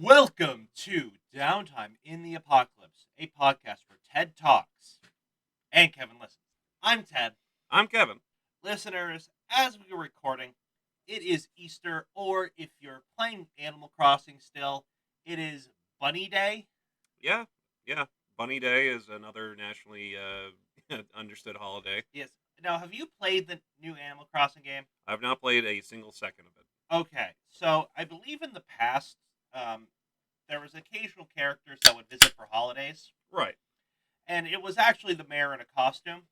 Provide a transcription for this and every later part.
Welcome to Downtime in the Apocalypse, a podcast where Ted talks and Kevin listens. I'm Ted. I'm Kevin. Listeners, as we are recording, it is Easter, or if you're playing Animal Crossing still, it is Bunny Day. Yeah, yeah. Bunny Day is another nationally understood holiday. Yes. Now, have you played the new Animal Crossing game? I've not played a single second of it. Okay, so I believe in the past, um, there was occasional characters that would visit for holidays, Right. and it was actually the mayor in a costume.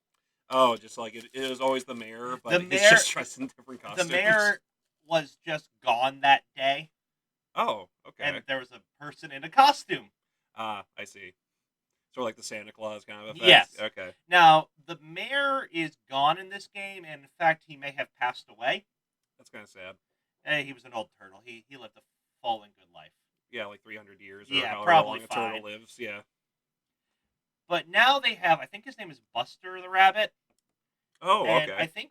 Oh, just like it was always the mayor, The but it's mayor, just dressed in different the costumes. mayor was just gone that day, Oh, and okay. there was a person in a costume. I see. Sort of like the Santa Claus kind of effect. Yes. Okay. Now the mayor is gone in this game, and in fact, he may have passed away. That's kind of sad. He was an old turtle. He lived a full and good life. Yeah, like 300 years or Yeah, however probably long a fine. turtle lives. Yeah. But now they have. I think his name is Buster the Rabbit, Oh, and okay. I think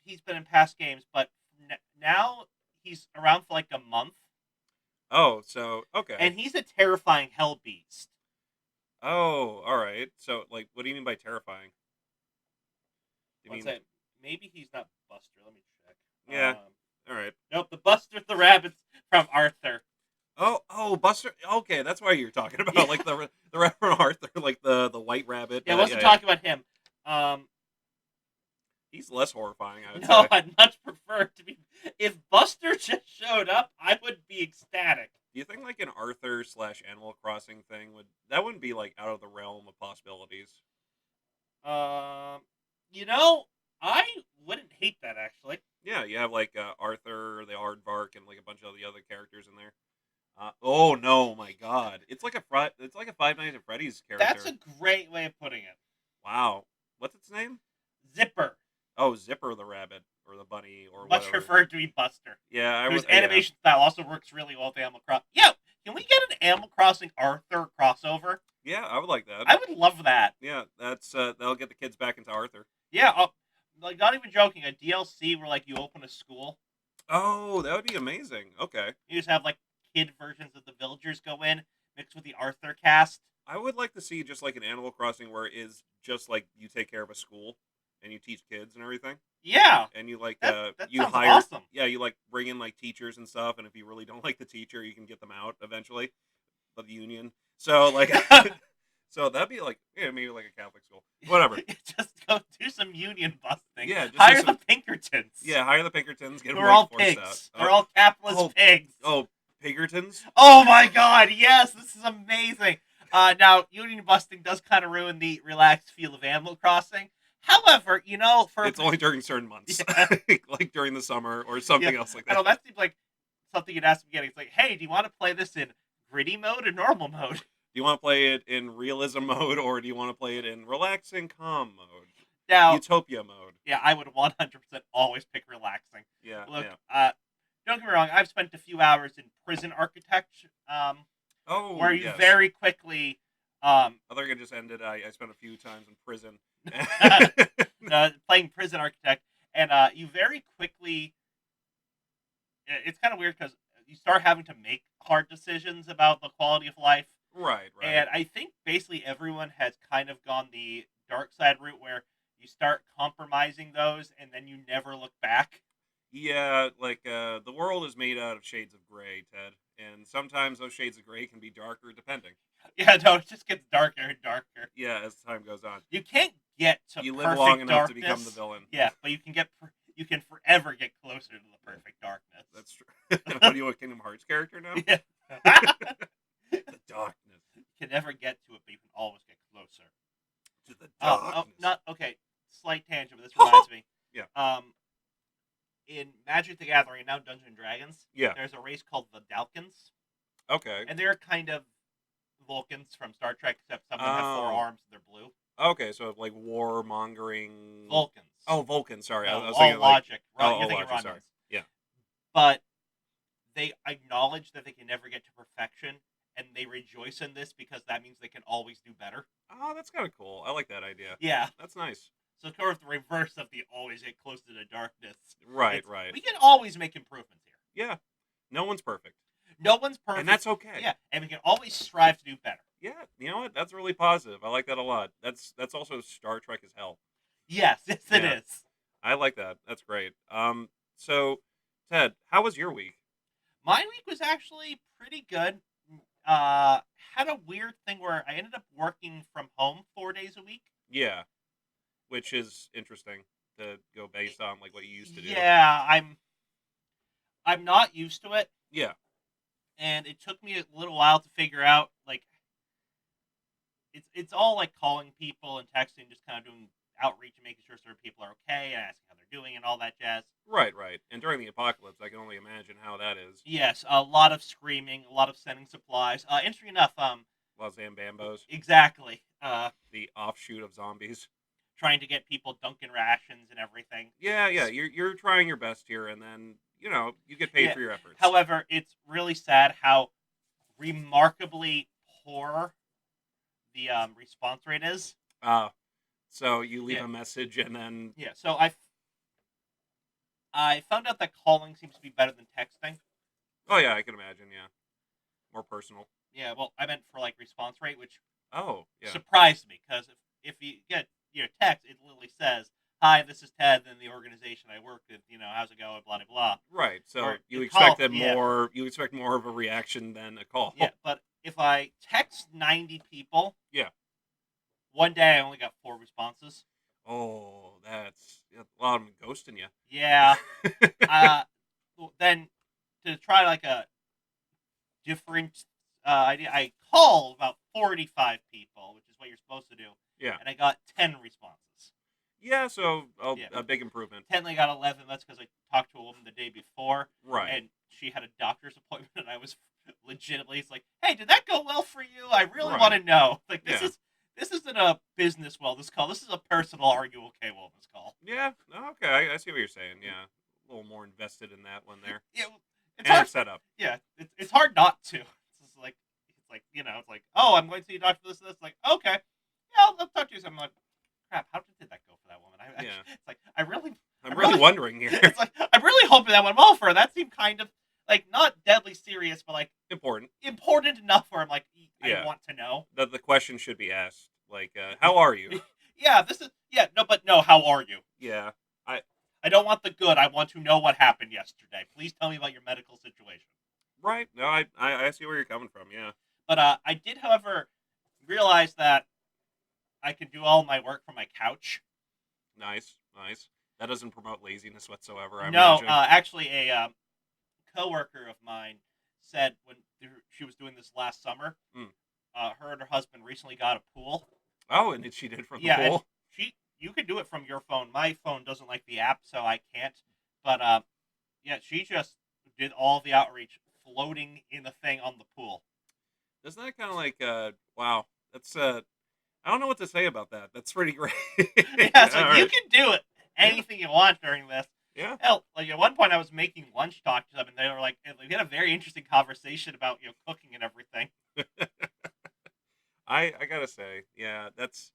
he's been in past games, but now he's around for like a month, Oh, so okay. and he's a terrifying hell beast. Oh, all right. So, like, what do you mean by terrifying? You Let's mean? say maybe he's not Buster. Let me check. Yeah. All right. Nope, the Buster the Rabbit's from Arthur. Oh, Buster. Okay, that's why you're talking about Yeah. like the Reverend Arthur, like the white rabbit. Yeah, let's talk about him. He's less horrifying, I would No, say. I'd much prefer to be. If Buster just showed up, I would be ecstatic. Do you think like an Arthur / Animal Crossing thing wouldn't be like out of the realm of possibilities? Um, you know, I wouldn't hate that actually. Yeah, you have like Arthur, the Aardvark, and like a bunch of the other characters in there. Oh no, my God! It's like a Five Nights at Freddy's character. That's a great way of putting it. Wow. What's its name? Zipper, Oh, Zipper the rabbit or the bunny or much whatever. preferred to be Buster, Yeah, whose animation style also works really well with Animal Crossing. Yeah, can we get an Animal Crossing Arthur crossover? Yeah, I would like that. I would love that. Yeah, that's that'll get the kids back into Arthur. Yeah, like not even joking. A DLC where like you open a school, Oh, that would be amazing. Okay. you just have like kid versions of the villagers go in mixed with the Arthur cast. I would like to see just like an Animal Crossing where it is just like you take care of a school and you teach kids and everything. Yeah, And you like that you sounds hire awesome. yeah, you like bring in like teachers and stuff, and if you really don't like the teacher, you can get them out eventually of the union. So like so that'd be like maybe like a Catholic school. Whatever. Just go do some union busting. Yeah, just Hire do some- the Pinkertons. Yeah, hire the Pinkertons, get them They're like all forced pigs. out. They're all capitalist oh, pigs. Oh, Pinkertons? Oh my god, yes, this is amazing. Now, union busting does kind of ruin the relaxed feel of Animal Crossing. However, It's only during certain months, Yeah. like during the summer or something else like I know that. that seems like something you'd ask me getting. It's like, hey, do you want to play this in gritty mode or normal mode? Do you want to play it in realism mode or do you want to play it in relaxing calm mode? Now, Utopia mode. yeah, I would 100% always pick relaxing. Yeah. Look, yeah. don't get me wrong. I've spent a few hours in prison architecture, Oh, where you yes. very quickly, I thought it just ended. I spent a few times in prison. playing prison architect, and you very quickly. It's kind of weird because you start having to make hard decisions about the quality of life. right. And I think basically everyone has kind of gone the dark side route where you start compromising those and then you never look back. Yeah, like the world is made out of shades of gray, Ted, and sometimes those shades of gray can be darker depending. Yeah, no, it just gets darker and darker. Yeah, as time goes on. You can't get to You perfect live long enough darkness. to become the villain. Yeah, but you can forever get closer to the perfect darkness. That's true. What are you, a Kingdom Hearts character now? Yeah. The darkness. You can never get to it, but you can always get closer. To the darkness. Not okay. Slight tangent, but this reminds me. Yeah. In Magic the Gathering, now Dungeons and Dragons, Yeah. there's a race called the Dalkins, Okay. and they're kind of Vulcans from Star Trek, except some of them have 4 Oh. arms and they're blue. Okay, so like warmongering. Vulcans. Oh, Vulcan. Sorry, No, I was all thinking like. logic. Oh, You're thinking logic, sorry. Romans. Yeah. But they acknowledge that they can never get to perfection, and they rejoice in this because that means they can always do better. Oh, that's kind of cool. I like that idea. Yeah. That's nice. So it's sort of the reverse of the always get close to the darkness. Right, It's, right. We can always make improvements here. Yeah. No one's perfect. No one's and perfect. that's okay. Yeah, and we can always strive to do better. Yeah, you know what? That's really positive. I like that a lot. That's also Star Trek as hell. Yes, yes, it Yeah, is. I like that. That's great. So Ted, how was your week? My week was actually pretty good. Uh, had a weird thing where I ended up working from home 4 days a week. Yeah, which is interesting to go based on like what you used to do. Yeah, I'm not used to it, Yeah, and it took me a little while to figure out like it's all like calling people and texting, just kind of doing outreach and making sure certain people are okay and asking how they're doing and all that jazz. right, right. And during the apocalypse, I can only imagine how that is. Yes, a lot of screaming, a lot of sending supplies. Interesting enough, Los Zambambos, exactly. the offshoot of zombies. Trying to get people Dunkin' rations and everything. Yeah, yeah. You're trying your best here, and then you get paid Yeah. for your efforts. However, it's really sad how remarkably poor the response rate is. Uh so you leave Yeah, a message, and then yeah. So I found out that calling seems to be better than texting. oh yeah, I can imagine. Yeah, more personal. Yeah, well, I meant for like response rate, which Oh yeah, surprised me because if you get your text, it literally says, "Hi, this is Ted in the organization I work with. How's it going? Blah blah blah." right. So Or you a call, expected yeah, more. You expect more of a reaction than a call. yeah. But if I text 90 people, Yeah. one day I only got 4 responses. Oh, that's a lot of them ghosting Yeah. you. Then to try like a different idea, I call about 45 people, which is what you're supposed to do, Yeah. and I got 10 responses. Yeah. So Yeah, a big improvement. technically got 11. That's because I talked to a woman the day before, Right. and she had a doctor's appointment, and I was legitimately, it's like, hey, did that go well for you? I really want Right. to know. Like, Yeah. this isn't a business wellness call. This is a personal, are you okay wellness call. Yeah. Okay. I see what you're saying. Yeah. A little more invested in that one there, Yeah, it's and hard. it's set up. Yeah, it's hard not to. It's like, oh, I'm going to see a doctor for this. Like, okay, yeah, I'll talk to you. So I'm like, crap, how did that go for that woman? Yeah. It's like I'm I'm really really, wondering here. it's like I'm really hoping that went well for her. That seemed kind of like not deadly serious, but like Important. important enough where I'm like, I Yeah. want to know. That the question should be asked. Like, how are you? Yeah, this is no, but no. How are you? Yeah. I I don't want the good. I want to know what happened yesterday. Please tell me about your medical situation. right. No, I see where you're coming from. Yeah. But I did, however, realize that I could do all my work from my couch. Nice. Nice. That doesn't promote laziness whatsoever, I No, imagine. actually, a coworker of mine said when she was doing this last summer, Mm. her and her husband recently got a pool. Oh, and she did from the Yeah, and pool. you could do it from your phone. My phone doesn't like the app, so I can't. But yeah, she just did all the outreach floating in the thing on the pool. Isn't that kind of like wow? That's I don't know what to say about that. That's pretty great. Yeah, so All you right. can do it Yeah. anything you want during this. Yeah. Hell, like at one point I was making lunch talk to them, and they were like, we had a very interesting conversation about cooking and everything. I gotta say, yeah, that's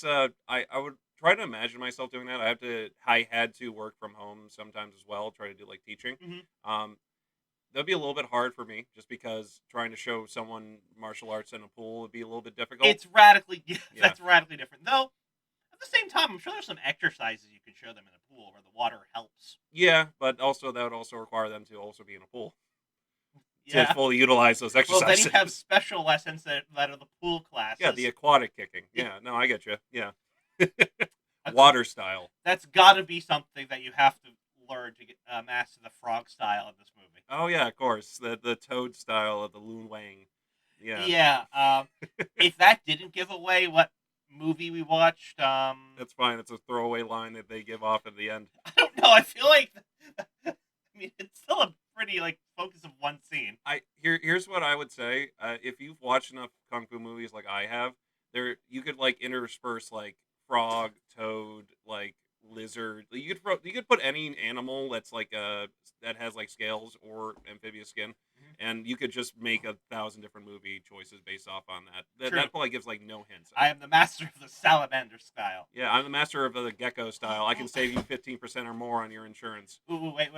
I would try to imagine myself doing that. I had to work from home sometimes as well, try to do like teaching. Hmm. Um, that'd be a little bit hard for me just because trying to show someone martial arts in a pool would be a little bit difficult. It's radically Yeah. that's radically different. Though at the same time, I'm sure there's some exercises you can show them in the pool where the water helps. Yeah, but also that would also require them to also be in a pool to Yeah. fully utilize those Well, then you have exercises. special lessons that are the pool Yeah, the classes. aquatic kicking. Yeah. Yeah, no, I get you. Yeah, Aqua- water style. that's got to be something that you have to learn to get master the frog style in this movie. Oh yeah, of course. The toad style of the Loon Wang. Yeah, Yeah. If that didn't give away what movie we watched, that's fine. It's a throwaway line that they give off at the end. I don't know. I feel like, I mean, it's still a pretty like focus of one scene. Here's what I would say. If you've watched enough kung fu movies like I have, there you could like intersperse like frog, toad, like lizard. You could put any animal that's like that has like scales or amphibious skin, Mhm. and you could just make 1,000 different movie choices based off on that. True. That probably gives like no hints. I am the master of the salamander style. Yeah, I'm the master of the gecko style. I can save you 15% or more on your insurance. Ooh, wait.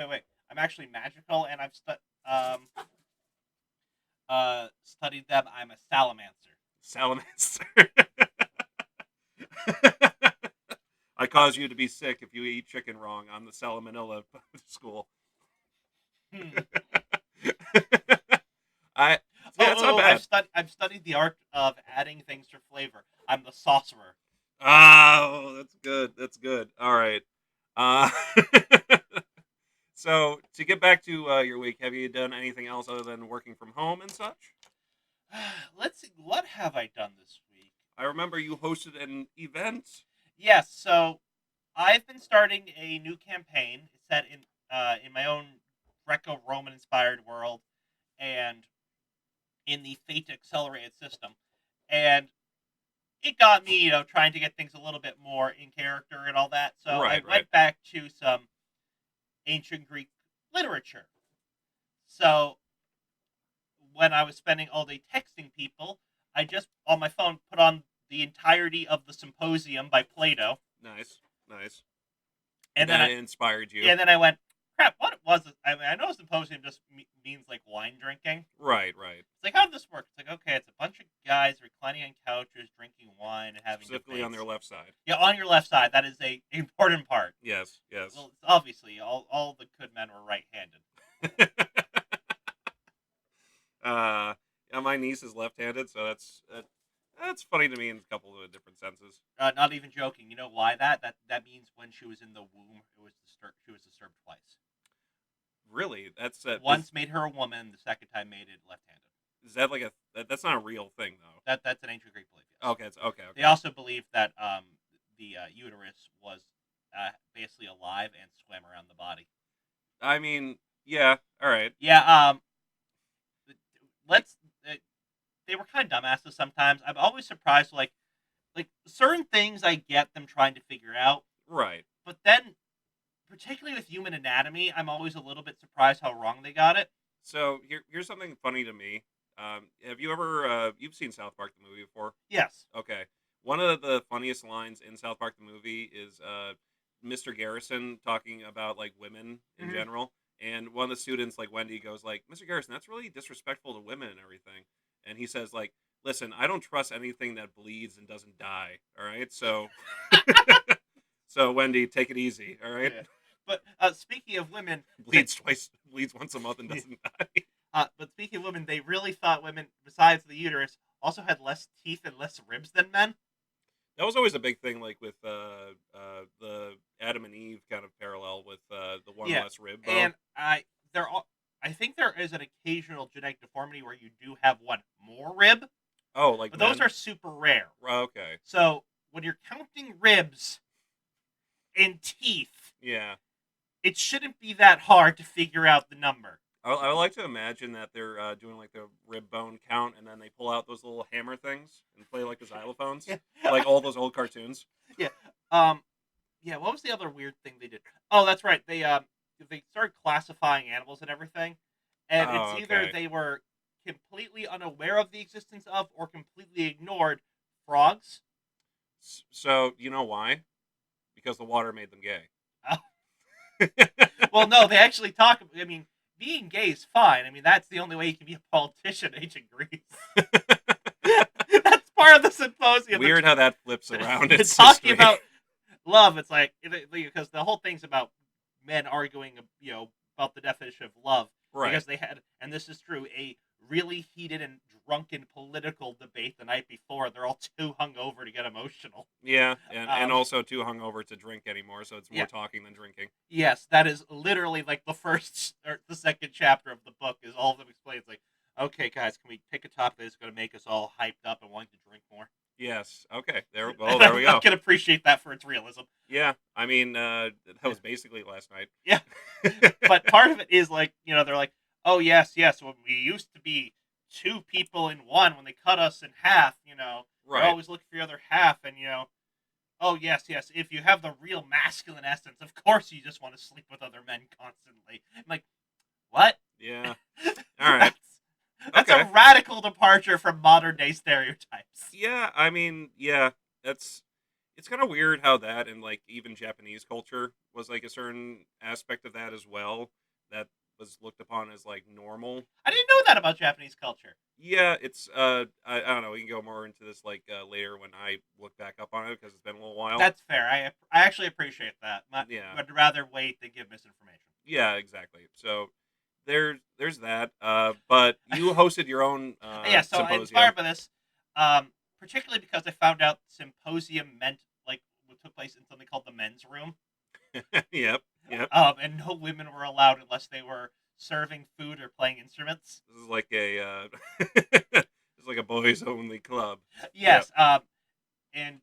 I'm actually magical, and I've um studied them. I'm a salamander. Salamander. I Uh, cause you to be sick if you eat chicken wrong. I'm the salmonella school. hmm. I Oh, yeah, it's not bad. I've studied the art of adding things for flavor. I'm the saucerer. Oh, that's good. That's good. All right. Uh, so to get back to your week, have you done anything else other than working from home and such? Let's see. What have I done this week? I remember you hosted an event. Yes. So I've been starting a new campaign set in my own Greco-Roman inspired world and in the Fate accelerated system, and it got me, trying to get things a little bit more in character and all that. So I Right, right. went back to some ancient Greek literature. So when I was spending all day texting people, I just on my phone put on the entirety of the Symposium by Plato, Nice, nice. And and then then I it inspired you. and then I went, crap, what was it? I mean, I know Symposium just means like wine drinking. Right, right. It's like, how did this work? It's like, okay, it's a bunch of guys reclining on couches, drinking wine, and having Specifically on their debates. left side. Yeah, on your left side, that is a important part. Yes, yes. Well, it's obviously all the good men were right-handed. uh, yeah, my niece is left-handed, so that's funny to me in a couple of different senses. Not even joking. You know why that means when she was in the womb, she was disturbed twice. Really, that's Once made her a woman, the second time made it left-handed. is that like that's not a real thing though? That's an ancient Greek belief. Yes. Okay, it's okay, They okay. also believed that the uterus was basically alive and swam around the body. I mean, yeah, all right. Yeah. Let's. They were kind of dumbasses sometimes. I'm always surprised, like certain things I get them trying to figure out, Right. but then particularly with human anatomy, I'm always a little bit surprised how wrong they got it. So here's something funny to me. Have you ever you've seen South Park the movie before? Yes. Okay. One of the funniest lines in South Park the movie is Mr. Garrison talking about like women in Hmm. general, and one of the students like Wendy goes like, "Mr. Garrison, that's really disrespectful to women and everything," and he says like, "Listen, I don't trust anything that bleeds and doesn't die. All right, so so Wendy, take it easy. All right, Yeah. But speaking of women, bleeds twice, bleeds once a month and yeah. doesn't die." But speaking of women, they really thought women, besides the uterus, also had less teeth and less ribs than men. That was always a big thing, like with the Adam and Eve kind of parallel with the one Yeah, less rib bone. and I think there is an occasional genetic deformity where you do have one more rib, Oh, like but those men. are super rare. Okay. So when you're counting ribs and teeth, Yeah. it shouldn't be that hard to figure out the number. I like to imagine that they're doing like the rib bone count, and then they pull out those little hammer things and play like the xylophones, Yeah, like all those old cartoons. yeah. Um, yeah. What was the other weird thing they did? Oh, that's right. They started classifying animals and everything, and it's Oh, either okay. they were completely unaware of the existence of or completely ignored frogs. So you know why? Because the water made them gay. Uh, well, no, they actually talk. I mean, being gay is fine. I mean, that's the only way you can be a politician in ancient Greece. That's part of the symposium. Weird how that flips around They're its talking history. about love. It's like because the whole thing's about men arguing, about the definition of love Right. because they had, and this is true, a really heated and drunken political debate the night before. They're all too hungover to get emotional. Yeah, and Um, also too hungover to drink anymore, so it's more yeah, talking than drinking. yes, that is literally like the first or the second chapter of the book is all of them explain. It's like, okay, guys, can we pick a topic that's going to make us all hyped up and wanting to drink more? Yes. Okay. There. Well, And there we I go. can appreciate that for its realism. Yeah. I mean, that Yeah, was basically last night. yeah. But part of it is like, they're like, oh yes, yes, when we used to be two people in one, when they cut us in half, you're Right. always looking for your other half, and oh yes, yes, if you have the real masculine essence, of course you just want to sleep with other men constantly. I'm like, what? Yeah. All right. That's a Okay. radical departure from modern day stereotypes. Yeah. I mean, yeah. That's it's kind of weird how that and like even Japanese culture was like a certain aspect of that as well. That was looked upon as like normal. I didn't know that about Japanese culture. Yeah, it's I don't know. We can go more into this like later when I look back up on it because it's been a little while. That's fair. I actually appreciate that. Yeah, Would rather wait than give misinformation. yeah, exactly. So there's that. But you hosted your own Yeah, so I symposium. inspired by this, particularly because I found out symposium meant like what took place in something called the men's room, Yep, yep. and no women were allowed unless they were serving food or playing instruments. This is like a it's like a boys only club. Yep. Yes, and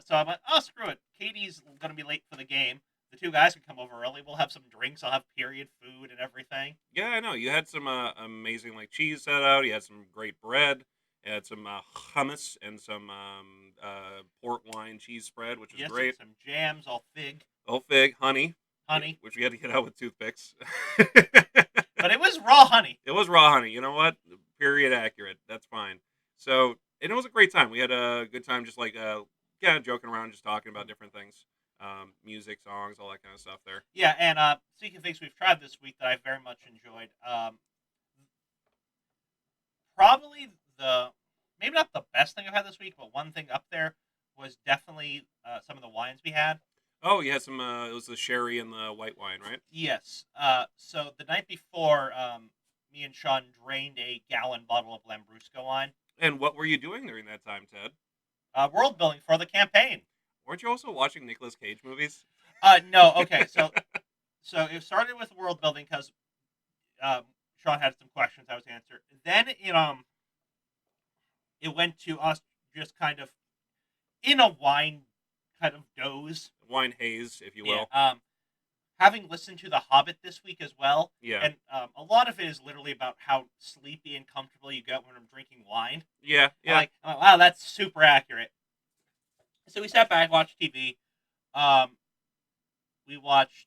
so I'm like, oh screw it, Katie's gonna be late for the game. The two guys can come over early. We'll have some drinks. I'll have period food and everything. Yeah, I know. You had some amazing like cheese set out. You had some great bread. You had some hummus and some port wine cheese spread, which is Yes, great. some jams, all fig, Oh, fig, honey, honey, which we had to get out with toothpicks. but it was raw honey. It was raw honey. You know what? Period accurate. That's fine. So, and it was a great time. We had a good time just like yeah, joking around, just talking about different things. Music, songs, all that kind of stuff there. Yeah, and speaking of things we've tried this week that I very much enjoyed, probably the maybe not the best thing I've had this week, but one thing up there was definitely some of the wines we had. Oh, you had some it was the sherry and the white wine, right? Yes. So the night before, me and Sean drained a gallon bottle of Lambrusco wine. And what were you doing during that time, Ted? World building for the campaign. Weren't you also watching Nicolas Cage movies? No. Okay. So it started with world building because Sean had some questions I was answering. Then it went to us just kind of in a wine kind of doze. Wine haze, if you Yeah. will. Having listened to The Hobbit this week as well, Yeah. and a lot of it is literally about how sleepy and comfortable you get when I'm drinking wine. Yeah, yeah. I'm like, wow, that's super accurate. So we sat back, watched TV. We watched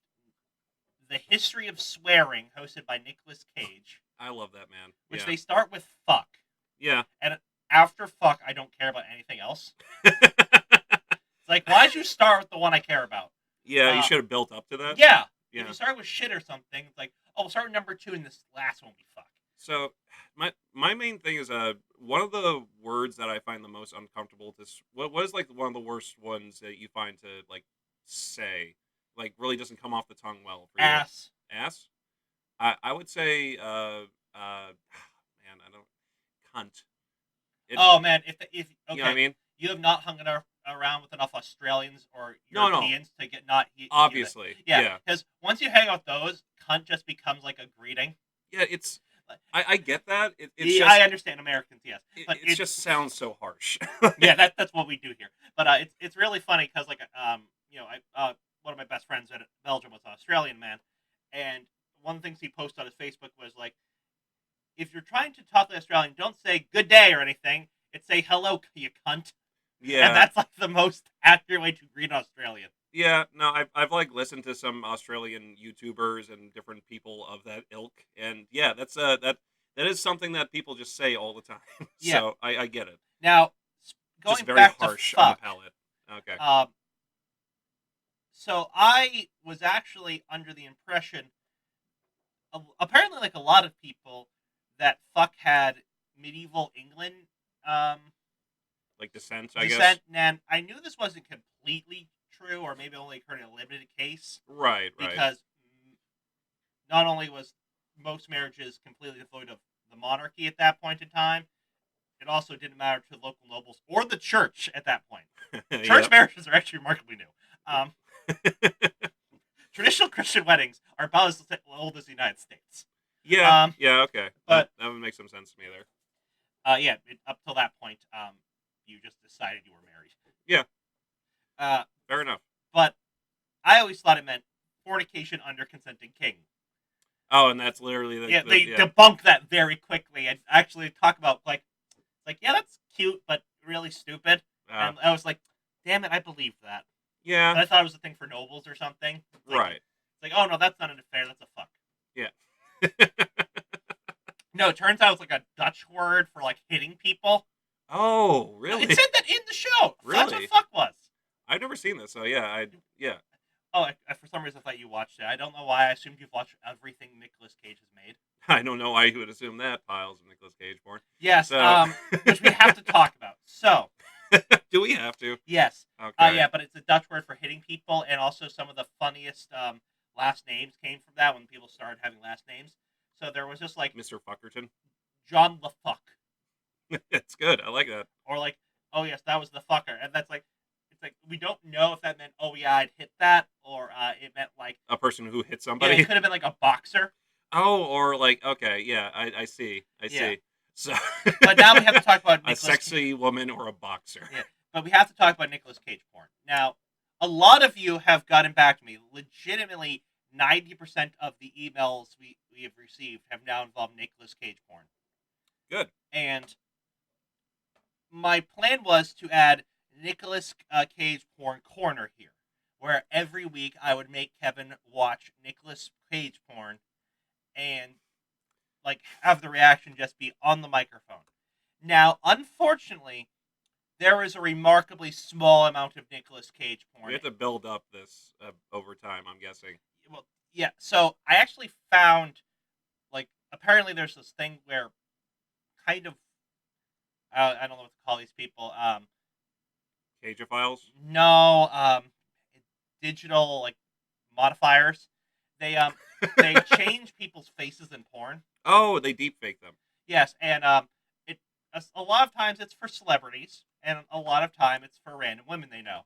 The History of Swearing, hosted by Nicolas Cage, I love that man. which Yeah. they start with fuck. Yeah. And after fuck, I don't care about anything else. It's like, why'd you start with the one I care about? Yeah, you should have built up to that. Yeah. Yeah. If you start with shit or something, it's like, oh, we'll start with number 2 and this last one will be fuck. So my main thing is one of the words that I find the most uncomfortable to what is like one of the worst ones that you find to like say, like really doesn't come off the tongue well for you. Ass. I would say man, I don't cunt. Oh man, if okay, You know what I mean? you have not hung around with enough Australians or No. Europeans to get not hear that. Obviously. Yeah. Because once you hang out those, cunt just becomes like a greeting. Yeah, it's I get that. It's Yeah, just, I understand Americans, yes, but it just sounds so harsh. yeah, that's what we do here. But it's really funny because like I one of my best friends in Belgium was an Australian man, and one of the things he posted on his Facebook was like, if you're trying to talk to the Australian, don't say good day or anything. It's say hello, you cunt. Yeah. And that's like the most accurate way to greet an Australian. Yeah, no, I've like listened to some Australian YouTubers and different people of that ilk, and yeah, that's that is something that people just say all the time. Yeah. So I get it. Now, going Just very back harsh to on the fuck, palate. Okay. so I was actually under the impression, apparently, like a lot of people, that fuck had medieval England Like descent, I guess. descent, and I knew this wasn't completely true, or maybe only occurred in a limited case, Right. because not only was most marriages completely devoid of the monarchy at that point in time, it also didn't matter to local nobles or the church at that point. Church Yep. marriages are actually remarkably new. Traditional Christian weddings are about as old as the United States. Yeah. Yeah. Okay. but- that would make some sense to me there. Up till that point, you just decided you were married. Yeah. Fair enough. But I always thought it meant fornication under consenting king. Oh, and that's literally They debunk that very quickly and actually talk about like yeah, that's cute, but really stupid. And I was like, damn it, I believed that. yeah. But I thought it was a thing for nobles or something. It's like, Right. It's like, oh no, that's not an affair, that's a fuck. Yeah. No, it turns out it's like a Dutch word for like hitting people. Oh, really? It said that in the show. That's Really? what fuck was. I've never seen this, so yeah, yeah. Oh, some reason I thought you watched it. I don't know why. I assumed you've watched everything Nicolas Cage has made. I don't know why you would assume that. Piles of Nicolas Cage porn. Yes. So, Which we have to talk about. So, do we have to? yes. Okay. Yeah, but it's a Dutch word for hitting people, and also some of the funniest last names came from that when people started having last names. So there was just like Mr. Fuckerton. John the Fuck, It's good. I like that. or like, oh yes, that was the fucker, and that's like, it's like we don't know if that meant, oh yeah, I'd hit that, or it meant like, A person who hit yeah, somebody. it could have been like a boxer. Oh, or like, okay, yeah, I see. I Yeah. see. So, But now we have to talk about a sexy woman or a boxer. Yeah, but we have to talk about Nicolas Cage porn. Now, a lot of you have gotten back to me. Legitimately, 90% of the emails we have received have now involved Nicolas Cage porn. Good. And my plan was to add Nicolas Cage porn corner here, where every week I would make Kevin watch Nicolas Cage porn and like have the reaction just be on the microphone. Now, unfortunately, there is a remarkably small amount of Nicolas Cage porn. We have to build up this over time, I'm guessing. Well, yeah. So I actually found, like, apparently there's this thing where, kind of, I don't know what to call these people. Cageophiles? No, digital like modifiers. They change people's faces in porn. Oh, they deep fake them. Yes, and it a lot of times it's for celebrities, and a lot of time it's for random women they know.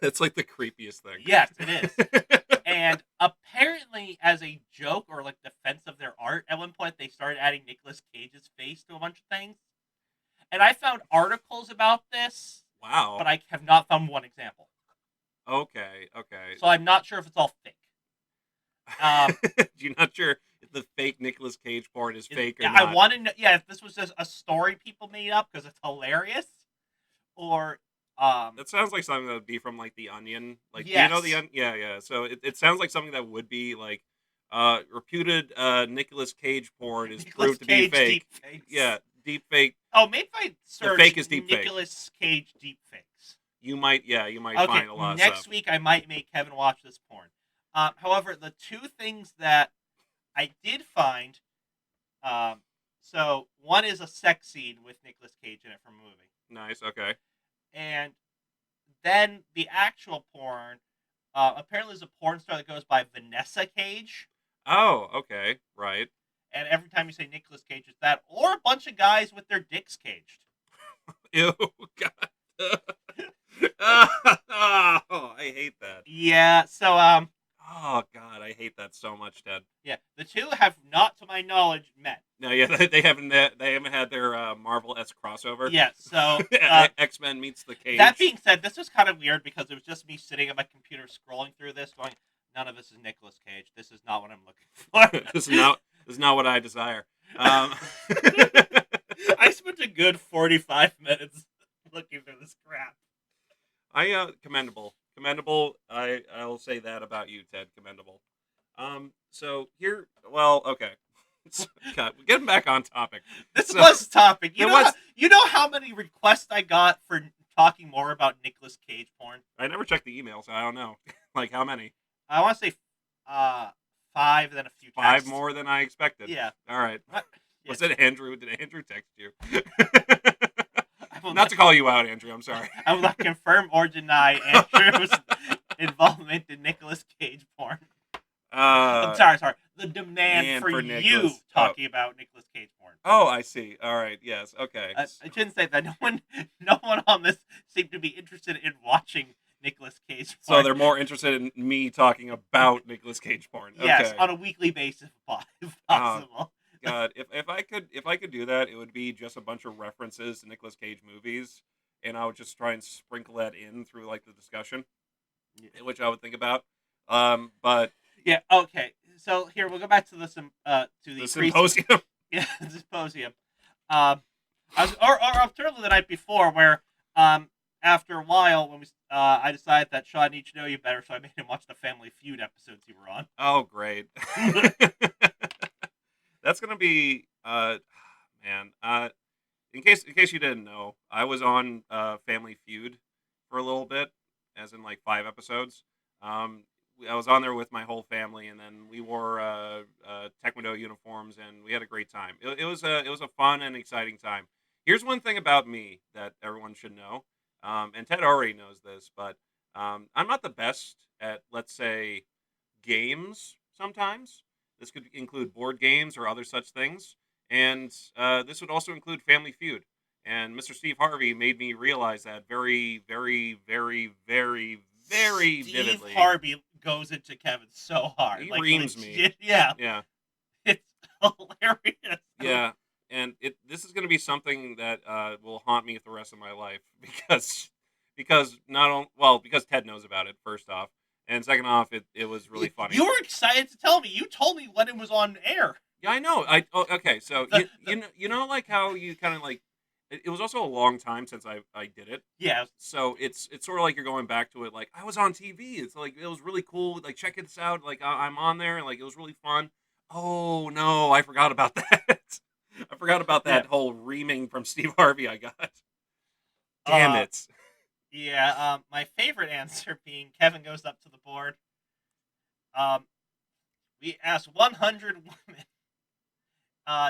It's like the creepiest thing. Yes, it is. And apparently, as a joke or like defense of their art, at one point they started adding Nicolas Cage's face to a bunch of things. And I found articles about this, Wow. but I have not found one example. Okay. So I'm not sure if it's all fake. You're not sure if the fake Nicolas Cage porn is fake or Yeah, not. I want to know. Yeah, if this was just a story people made up because it's hilarious, or That sounds like something that would be from like The Onion. Like, do you yes. know the Onion? Yeah. So it sounds like something that would be like reputed Nicolas Cage porn is Nicolas proved to be Cage fake. deepfakes. Yeah, deep fake. Oh, maybe if I search fake is deep fake. Nicolas Cage deepfakes. You might Okay, find a lot of next stuff. week I might make Kevin watch this porn. However, the two things that I did find, so one is a sex scene with Nicolas Cage in it from a movie, Nice, okay. and then the actual porn. Apparently, there's a porn star that goes by Vanessa Cage, Oh, okay, right. and every time you say Nicolas Cage, it's that, or a bunch of guys with their dicks caged. Ew, God. Oh, I hate that. Yeah, so Oh God, I hate that so much, Ted. yeah, the two have not, to my knowledge, met. No, yeah, they haven't had their Marvel-esque crossover. Yeah, so X-Men meets the Cage. that being said, this was kind of weird because it was just me sitting at my computer scrolling through this, going, "None of this is Nicolas Cage. This is not what I'm looking for. This is not what I desire." I spent a good 45 minutes looking through this crap. Commendable. I'll say that about you, Ted. Commendable. So here, well, okay. God, getting back on topic. This was topic. You was- know how many requests I got for talking more about Nicolas Cage porn? I never checked the email, so I don't know. Like, how many? I want to say 5, then a few Five texts. more than I expected. Yeah. All right. What? Was Yes. it Andrew? Did Andrew text you? I will Not to call you out, Andrew. I'm sorry. I will not confirm or deny Andrew's involvement in Nicolas Cage porn. I'm sorry. The demand for you Nicolas. talking about Nicolas Cage porn. Oh, I see. All right. Yes. Okay. I shouldn't say that. No one on this seemed to be interested in watching Nicolas Cage porn. So they're more interested in me talking about Nicolas Cage porn. Yes, Okay. on a weekly basis, if possible. God, if I could do that, it would be just a bunch of references to Nicolas Cage movies, and I would just try and sprinkle that in through like the discussion, which I would think about. But yeah, okay. So here we'll go back to the symposium. Yeah, the symposium. I was or alternatively the night before, where after a while when I decided that Sean needs to know you better, so I made him watch the Family Feud episodes you were on. Oh, great. That's gonna be man. In case you didn't know, I was on Family Feud for a little bit, as in like 5 episodes. I was on there with my whole family, and then we wore Taekwondo uniforms, and we had a great time. It was a fun and exciting time. Here's one thing about me that everyone should know, and Ted already knows this, but I'm not the best at, let's say, games. Sometimes this could include board games or other such things, and this would also include Family Feud. And Mr. Steve Harvey made me realize that very, very, very, very, very Steve vividly. Harvey goes into Kevin so hard. He Like, reams me. legit, yeah. Yeah, It's hilarious. yeah, and this is going to be something that will haunt me for the rest of my life because not only, well, because Ted knows about it, first off, and second off, it was really funny. You were excited to tell me. You told me when it was on air. Yeah, I know. Okay. So you know like how you kind of like it was also a long time since I did it. Yeah. So it's sort of like you're going back to it. Like I was on TV. It's like it was really cool. Like check this out. Like I'm on there, and like it was really fun. Oh no, I forgot about that. I forgot about Yeah. that whole reaming from Steve Harvey I got. Damn Uh, it. yeah. My favorite answer being Kevin goes up to the board. Um, we asked 100 women.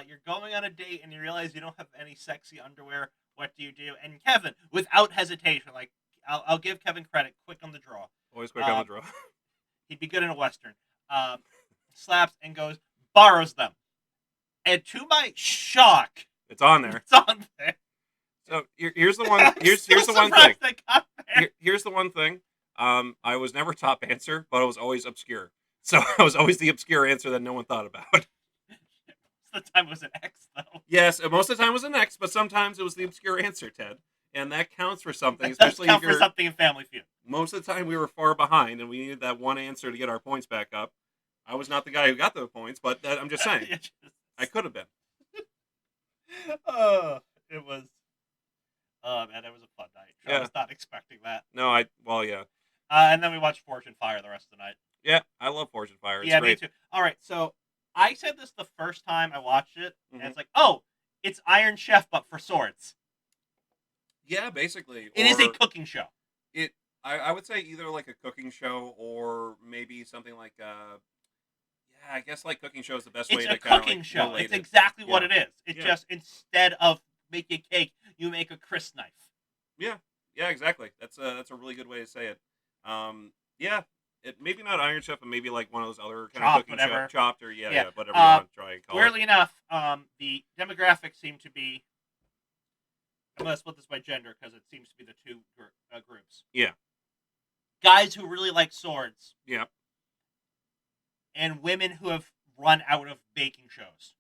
You're going on a date and you realize you don't have any sexy underwear. What do you do? And Kevin, without hesitation, like I'll give Kevin credit, quick on the draw. Always quick on the Um, draw. he'd be good in a western. Um, Slaps and goes, borrows them, and to my shock, It's on there. it's on there. So here's the one. I'm Here's still the one thing. surprised I got there. Here's the one thing. I was never top answer, but I was always obscure. So I was always the obscure answer that no one thought about. The time was an X though. Yes, most of the time it was an X, but sometimes it was the obscure answer, Ted, and that counts for something. That does Especially count if you're. for something in Family Feud. Most of the time we were far behind, and we needed that one answer to get our points back up. I was not the guy who got the points, but I'm just saying I could have been. It was. Oh man, it was a fun night. I Yeah. was not expecting that. No, well, yeah. And then we watched Fortune Fire the rest of the night. Yeah, I love Fortune Fire. It's Yeah, great. me too. All right, so I said this the first time I watched it, and Mhm. it's like, oh, it's Iron Chef, but for swords. Yeah, basically. It is a cooking show. I would say either like a cooking show or maybe something like yeah, I guess like cooking show is the best way It's to a kind of cooking like show. relate It's it. exactly what Yeah. it is. It's Yeah. just instead of making cake, you make a crisp knife. Yeah, yeah, exactly. That's a really good way to say it. Yeah, it maybe not Iron Chef, but maybe like one of those other kind Chopped, of cooking show, whatever. chopped or yeah, Yeah. whatever you want to try and call Weirdly it. enough, the demographics seem to be. I'm gonna split this by gender because it seems to be the two groups. Yeah, Guys who really like swords yeah, and women who have run out of baking shows.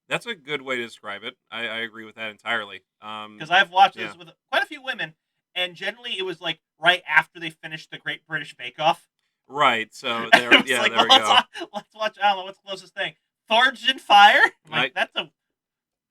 that's a good way to describe it. I agree with that entirely. Because I've watched yeah. this with quite a few women, and generally it was like right after they finished the Great British Bake Off. Right. So It there, was yeah, like, there we well, go. let's watch. I don't know what's the closest thing. Forged Fire. I'm like that's a.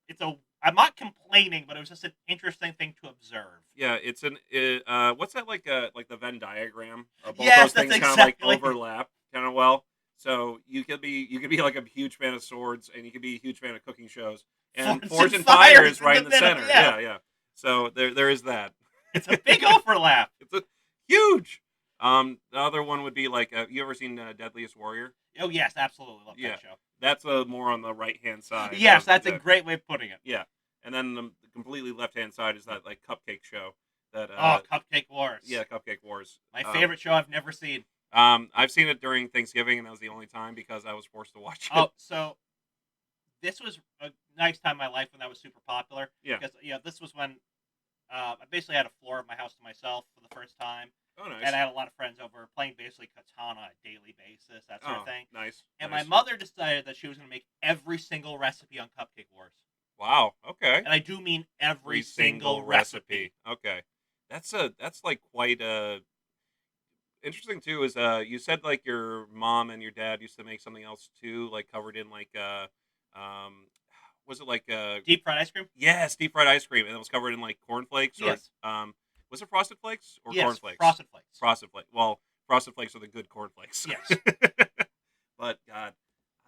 It's a. I'm not complaining, but it was just an interesting thing to observe. Yeah, it's what's that like the Venn diagram? Both Yes, those things that's kind of like exactly. overlap kind of well. So you could be like a huge fan of swords, and you could be a huge fan of cooking shows. And Forged Forge and Fire Fire is is right in in the the middle, center. yeah. Yeah. So there is that. It's a big overlap. It's a huge. The other one would be like you ever seen Deadliest Warrior? Oh yes, absolutely love Yeah. that show. That's more on the right hand side. Yes, that's the, a great way of putting it. Yeah, and then the completely left hand side is that like cupcake show. That Cupcake Wars. yeah, Cupcake Wars. My favorite show I've never seen. I've seen it during Thanksgiving, and that was the only time because I was forced to watch it. Oh, so this was a nice time in my life when that was super popular. Yeah. Because this was when I basically had a floor of my house to myself for the first time, Oh, nice. and I had a lot of friends over playing basically Katana on a daily basis, that sort of thing. Nice. And nice. my mother decided that she was going to make every single recipe on Cupcake Wars, Wow. Okay. and I do mean every single recipe. Okay. That's like quite interesting too. Is you said like your mom and your dad used to make something else too, like covered in like um was it like Deep fried ice cream. yes, deep fried ice cream, and it was covered in like cornflakes or Yes. was it frosted flakes or Yes, cornflakes? Frosted Flakes. Frosted flakes. Well, frosted flakes are the good cornflakes. Yes. But God,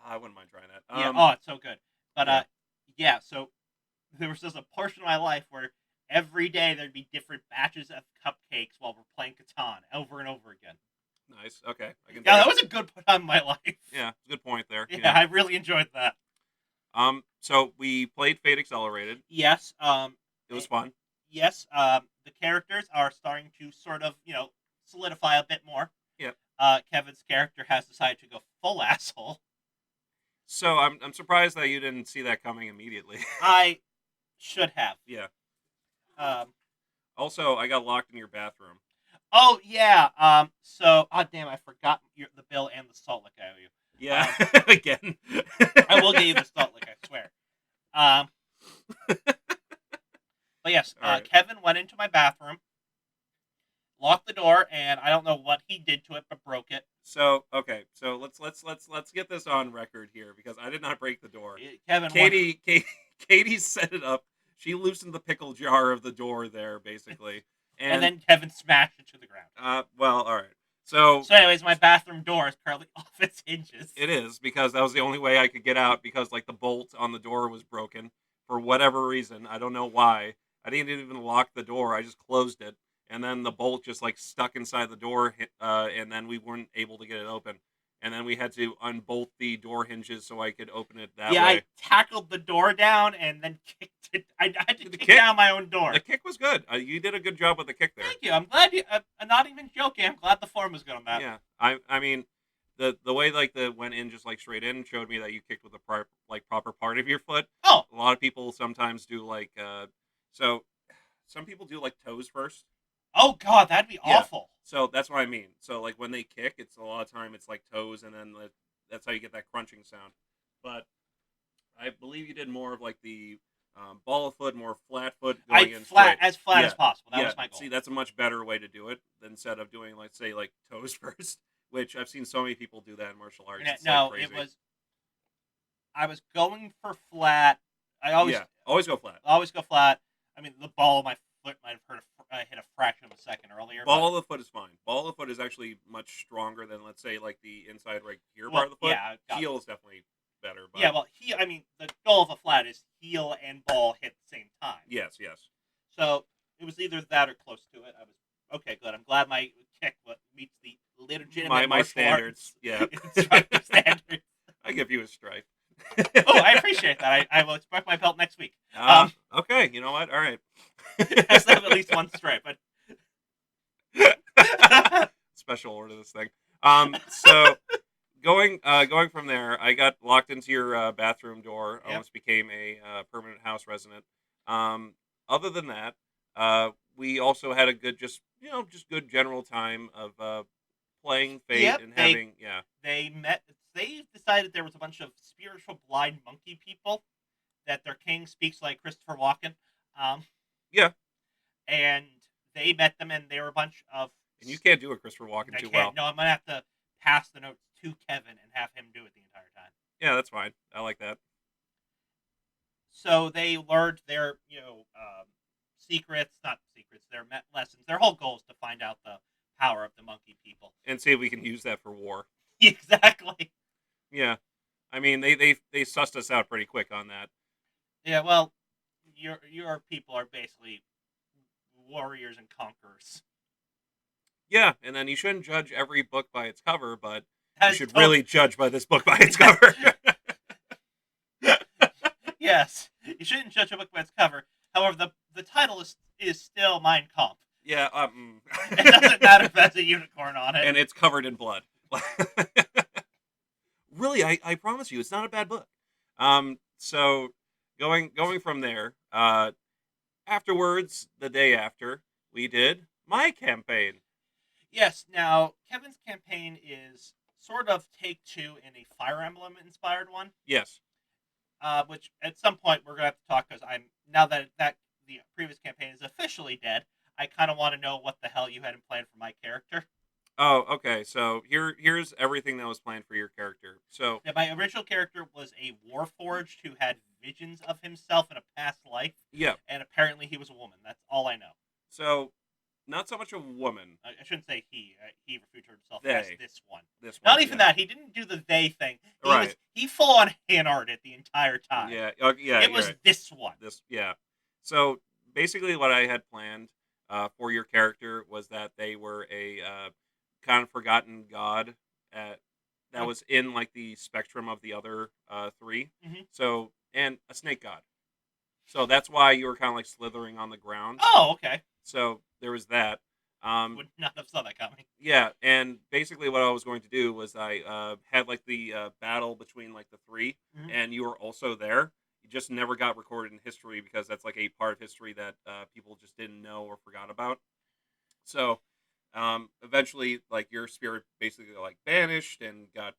I wouldn't mind trying that. Yeah. Oh, it's so good. But yeah. yeah. So there was just a portion of my life where every day there'd be different batches of cupcakes while we're playing Catan over and over again. Nice. Okay, I can dig Yeah, it. that was a good put on my life. Yeah, good point there. Yeah, Yeah. I really enjoyed that. So we played Fate Accelerated. Yes, It was eh, fun. yes, the characters are starting to sort of, solidify a bit more. Yeah. Kevin's character has decided to go full asshole. So I'm surprised that you didn't see that coming immediately. I should have. Yeah. Um, Also, I got locked in your bathroom. oh yeah. So, damn, I forgot the bill and the salt lick I owe you. Yeah. Again. I will get you the salt lick, I swear. Um, but yes, All right. Kevin went into my bathroom, locked the door, and I don't know what he did to it, but broke it. So okay. So let's get this on record here because I did not break the door. Kevin won. Katie set it up. She loosened the pickle jar of the door there, basically. And And then Kevin smashed it to the ground. well, all right. So So, anyways, my bathroom door is currently off its hinges. it is because that was the only way I could get out because like the bolt on the door was broken for whatever reason. I don't know why. I didn't even lock the door. I just closed it, and then the bolt just like stuck inside the door, and then we weren't able to get it open. And then we had to unbolt the door hinges so I could open it that Yeah, way. I tackled the door down and then kicked it. I had to The kick kick? down my own door. The kick was good. You did a good job with the kick there. Thank you. I'm glad you. I'm not even joking. I'm glad the form was good on that. Yeah, I mean, the way like the went in just like straight in showed me that you kicked with the proper part of your foot. Oh, A lot of people sometimes do like so some people do like toes first. oh God, that'd be Yeah. awful. So that's what I mean. So like when they kick, it's a lot of time it's like toes, and then that's how you get that crunching sound. But I believe you did more of like the ball of foot, more flat foot going in straight. As flat Yeah, as possible. That yeah. was my goal. See, that's a much better way to do it than instead of doing, let's say, like toes first, which I've seen so many people do that in martial arts. It's No, like crazy. it was. I was going for flat. I always Yeah, always go flat. always go flat. I mean, the ball of my foot might have hit a fraction of a second earlier. Ball of the foot is fine. Ball of the foot is actually much stronger than, let's say, like the inside right here part of the foot. Yeah, heel is definitely better. But yeah. Well, I mean, the goal of a flat is heel and ball hit at the same time. yes. So it was either that or close to it. I was okay. Good. I'm glad my kick meets the legitimate My standards. Yeah, instructor standards. I give you a stripe. Oh, I appreciate that. I will expect my belt next week. Okay, you know what? All right. I still have at least one stripe, but Special order this thing. So going from there, I got locked into your bathroom door. Yep. Almost became a permanent house resident. Other than that, we also had a good, just good general time of playing Fate Yep, and having they met. They decided there was a bunch of spiritual blind monkey people that their king speaks like Christopher Walken. Yeah. And they met them, and they were a bunch of. And you can't do a Christopher Walken too well. No, I'm gonna have to pass the notes to Kevin and have him do it the entire time. Yeah, that's fine. I like that. So they learned their, secrets, not secrets, their lessons. Their whole goal is to find out the power of the monkey people. And see if we can use that for war. Exactly. Yeah. I mean, they sussed us out pretty quick on that. Yeah, well, your people are basically warriors and conquerors. Yeah, and then you shouldn't judge every book by its cover, but That you is should really judge by this book by its cover. Yes, you shouldn't judge a book by its cover. However, the title is still Mein Kampf. Yeah, It doesn't matter if that's a unicorn on it. and it's covered in blood. Really, I promise you, it's not a bad book. So going from there, afterwards, the day after, we did my campaign. Yes, now Kevin's campaign is sort of take two in a Fire Emblem inspired one. Yes. Which at some point we're gonna have to talk, because now that the previous campaign is officially dead, I kind of want to know what the hell you had in plan for my character. Oh, okay. So here's everything that was planned for your character. So Yeah, my original character was a warforged who had visions of himself in a past life, yeah. and apparently he was a woman. That's all I know. So not so much a woman. I shouldn't say he. He referred to himself They. as this one. This one, Not even that. He didn't do the they thing. Right. He full on hand arted the entire time. Yeah. Yeah. It was right. this one. Yeah. So basically, what I had planned for your character was that they were a kind of forgotten god at that Oh, was in like the spectrum of the other three. hmm. So and a snake god. So that's why you were kind of like slithering on the ground. Oh, okay. So there was that. Um, Would not have saw that coming. yeah, and basically what I was going to do was I had like the battle between like the three, Hmm. and you were also there. You just never got recorded in history because that's like a part of history that people just didn't know or forgot about. So eventually, like your spirit basically like vanished and got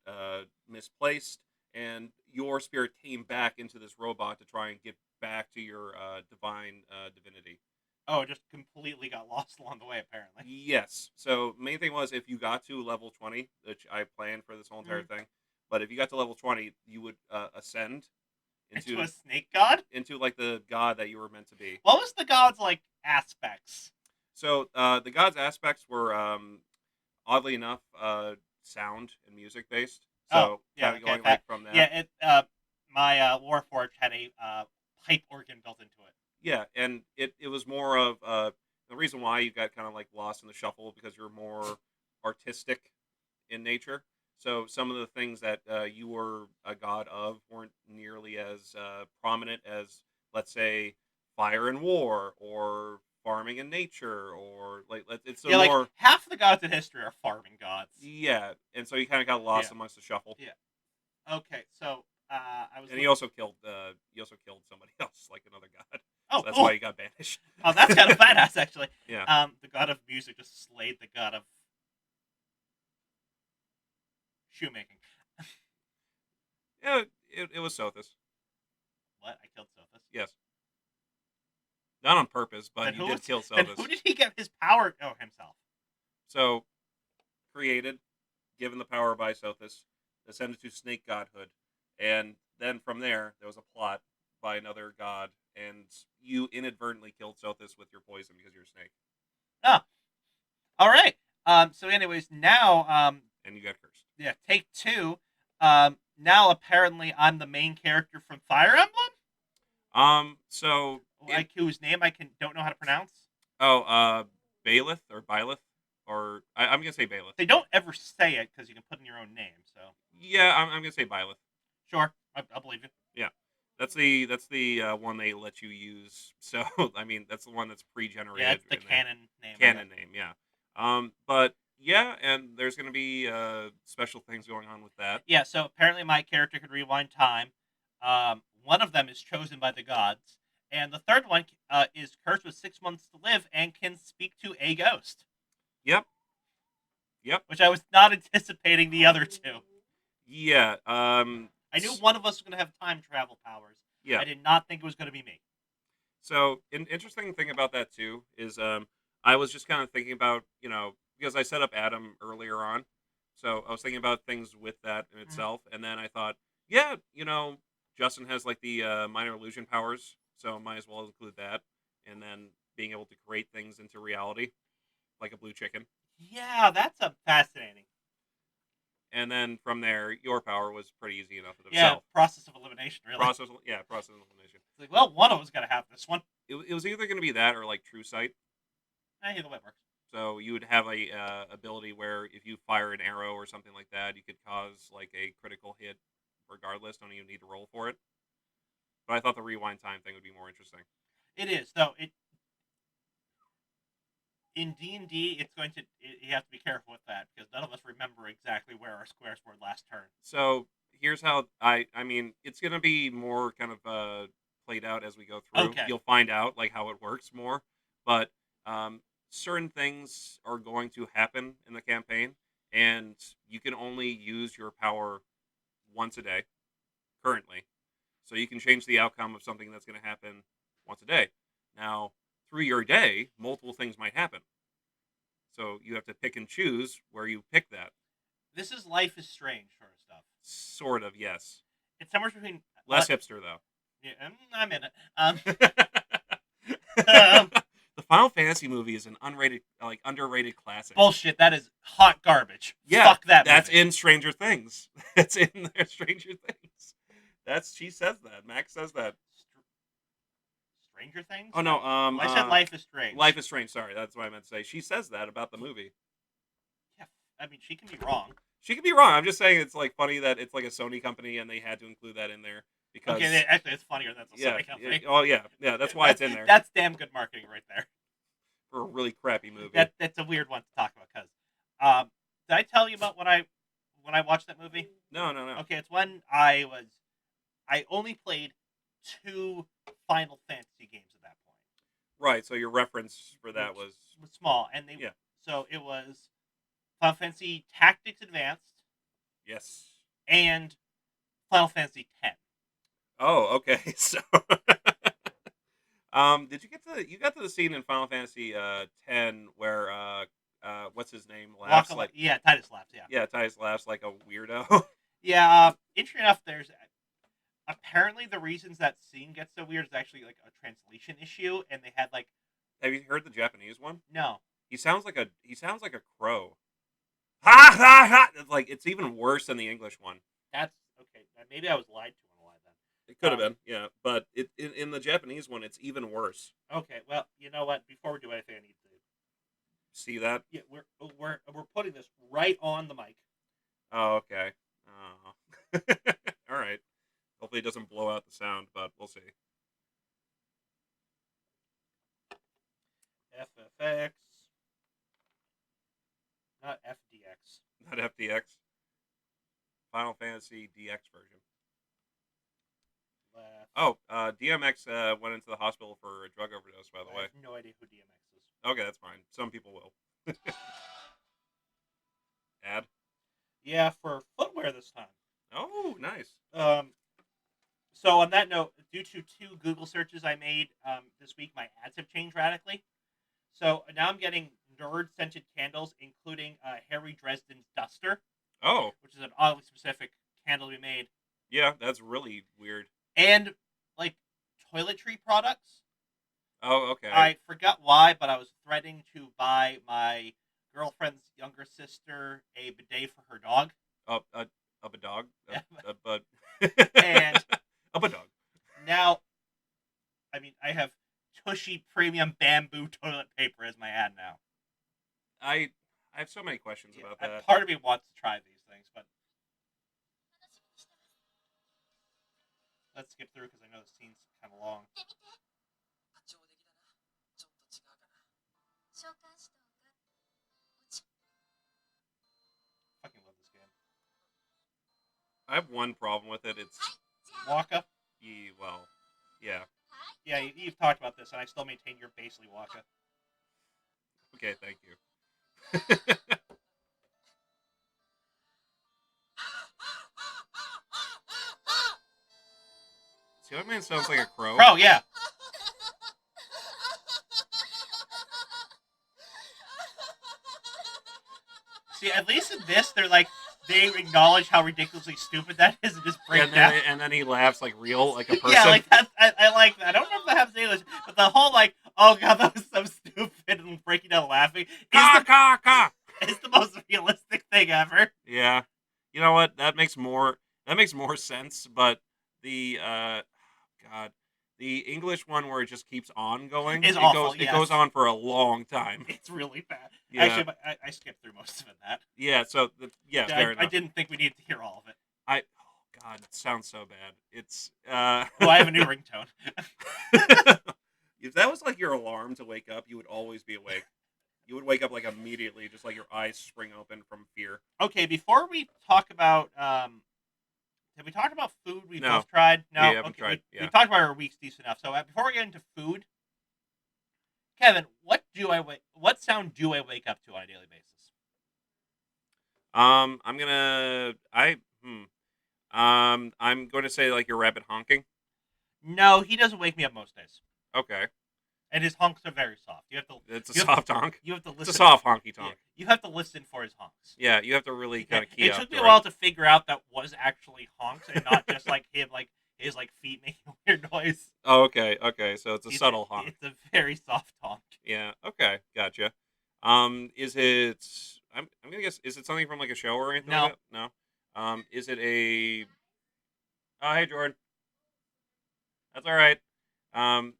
misplaced, and your spirit came back into this robot to try and get back to your divine divinity. Oh, it just completely got lost along the way, apparently. Yes. So main thing was if you got to level 20, which I planned for this whole entire Mm. thing, but if you got to level 20, you would ascend Into a into snake god? like the god that you were meant to be. What was the god's, like, aspects? So the god's aspects were oddly enough sound and music based. Oh, So yeah, kind of okay. going like from that. Yeah, my Warforged had a pipe organ built into it. Yeah, and it was more of the reason why you got kind of like lost in the shuffle because you're more artistic in nature. So some of the things that you were a god of weren't nearly as prominent as, let's say, fire and war or farming and nature or like it's a Yeah, like, more half the gods in history are farming gods. yeah. And so you kind of got lost Yeah, amongst the shuffle. yeah. Okay, so, I was And looking. he also killed somebody else, like another god. Oh, So that's why cool. he got banished. Oh, that's kind of badass, actually. Yeah. The god of music just slayed the god of shoemaking. Yeah, it was Sothis. What? I killed Sophis? Yes. Not on purpose, Then but you who did was? kill Then who Sothis. did he get his power? Oh, himself. So created, given the power by Sothis, ascended to snake godhood, and then from there was a plot by another god, and you inadvertently killed Sothis with your poison because you're a snake, Oh, all right. So, anyways, now, and you got cursed. yeah, take two. Now apparently I'm the main character from Fire Emblem, So in like whose name I can don't know how to pronounce. oh, Baelith or Byleth, or I'm gonna say Baelith. They don't ever say it because you can put in your own name. So, Yeah, I'm gonna say Byleth. sure, I'll believe you. Yeah, that's the one they let you use. So I mean, that's the one that's Yeah, pre-generated it's the in there. canon name, I guess. Canon name, yeah. But yeah, and there's gonna be special things going on with that. Yeah, so apparently my character could rewind time. One of them is chosen by the gods, and the third one is cursed with 6 months to live and can speak to a ghost, Yep, yep, which I was not anticipating the other two. yeah, I knew one of us was going to have time travel powers. yeah. I did not think it was going to be me. So an interesting thing about that too is I was just kind of thinking about because I set up Adam earlier on, so I was thinking about things with that in Mhm. itself, and then I thought, yeah, Justin has like the minor illusion powers, so might as well include that, and then being able to create things into reality like a blue chicken, Yeah, that's a fascinating. and then from there your power was pretty easy enough of Yeah, itself. process of elimination, really. Process elimination. It's like, well, one of us got to have this one. It was either going to be that or like true sight. Either way works. So you would have a ability where if you fire an arrow or something like that, you could cause like a critical hit, regardless. Don't even need to roll for it. But I thought the rewind time thing would be more interesting. It is, though. In D&D, it's going to you have to be careful with that because none of us remember exactly where our squares were last turn. So here's how I mean it's gonna be more kind of played out as we go through. Okay. You'll find out like how it works more, but certain things are going to happen in the campaign, and you can only use your power once a day currently. So you can change the outcome of something that's going to happen once a day. Now, through your day, multiple things might happen. So you have to pick and choose where you pick that. This is Life is Strange sort of stuff. Sort of, yes. It's somewhere between. Less hipster though. Yeah, I'm in it. Um, The Final Fantasy movie is an underrated classic. bullshit. That is hot garbage. Yeah, Fuck that. that's movie. in Stranger Things. That's in there, Stranger Things. She says that. Max says that. Stranger Things. Oh no, I said Life is Strange. Life is Strange. Sorry, that's what I meant to say. She says that about the movie. Yeah, I mean, she can be wrong. She could be wrong. I'm just saying it's like funny that it's like a Sony company and they had to include that in there Okay, because actually, it's funnier than it's a yeah, Sony company. oh yeah, that's why it's in there That's damn good marketing right there. for a really crappy movie. That's a weird one to talk about because, um, did I tell you about when I watched that movie? No, no, no. Okay, it's when I only played 2 Final Fantasy games at that point. Right. So your reference for Which that was was small, and yeah, so it was Final Fantasy Tactics Advanced yes. and Final Fantasy X. Oh, okay. So did you get to you got to the scene in Final Fantasy 10 where what's his name laughs like Yeah, Titus laughs. Yeah, yeah, Titus laughs like a weirdo. yeah. Interesting enough, there's apparently the reasons that scene gets so weird is actually like a translation issue, and they had like Have you heard the Japanese one? no. He sounds like a crow. Ha ha ha! It's like it's even worse than the English one. That's okay. Maybe I was lied to on a lie It could then. have been, yeah, but in the Japanese one, it's even worse. Okay, well, you know what? Before we do anything, I need to. See that? Yeah, we're putting this right on the mic. Oh, okay. Oh. All right. Hopefully, it doesn't blow out the sound, but we'll see. FFX, not FDX. Not FDX. Final Fantasy DX version. Left. Oh, DMX went into the hospital for a drug overdose. By the I way. have no idea who DMX is. Okay, that's fine. Some people will. Ad. Yeah, for footwear this time. Oh, nice. So on that note, due to 2 Google searches I made this week, my ads have changed radically. So now I'm getting nerd scented candles, including Harry Dresden's Duster, Oh, which is an oddly specific candle we made, yeah, that's really weird. and like toiletry products. Oh, okay. I forgot why, but I was threatening to buy my girlfriend's younger sister a bidet for her dog. A dog. And A dog. now, I mean, I have Tushy Premium Bamboo Toilet Paper as my ad now. I have so many questions about that. Part of me wants to try these things, but let's skip through because I know the scene's kind of long. Fucking love this game. I have one problem with it. It's Waka. well, yeah. Yeah, you've talked about this, and I still maintain you're basically Waka. Okay, thank you. See, that man sounds like a crow. Bro, yeah. See, at least in this, they acknowledge how ridiculously stupid that is and just break down. And then he laughs like real, like a person. Yeah, like that. I like that. I don't know if that happens in English, but the whole like, oh god, that was so stupid, and breaking down laughing is the most realistic thing ever. Yeah, you know what? That makes more sense. But the God, the English one where it just keeps on going is awful. It goes on for a long time. It's really bad. Yeah. Actually, I skipped through most of it. Yeah. So fair enough. I didn't think we needed to hear all of it. Oh God, it sounds so bad. It's Well, I have a new ringtone. If that was like your alarm to wake up, you would always be awake. You would wake up like immediately, just like your eyes spring open from fear. Okay, before we talk about, have we talked about food we No. both tried? No, We haven't okay. tried, yeah. We talked about our weeks decent enough. So before we get into food, Kevin, what sound do I wake up to on a daily basis? I'm going to say like your rabbit honking. No, he doesn't wake me up most days, Okay, and his honks are very soft. it's a soft honk. You have to listen. It's a soft honky Yeah, tonk. you have to listen for his honks. Yeah, you have to really kind of key It up. took me a while to figure out that was actually honks and not just like him, like his like feet making a weird noise. Oh, okay, so it's a subtle honk. It's a very soft honk. Yeah, okay, gotcha. Is it? I'm gonna guess. Is it something from like a show or anything? No. Like that? No. Is it a? Oh, hey, Jordan. That's all right. I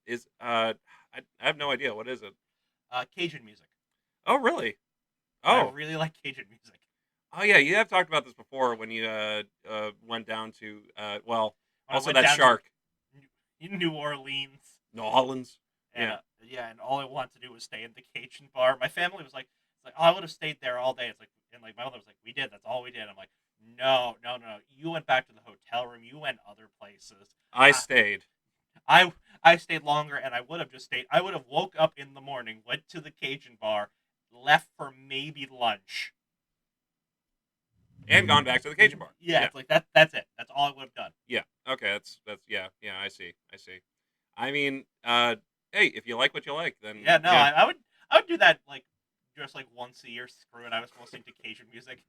have no idea. What is it? Cajun music. Oh, really? I Oh, really like Cajun music. Oh yeah, you have talked about this before when you went down to well, When I also went that down to shark, New Orleans, New Orleans. and Yeah, yeah, and all I wanted to do was stay in the Cajun bar. My family was like, it's like, oh, I would have stayed there all day. It's like, and like my mother was like, we did. That's all we did. I'm like, no, no, no. You went back to the hotel room. You went other places. I I, stayed. I stayed longer, and I would have just stayed. I would have woke up in the morning, went to the Cajun bar, left for maybe lunch. And gone back to the Cajun bar. Yeah, Yeah, it's like that. That's it. That's all I would have done. yeah. Okay, that's yeah, yeah. I see, I see. I mean, hey, if you like what you like, then Yeah, no, yeah. I would do that like just like once a year. Screw it. I was listening to Cajun music.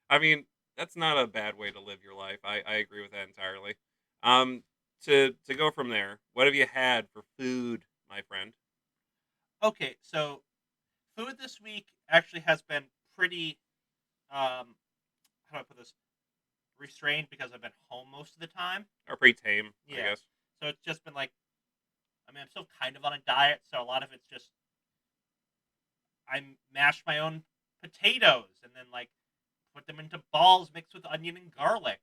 I mean, that's not a bad way to live your life. I agree with that entirely. Um, to go from there, what have you had for food, my friend? Okay, so food this week actually has been pretty how do I put this, restrained because I've been home most of the time. Or pretty tame, I Yeah. guess. So it's just been like, I mean, I'm still kind of on a diet, so a lot of it's just I mash my own potatoes and then like put them into balls mixed with onion and garlic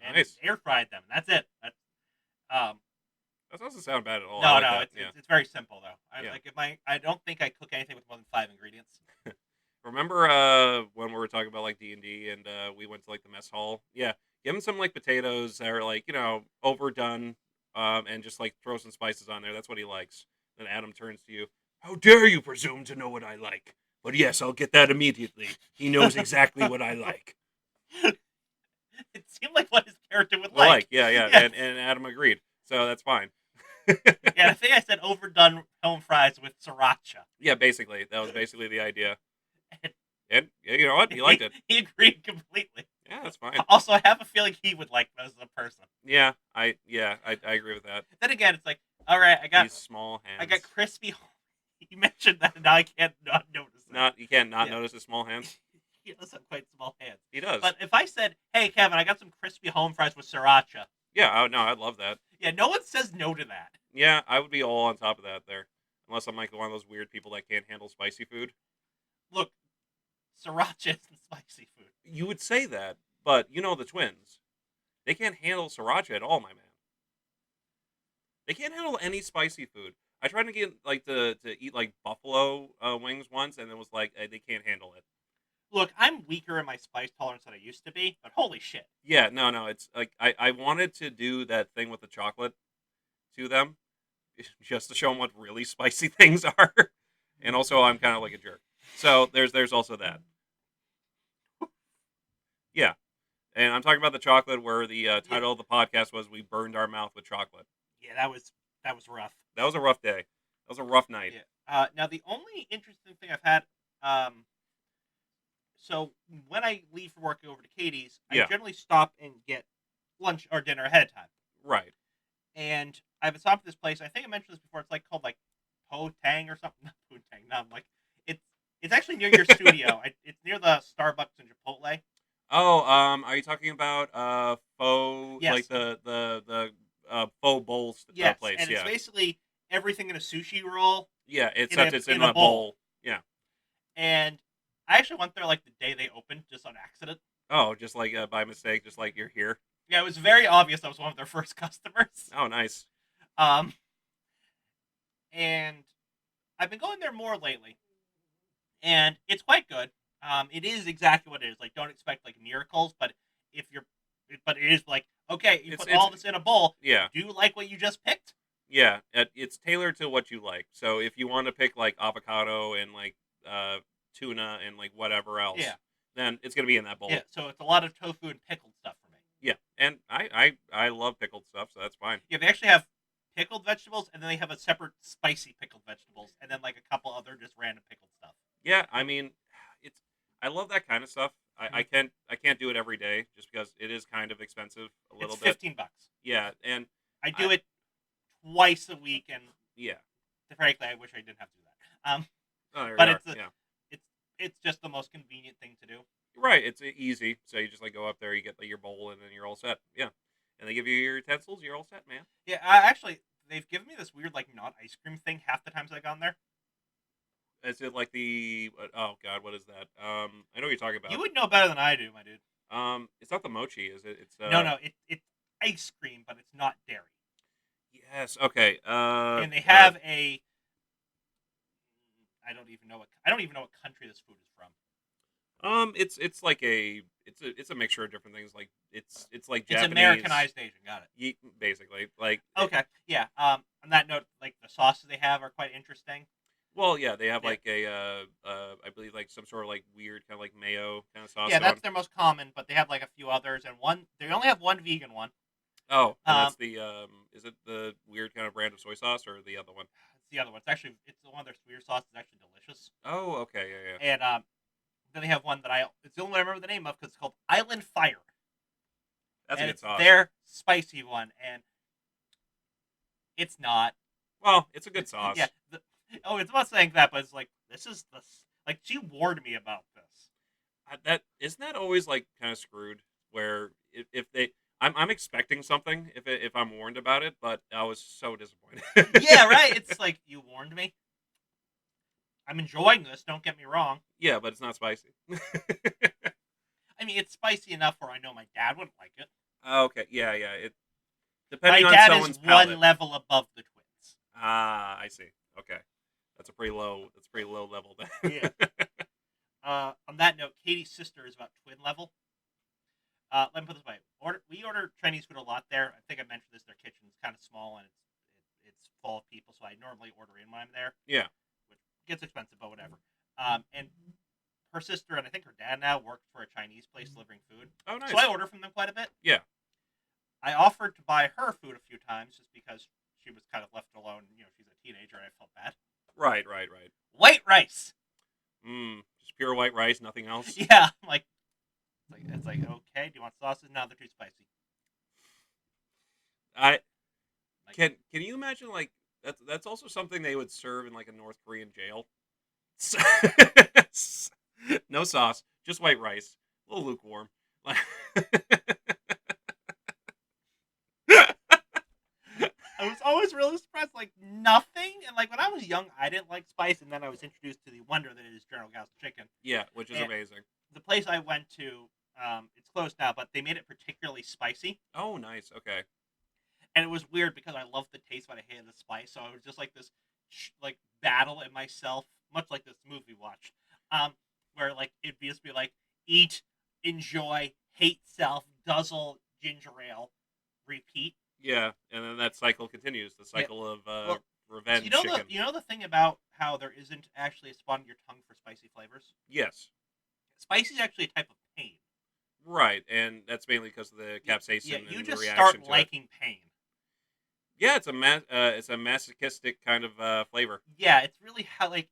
and Nice. air fried them. That's it. That's um That doesn't sound bad at all. I no, like no, that. Yeah, it's very simple though. I yeah. like if I don't think I cook anything with more than 5 ingredients. Remember when we were talking about like D&D and we went to like the mess hall? Yeah, give him some like potatoes that are like overdone, and just like throw some spices on there. That's what he likes. Then Adam turns to you. How dare you presume to know what I like? But yes, I'll get that immediately. He knows exactly what I like. It seemed like what his character would Well, like. like, yeah, yeah, Yes. and Adam agreed, so that's fine. Yeah, I think I said overdone home fries with sriracha. Yeah, basically, that was basically the idea, And and yeah, you know what? He liked it. he agreed completely. Yeah, that's fine. Also, I have a feeling he would like those as a person. Yeah, I agree with that. Then again, it's like, all right, These small I got hands. crispy. You mentioned that, and now I can't not notice it. Not you can't not Yeah, notice his small hands. he does have quite small hands. He does. But if I said, "Hey, Kevin, I got some crispy home fries with sriracha," Yeah, no, I'd love that. yeah, no one says no to that. Yeah, I would be all on top of that there. Unless I'm like one of those weird people that can't handle spicy food. Look, sriracha isn't spicy food. You would say that, but you know the twins. They can't handle sriracha at all, my man. They can't handle any spicy food. I tried to get like to eat like buffalo wings once, and it was like they can't handle it. Look, I'm weaker in my spice tolerance than I used to be, but holy shit. Yeah, no, it's like I wanted to do that thing with the chocolate to them, just to show them what really spicy things are, and also I'm kind of like a jerk. So there's also that. Yeah, and I'm talking about the chocolate where the Yeah, title of the podcast was "We Burned Our Mouth with Chocolate." yeah, that was rough. That was a rough day. That was a rough night. Yeah. Now the only interesting thing I've had, um, so when I leave for work over to Katie's, I Yeah, generally stop and get lunch or dinner ahead of time. right. And I've stopped at this place. I think I mentioned this before. It's like called like Po Tang or something. Not Po Tang. No, I'm like it's it's actually near your studio. It's near the Starbucks and Chipotle. Oh, are you talking about faux like Yes, the faux bowls yes, place? and it's Yeah, basically everything in a sushi roll yeah. Except it's in in a a bowl. bowl. Yeah. And I actually went there like the day they opened, just on accident. Oh, just like by mistake, just like you're here. Yeah, it was very obvious I was one of their first customers. Oh, nice. Um, and I've been going there more lately, and it's quite good. It is exactly what it is. Like, don't expect like miracles, but if you're, but it is like, okay, you put It's all this in a bowl. yeah. Do you like what you just picked? Yeah, it's tailored to what you like. So if you want to pick like avocado and like uh, tuna and like whatever Yeah, else, then it's gonna be in that yeah. bowl. So it's a lot of tofu and pickled stuff for me. Yeah, and I love pickled stuff, so that's fine. Yeah, they actually have pickled vegetables, and then they have a separate spicy pickled vegetables, and then like a couple other just random pickled stuff. Yeah, I mean, it's I love that kind of stuff. I Mhm. can't do it every day just because it is kind of expensive a It's little bit. $15. Yeah, and I I do it twice a week, and yeah. frankly, I wish I didn't have to do that. Oh, there we But are. Yeah, it's it's just the most convenient thing to do. right. It's easy. So you just like go up there, you get like, your bowl, and then you're all set. Yeah, and they give you your utensils. You're all set, man. Yeah, actually, they've given me this weird like not ice cream thing half the times I've gone there. Is it like the oh god, what is that? I know what you're talking You about. would know better than I do, my dude. It's not the mochi, is it? It's No, no, it's ice cream, but it's not dairy. yes, okay. And they God. have a I don't even know what country this food is from. It's like it's a mixture of different things. Like it's like It's Japanese, Americanized Asian. Got it. basically. Like Okay. Yeah. On that note, like the sauces they have are quite interesting. well, yeah, they have Yeah. like a I believe like some sort of like weird kind of like mayo kind of sauce Yeah, going. that's their most common, but they have like a few others, and one they only have one vegan one. Oh, and Um, that's the is it the weird kind of brand of soy sauce or the other one? it's the other one. It's the one of their sweeter sauce. It's actually delicious. Oh, okay, yeah, yeah. And then they have one that it's the only one I remember the name of because it's called Island Fire, That's a and good it's sauce. their spicy one, and it's not. Well, it's a good sauce. Yeah. It's not saying that, but it's like this is the like she warned me about this. That isn't that always like kind of screwed where if they I'm expecting something if I'm warned about it, but I was so disappointed. Yeah, right. It's like you warned me. I'm enjoying this. Don't get me wrong. Yeah, but it's not spicy. I mean, it's spicy enough where I know my dad wouldn't like it. Okay, yeah, yeah. It My depending on dad is someone's one palate. level above the twins. Ah, I see. Okay, that's a pretty low. That's a pretty low level then. Yeah. On that note, Katie's sister is about twin level. Let me put it this way: we order Chinese food a lot there. I think I mentioned this. Their kitchen's kind of small and it's full of people, so I normally order in when I'm there, Yeah. which gets expensive, but whatever. And her sister and I think her dad now work for a Chinese place delivering food, Oh, so I nice. order from them quite a bit. Yeah. I offered to buy her food a few times just because she was kind of left alone. You know, she's a teenager, and I felt bad. Right. Right. Right. White rice. Just pure white rice, nothing else. Yeah, I'm like it's like okay. Do you want sauces? No, they're too spicy. I Like can you imagine like that's also something they would serve in like a North Korean jail. No sauce, just white rice, a little lukewarm. Like, I was always really surprised. Like nothing, and like when I was young, I didn't like spice, and then I was introduced to the wonder that is General Gao's chicken. yeah, which is And amazing. the place I went to, it's closed now, but they made it particularly spicy. Oh, nice. Okay. And it was weird because I loved the taste, but I hated the spice. So it was just like this, like battle in myself, much like this movie we watched, where like it'd just be like eat, enjoy, hate self, guzzle, ginger ale, repeat. Yeah, and then that cycle continues. The Yeah. cycle of Well, so revenge chicken. you know the thing about how there isn't actually a spot in your tongue for spicy flavors. Yes. Spicy is actually a type of pain. Right, and that's mainly because of the Yeah, capsaicin you and the just reaction start to it. liking pain. Yeah, it's a masochistic kind of flavor. Yeah, it's really how like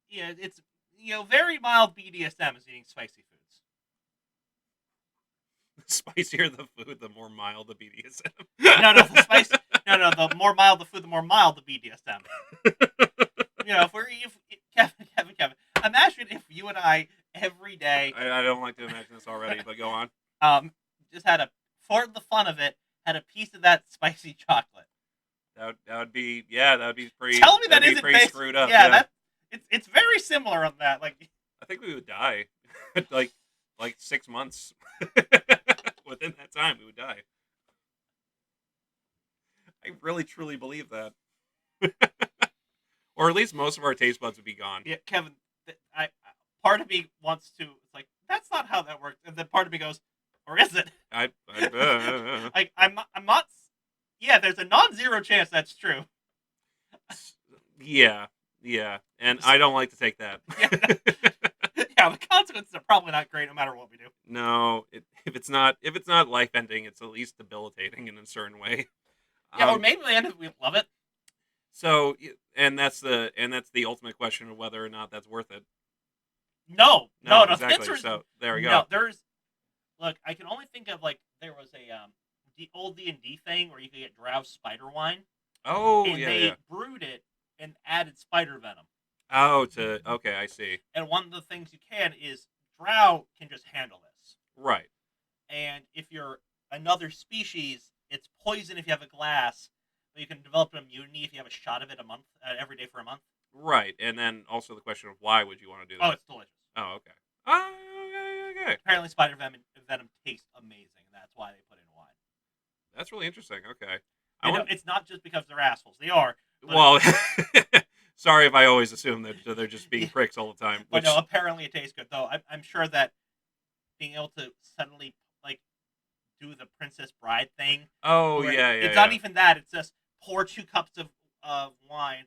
it's very mild BDSM is eating spicy foods. The spicier the food, the more mild the No, no, the BDSM. spice. No, no, the more mild the food, the more mild the BDSM. If Kevin, imagine if you and I every day, I don't like to imagine this already, but go on. just had for the fun of it, had a piece of that spicy chocolate. That would be that would be pretty Tell me that that'd be isn't pretty based. screwed up. Yeah, Yeah, it's very similar on that. Like, I think we would die, like 6 months. Within that time, we would die. I really truly believe that, or at least most of our taste buds would be gone. yeah, Kevin, part of me wants to. It's like that's not how that works, and then part of me goes, or is it? Like I'm not. Yeah, there's a non-zero chance that's true. yeah, yeah, and I don't like to take that. Yeah, yeah, the consequences are probably not great no matter what we do. No, if it's not life ending, it's at least debilitating in a certain way. Yeah, or maybe the end of it, we love it. So, and that's the ultimate question of whether or not that's worth it. No, No, no, no. The exactly. answer is So there we no. go. Look, I can only think of like there was a the old D&D thing where you could get drow spider wine, Oh and yeah, they yeah. brewed it and added spider venom. Oh, okay, I see. And one of the things you can is drow can just handle this. Right. And if you're another species, it's poison if you have a glass, but you can develop an immunity if you have a shot of it every day for a month. Right, and then also the question of why would you want to do Oh, that? it's delicious. Oh, okay. Oh, okay, okay. Apparently, spider venom tastes amazing, and that's why they put it in wine. That's really interesting. Okay. I You know, want. it's not just because they're assholes. They are, but Well, sorry if I always assume that they're just being yeah, pricks all the time. but no, Which, apparently it tastes good. Though I'm sure that being able to suddenly like do the Princess Bride thing, oh where yeah, yeah, it's not yeah. even that. It's just pour 2 cups of wine,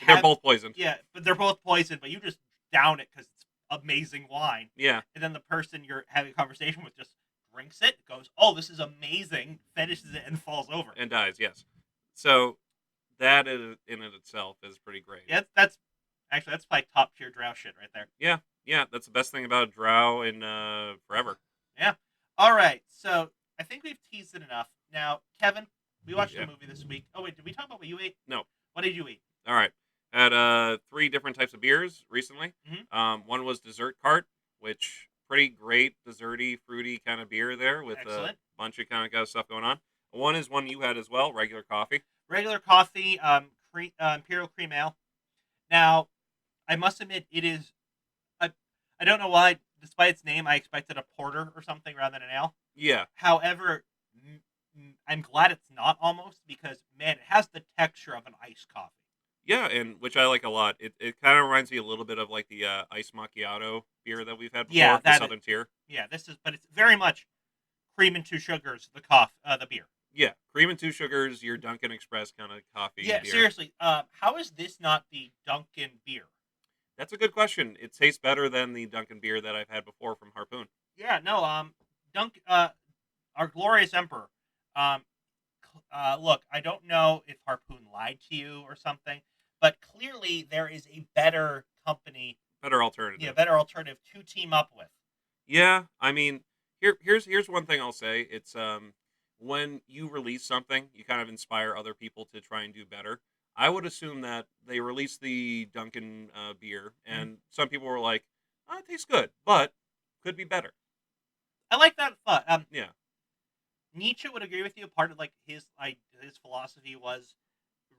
They're have both poisoned. yeah, but they're both poisoned. But you just down it because it's amazing wine, Yeah, and then the person you're having a conversation with just drinks it, goes, "Oh, this is amazing," finishes it, and falls over. and dies. Yes. So that in it itself is pretty great. Yeah, that's actually that's like top tier drow shit right there. Yeah, yeah. That's the best thing about Drow in forever. Yeah. All right. So I think we've teased it enough. Now, Kevin, we watched a Yeah. movie this week. Oh wait, did we talk about what you ate? No. What did you eat? All right. Had 3 different types of beers recently. Mm-hmm. One was Dessert Cart, which pretty great desserty, fruity kind of beer there with a Excellent. bunch of kind of got stuff going on. One is one you had as well, regular coffee. Regular coffee, imperial cream ale. Now, I must admit, it is. I, I don't know why, despite its name, I expected a porter or something rather than an ale. Yeah, However, I'm glad it's not almost because man, it has the texture of an iced coffee. yeah, and which I like a lot. It kind of reminds me a little bit of like the ice macchiato beer that we've had Yeah, before, the Southern Tier. yeah. This is, but it's very much cream and 2 sugars. The beer. Yeah, cream and 2 sugars, your Dunkin' Express kind of coffee Yeah, beer. seriously. How is this not the Dunkin' beer? That's a good question. It tastes better than the Dunkin' beer that I've had before from Harpoon. Yeah, no. Dunk. Our glorious emperor. Um, look, I don't know if Harpoon lied to you or something, but clearly there is a better company, Better yeah, alternative. better alternative to team up with. Yeah, I mean, here's one thing I'll say. It's when you release something, you kind of inspire other people to try and do better. I would assume that they released the Dunkin' beer, Mhm. and some people were like, "Oh, it tastes good, but could be better." I like that thought. Yeah. Nietzsche would agree with you. Part of like his philosophy was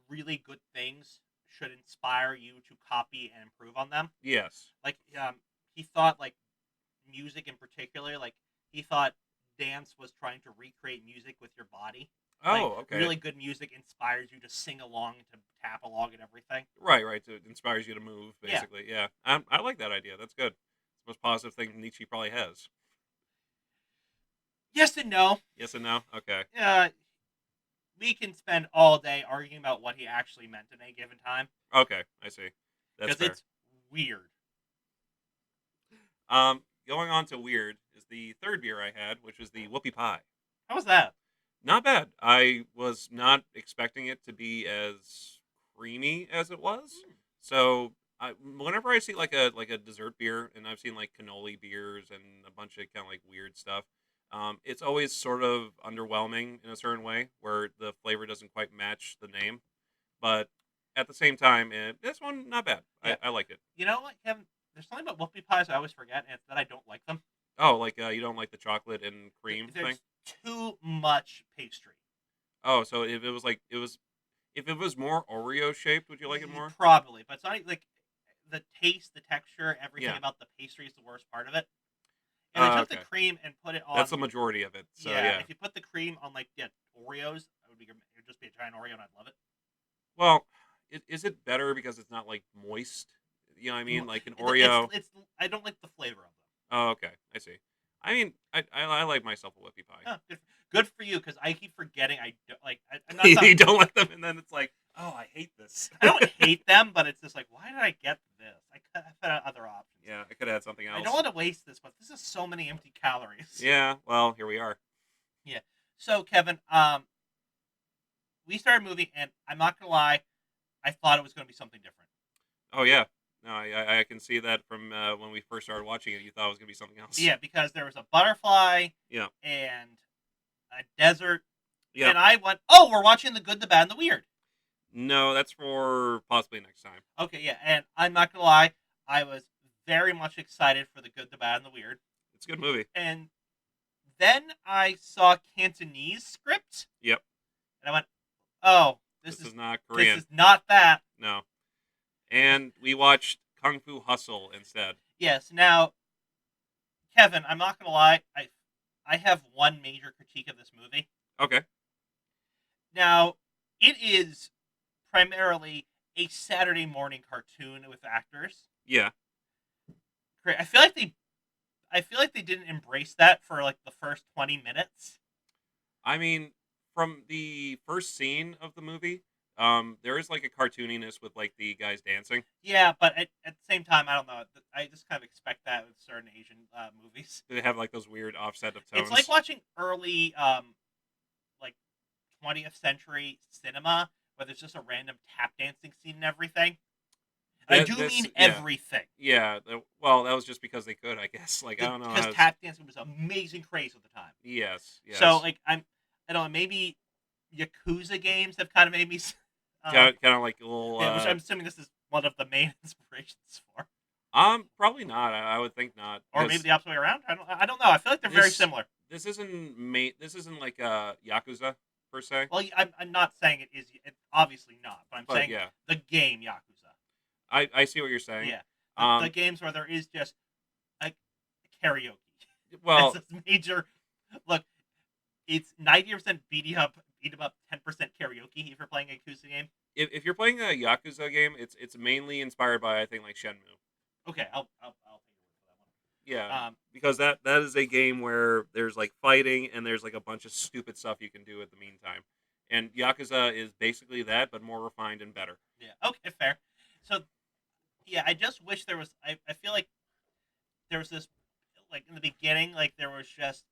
really good things should inspire you to copy and improve on them. Yes. Like he thought like music in particular, like he thought dance was trying to recreate music with your body. Like Oh, okay. really good music inspires you to sing along, to tap along, and everything. Right, right. So it inspires you to move, Yeah. basically. Yeah, I like that idea. That's good. It's the most positive thing Nietzsche probably has. Yes and no. Yes and no. Okay. Uh, we can spend all day arguing about what he actually meant at any given time Okay, I see. That's because fair. it's weird. Going on to weird is the third beer I had, which was the whoopie pie. How was that? Not bad. I was not expecting it to be as creamy as it was. So whenever I see like a dessert beer, and I've seen like cannoli beers and a bunch of kind of like weird stuff, it's always sort of underwhelming in a certain way, where the flavor doesn't quite match the name. But at the same time, this one not bad. Yeah. I like it. You know what, Kevin? There's something about whoopie pies I always forget, and it's that I don't like them. Oh, like you don't like the chocolate and cream thing? There's too much pastry. Oh, so if it was like if it was more Oreo shaped, would you like it more? Probably, but it's not like the taste, the texture, everything Yeah. about the pastry is the worst part of it. If I took the Okay. cream and put it That's on, the majority of it. So yeah, yeah. if you put the cream on like Oreos, it would just be a giant Oreo, and I'd love it. Well, is it better because it's not like moist? You know what I mean? Like an Oreo. It's I don't like the flavor of them. Oh, okay. I see. I mean, I like myself a whippy pie. Oh, good for you because I keep forgetting I do, like I'm not You don't like them, and then it's like, oh, I hate this. I don't hate them, but it's just like why did I get this? I could have had other options. Yeah, I could have had something I else. don't want to waste this, but this is so many empty calories. Yeah. Well, here we are. Yeah. So Kevin, we started moving, and I'm not gonna lie, I thought it was gonna be something different. Oh yeah. No, I can see that from when we first started watching it. You thought it was gonna be something else. Yeah, because there was a butterfly Yeah. and a desert, Yeah. and I went, "Oh, we're watching the good, the bad, and the weird." No, that's for possibly next time. Okay, yeah, and I'm not gonna lie, I was very much excited for the good, the bad, and the weird. It's a good movie. And then I saw Cantonese script, Yep. and I went, "Oh, This is not this Korean. is not that." No. and we watched Kung Fu Hustle instead. Yes. Now, Kevin, I'm not gonna lie. I have one major critique of this movie. Okay. Now, it is primarily a Saturday morning cartoon with actors. Yeah. Great. I feel like they didn't embrace that for like the first 20 minutes. I mean, from the first scene of the movie, there is like a cartooniness with like the guys dancing. Yeah, but at the same time, I don't know. I just kind of expect that with certain Asian movies. They have like those weird offset of It's like tones. watching early like 20th century cinema where there's just a random tap dancing scene and everything. I That do this mean yeah. everything. Yeah, well, that was just because they could, I guess. Like I don't know Because how. tap dancing was amazing craze at the time. Yes, So yes. like I don't know, maybe Yakuza games have kind of made me Kind of like a little. yeah, which I'm assuming this is one of the main inspirations for. Probably not. I would think not Or maybe because the opposite way around. I don't know. I feel like they're very this similar. this isn't like Yakuza per se. Well, I'm not saying it is. It's obviously not, but I'm But saying yeah, the game Yakuza. I see what you're saying. Yeah, the Um, games where there is just like karaoke. That's well, a major. Look, it's 90% beat 'em up, 10% karaoke. If you're playing a Yakuza game, if you're playing a Yakuza game, it's mainly inspired by I think like Shenmue. okay, I'll take your word for Yeah, that one. because that is a game where there's like fighting and there's like a bunch of stupid stuff you can do at the meantime. And Yakuza is basically that, but more refined and better. Yeah, okay, fair. So yeah, I just wish there was. I feel like there was this like in the beginning, like there was just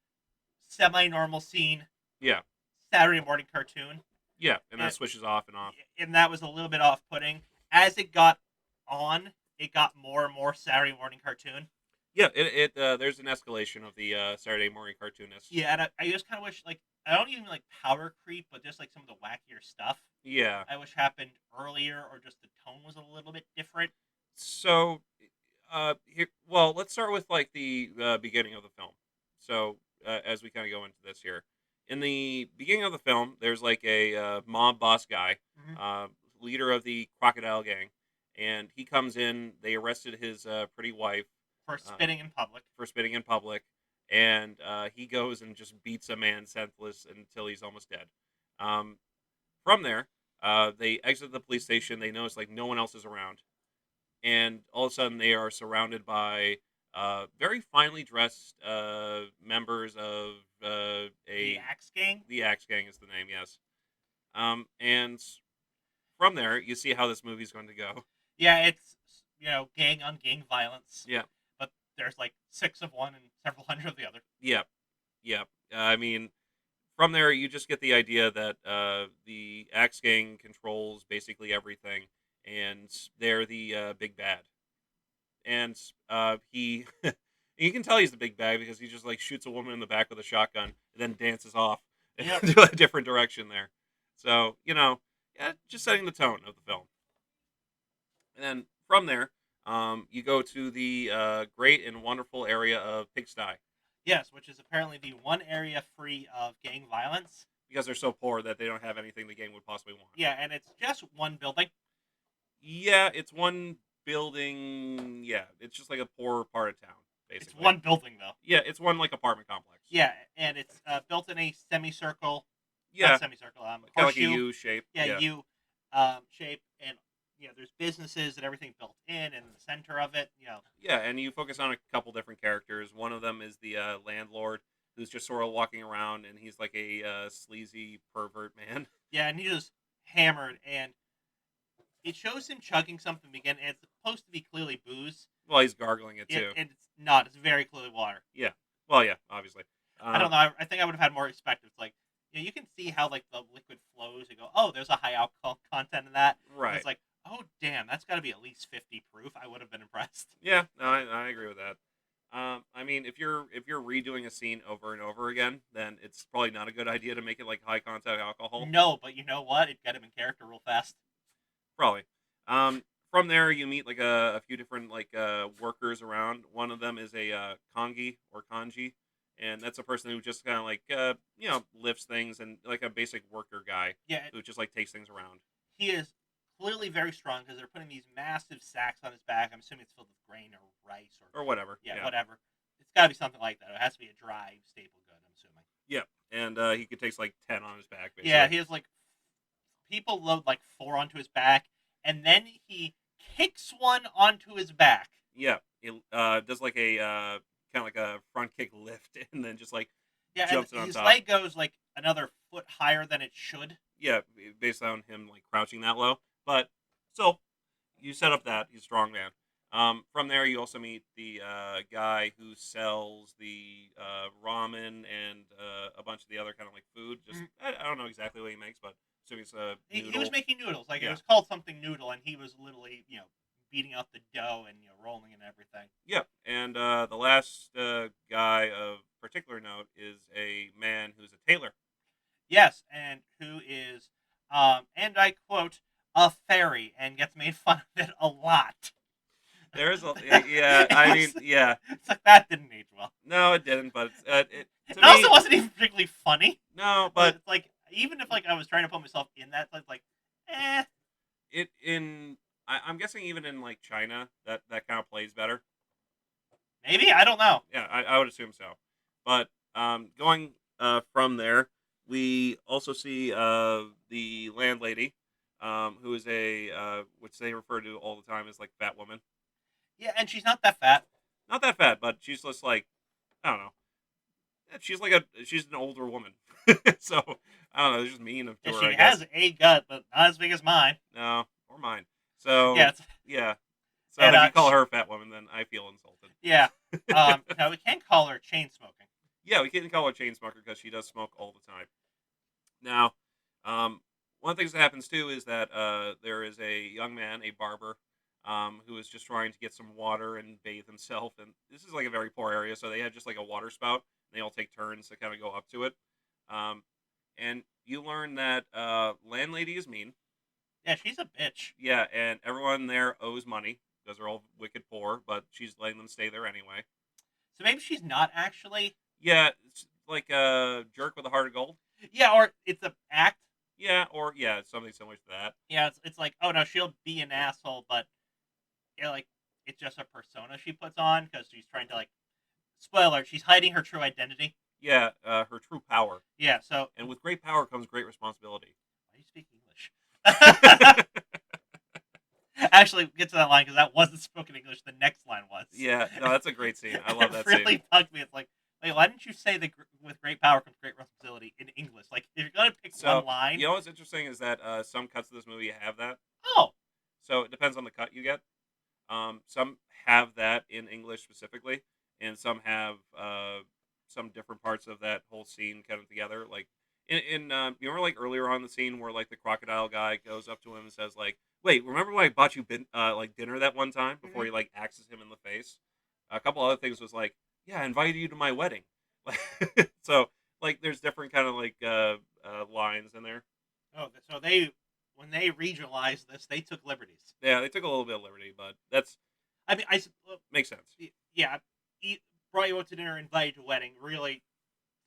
semi-normal scene Yeah, Saturday morning cartoon, yeah, and that and, switches off and off. and that was a little bit off-putting. As it got on, it got more and more Saturday morning cartoon. Yeah, there's an escalation of the Saturday morning cartoonist. Yeah, and I just kind of wish like I don't even like power creep, but just like some of the wackier stuff Yeah. I wish happened earlier, or just the tone was a little bit different. So, well, let's start with like the beginning of the film. So, as we kind of go into this here, in the beginning of the film, there's like a mob boss guy, Mm-hmm. uh, leader of the crocodile gang, and he comes in. They arrested his pretty wife For uh, spitting in public. for spitting in public, and he goes and just beats a man senseless until he's almost dead. Um, from there, they exit the police station. They notice like no one else is around, and all of a sudden they are surrounded by very finely dressed members of The a Axe Gang. the Axe Gang is the name, yes. And from there, you see how this movie's going to go. Yeah, it's gang on gang violence, Yeah, but there's like six of one and several hundred of the other. yeah, yeah. I mean, from there, you just get the idea that the Axe Gang controls basically everything, and they're the big bad. And he you can tell he's the big bag because he just like shoots a woman in the back with a shotgun and then dances off Yep. to a different direction there. So yeah, just setting the tone of the film. And then from there, you go to the great and wonderful area of Pigsty Yes, which is apparently the one area free of gang violence. because they're so poor that they don't have anything the gang would possibly want. Yeah, and it's just one building. Yeah, it's one building. Yeah, it's just like a poor part of town, It's basically. one building though. Yeah, it's one like apartment complex. Yeah, and it's built in a semicircle, Yeah, not semicircle, kind of like a horseshoe. U shape. Yeah, Yeah. U shape, and there's businesses and everything built in the center of it. Yeah, and you focus on a couple different characters. One of them is the landlord, who's just sort of walking around, and he's like a sleazy pervert man. Yeah, and he's just hammered, and it shows him chugging something again, and it's supposed to be clearly booze. Well, he's gargling it too. And it's not. It's very clearly water. Yeah. Well, yeah, obviously. I don't know. I think I would have had more respect. It's like you can see how like the liquid flows. You go, oh, there's a high alcohol content in that. And Right. it's like, oh, damn, that's got to be at least 50 proof. I would have been impressed. Yeah. No, I agree with that. I mean, if you're redoing a scene over and over again, then it's probably not a good idea to make it like high content alcohol. No, but you know what? It got him in character real fast. Probably. From there, you meet like a few different like workers around. One of them is a kangi or kanji, and that's a person who just kind of like lifts things and like a basic worker guy Yeah, who just like takes things around. he is clearly very strong because they're putting these massive sacks on his back. I'm assuming it's filled with grain or rice or whatever. yeah, Yeah, whatever. It's got to be something like that. It has to be a dry staple good. I'm assuming. yeah, and he could take like 10 on his back, Yeah, basically. he has like people load like 4 onto his back, and then he kicks one onto his back. Yeah, it does like a kind of like a front kick lift, and then just like Yeah, and jumps it on his top. leg goes like another foot higher than it should. Yeah, based on him like crouching that low. But so you set up that he's a strong man. From there, you also meet the guy who sells the ramen and a bunch of the other kind of like food. Just Mhm. I don't know exactly what he makes, but so he's a He was noodle. making noodles, like it Yeah, was called something noodle, and he was literally beating out the dough and rolling and everything. yeah. And the last guy of particular note is a man who's a tailor. Yes, and who is, and I quote, a fairy, and gets made fun of it a lot. There's a yeah. I mean, yeah. It's like that didn't age well. No, it didn't. But It to also me, wasn't even particularly funny. no. But But it's like even if like I was trying to put myself in that, it's like, eh, it in I'm guessing even in like China that kind of plays better. maybe I don't know. Yeah, I would assume so. But going from there, we also see the landlady, who is a which they refer to all the time as like fat woman. Yeah, and she's not that fat. Not that fat, but she's just like I don't know. She's an older woman, so I don't know. It's just mean to Yeah, her, she I guess. has a gut, but not as big as mine. No, or mine. Yeah, So yeah. So and if you call her a fat woman, then I feel insulted. yeah. Now we can't call her chain smoking. Yeah, we can't call her a chain smoker because she does smoke all the time. Now, um, one of the things that happens too is that there is a young man, a barber, who is just trying to get some water and bathe himself. And this is like a very poor area, so they have just like a water spout. And they all take turns to kind of go up to it. Um, and you learn that landlady is mean. Yeah, she's a bitch. Yeah, and everyone there owes money because they're all wicked poor, but she's letting them stay there anyway. So maybe she's not actually. Yeah, it's like a jerk with a heart of gold. Yeah, or it's a act. Yeah, or yeah, something similar to that. Yeah, it's like, oh no, she'll be an asshole, but like it's just a persona she puts on because she's trying to like. Spoiler: she's hiding her true identity. Yeah, her true power. Yeah, so And with great power comes great responsibility. why do you speak English? Actually, get to that line because that wasn't spoken English. The next line was. Yeah, no, that's a great scene. I love that It really scene. bugged me. It's like, wait, why didn't you say that with great power comes great responsibility in English? Like, if you're gonna pick So, one line, you know what's interesting is that some cuts of this movie have that. oh, So it depends on the cut you get. Some have that in English specifically, and some have some different parts of that whole scene kind of together. Like you remember like earlier on in the scene where like the crocodile guy goes up to him and says like, "Wait, remember when I bought you like dinner that one time?" Before mhm. he like axes him in the face. A couple other things was like, "Yeah, I invited you to my wedding." So like, there's different kind of like lines in there. Oh, so they when they regionalized this, they took liberties. Yeah, they took a little bit of liberty, but that's I mean, makes sense. yeah, brought you out to dinner, invited to a wedding. Really,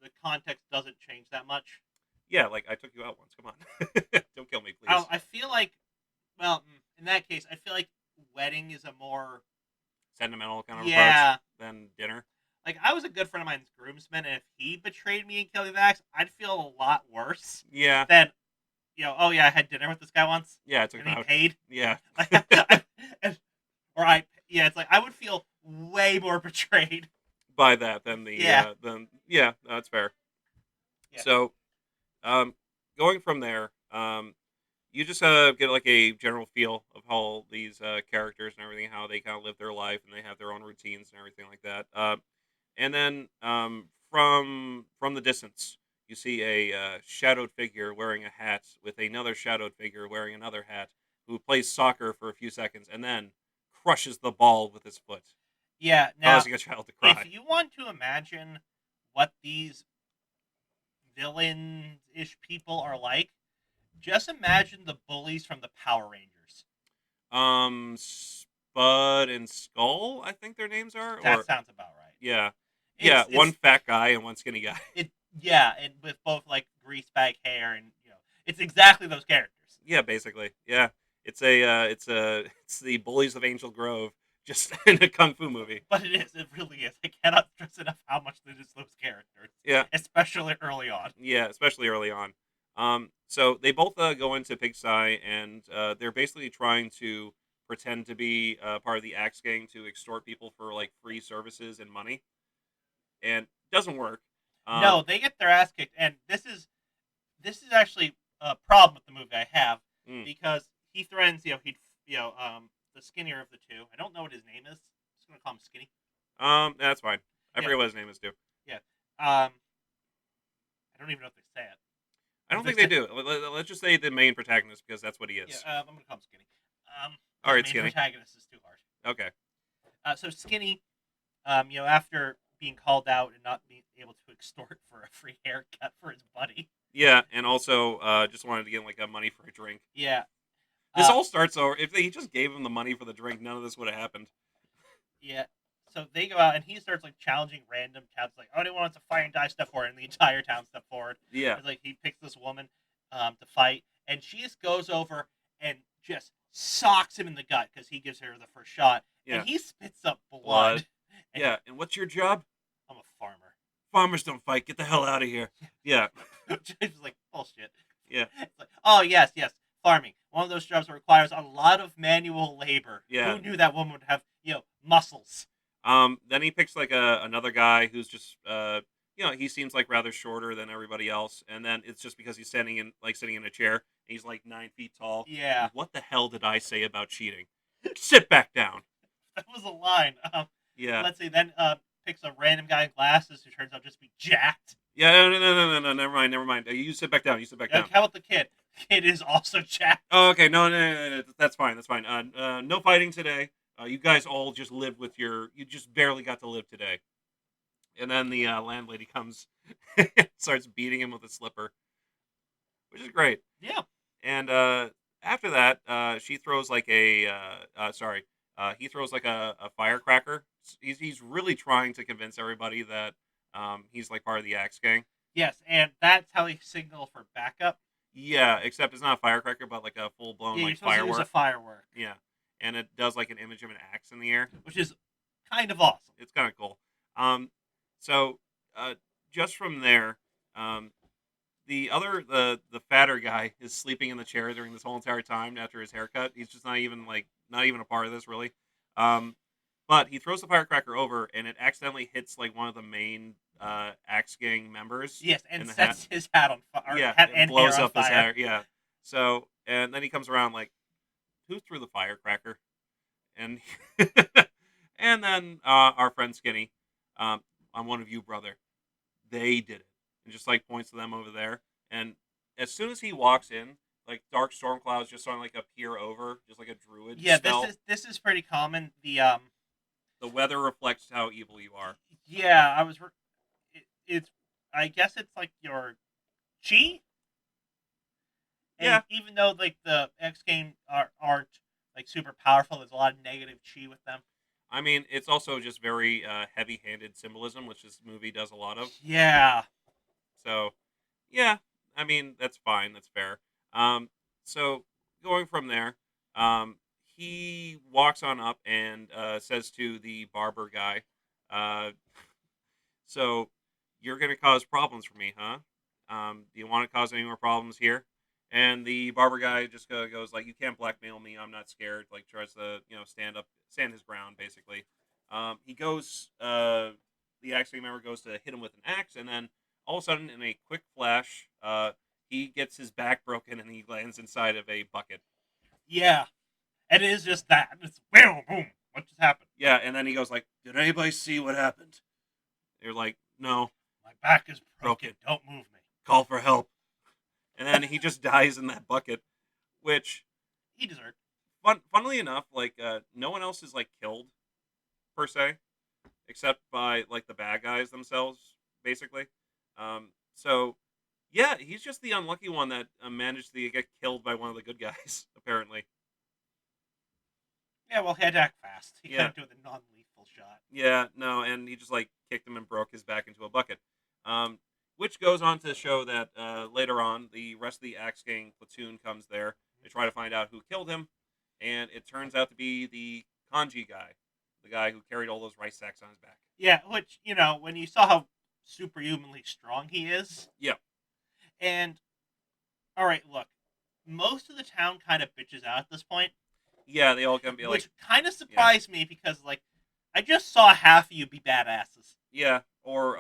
the context doesn't change that much. Yeah, like I took you out once. Come on, don't kill me, please. I feel like, well, in that case, I feel like wedding is a more Sentimental kind of approach yeah. than dinner. Like I was a good friend of mine's groomsman, and if he betrayed me and killed me back, I'd feel a lot worse Yeah, than oh yeah, I had dinner with this guy once yeah, I took and him he out. paid. Yeah, And- or I yeah, it's like I would feel way more betrayed. by that than the Yeah, yeah, no, that's fair. yeah, So, um, going from there, you just get like a general feel of how these characters and everything, how they kind of live their life and they have their own routines and everything like that. And then from the distance, you see a shadowed figure wearing a hat with another shadowed figure wearing another hat who plays soccer for a few seconds and then crushes the ball with his foot, yeah. Now, causing a child to if cry. you want to imagine what these villain-ish people are like, just imagine the bullies from the Power Rangers. Spud and Skull, I think their names are, That or sounds about right. yeah, yeah, one It's fat guy and one skinny guy. it yeah, and with both like grease bag hair and it's exactly those characters. Yeah, basically, yeah. It's the Bullies of Angel Grove, just in a kung fu movie. But it is. It really is. I cannot stress enough how much they just those characters, Yeah, especially early on. yeah, especially early on. So they both go into Pigsty, and they're basically trying to pretend to be part of the Axe Gang to extort people for like free services and money, and doesn't work. Um, No, they get their ass kicked, and this is actually a problem with the movie I have mm, because he threatens, the skinnier of the two. I don't know what his name is. I'm just gonna call him Skinny. that's fine. I Yeah, forget what his name is too. yeah. I don't even know if they say it. I If don't they think they say, do. Let's just say the main protagonist because that's what he yeah, is. I'm gonna call him Skinny. All Because right, main Skinny. protagonist is too hard. Okay. So Skinny, after being called out and not being able to extort for a free haircut for his buddy, Yeah, and also just wanted to get like a money for a drink. yeah, This uh, all starts over. If they just gave him the money for the drink, none of this would have happened. yeah. So they go out and he starts like challenging random towns, like, "Oh, anyone wants to fight and die, step forward," and the entire town step forward. Yeah, It's like he picks this woman to fight, and she just goes over and just socks him in the gut because he gives her the first shot, and yeah. he spits up Blood. blood. And Yeah, and what's your job? I'm a farmer. Farmers don't fight. Get the hell out of here. Yeah, It's like bullshit. yeah, It's like, oh yes, yes, farming. One of those jobs that requires a lot of manual labor. yeah. Who knew that woman would have, muscles? Then he picks like another guy who's just he seems like rather shorter than everybody else, and then it's just because he's standing in like sitting in a chair. And he's like 9 feet tall. Yeah, What the hell did I say about cheating? Sit back down. that was a line. Yeah, Let's see. Then picks a random guy in glasses who turns out just to be jacked. yeah. No, no, no, no, no, no. Never mind, never mind. You sit back down. You sit back Like, down. how about the kid? The kid is also jacked. Oh, okay. No, no, no, no, no. That's fine. That's fine. No fighting today. You guys all just live with your. You just barely got to live today. And then the landlady comes, and starts beating him with a slipper, which is great. Yeah. And after that, she throws like he throws like a firecracker. He's really trying to convince everybody that he's like part of the Axe Gang. Yes, and that's how they signal for backup. Yeah, except it's not a firecracker, but like a full blown Yeah, you're like supposed to use a firework. firework, Yeah, and it does like an image of an axe in the air. which is kind of awesome. It's kind of cool. Um, so uh, just from there, um, the fatter guy is sleeping in the chair during this whole entire time after his haircut. He's just not even a part of this really. Um, but he throws the firecracker over, and it accidentally hits like one of the main Axe Gang members Yes, in and the hat. sets his hat on fire, Yeah, hat and and hair blows on up his fire. hair. Yeah. So and then he comes around like, who threw the firecracker? And and then our friend Skinny, um, I'm one of you, brother. They did it, and just like points to them over there. And as soon as he walks in, like dark storm clouds just sort of like appear over, just like a druid Yeah, this spell. is this is pretty common. The weather reflects how evil you are. Yeah, it's I guess it's like your chi, and Yeah, even though like the X game aren't like super powerful, there's a lot of negative chi with them. I mean it's also just very heavy-handed symbolism, which this movie does a lot of. Yeah, So yeah, I mean that's fine, that's fair. Um, so going from there, he walks on up and says to the barber guy, uh, "So you're going to cause problems for me, huh? Do you want to cause any more problems here?" And the barber guy just goes like, "You can't blackmail me. I'm not scared." Like tries to stand his ground basically. He goes, the axe member goes to hit him with an axe, and then all of a sudden, in a quick flash, he gets his back broken and he lands inside of a bucket. yeah, and it is just that. It's boom, boom. What just happened? Yeah, and then he goes like, "Did anybody see what happened?" They're like, "No, My back is broken. broken. Don't move me. Call for help." And then he just dies in that bucket, which, He deserved. funnily enough, like no one else is like killed per se, except by like the bad guys themselves, basically. So yeah, he's just the unlucky one that managed to get killed by one of the good guys, apparently. Yeah, well, he had to act fast. He Yeah, couldn't do the non-lethal shot. yeah, no, and he just like kicked him and broke his back into a bucket. Which goes on to show that later on, the rest of the Axe Gang platoon comes there, They try to find out who killed him, and it turns out to be the kanji guy, the guy who carried all those rice sacks on his back. Yeah, which, when you saw how superhumanly strong he is, Yeah, and all right, look, most of the town kind of bitches out at this point, yeah, they all can be like, which kind of yeah, surprised me because, like, I just saw half of you be badasses. yeah, or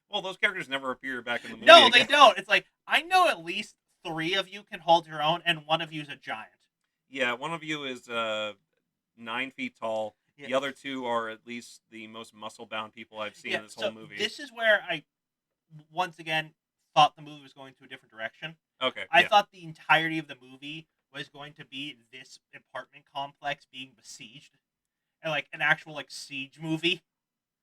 well, those characters never appear back in the movie No, they again. don't. It's like I know at least three of you can hold your own, and one of you is a giant. Yeah, one of you is 9 feet tall. Yeah, The other two are at least the most muscle bound people I've seen yeah. in this whole So movie. this is where I once again thought the movie was going to a different direction. Okay, I yeah, thought the entirety of the movie was going to be this apartment complex being besieged, and like an actual like siege movie.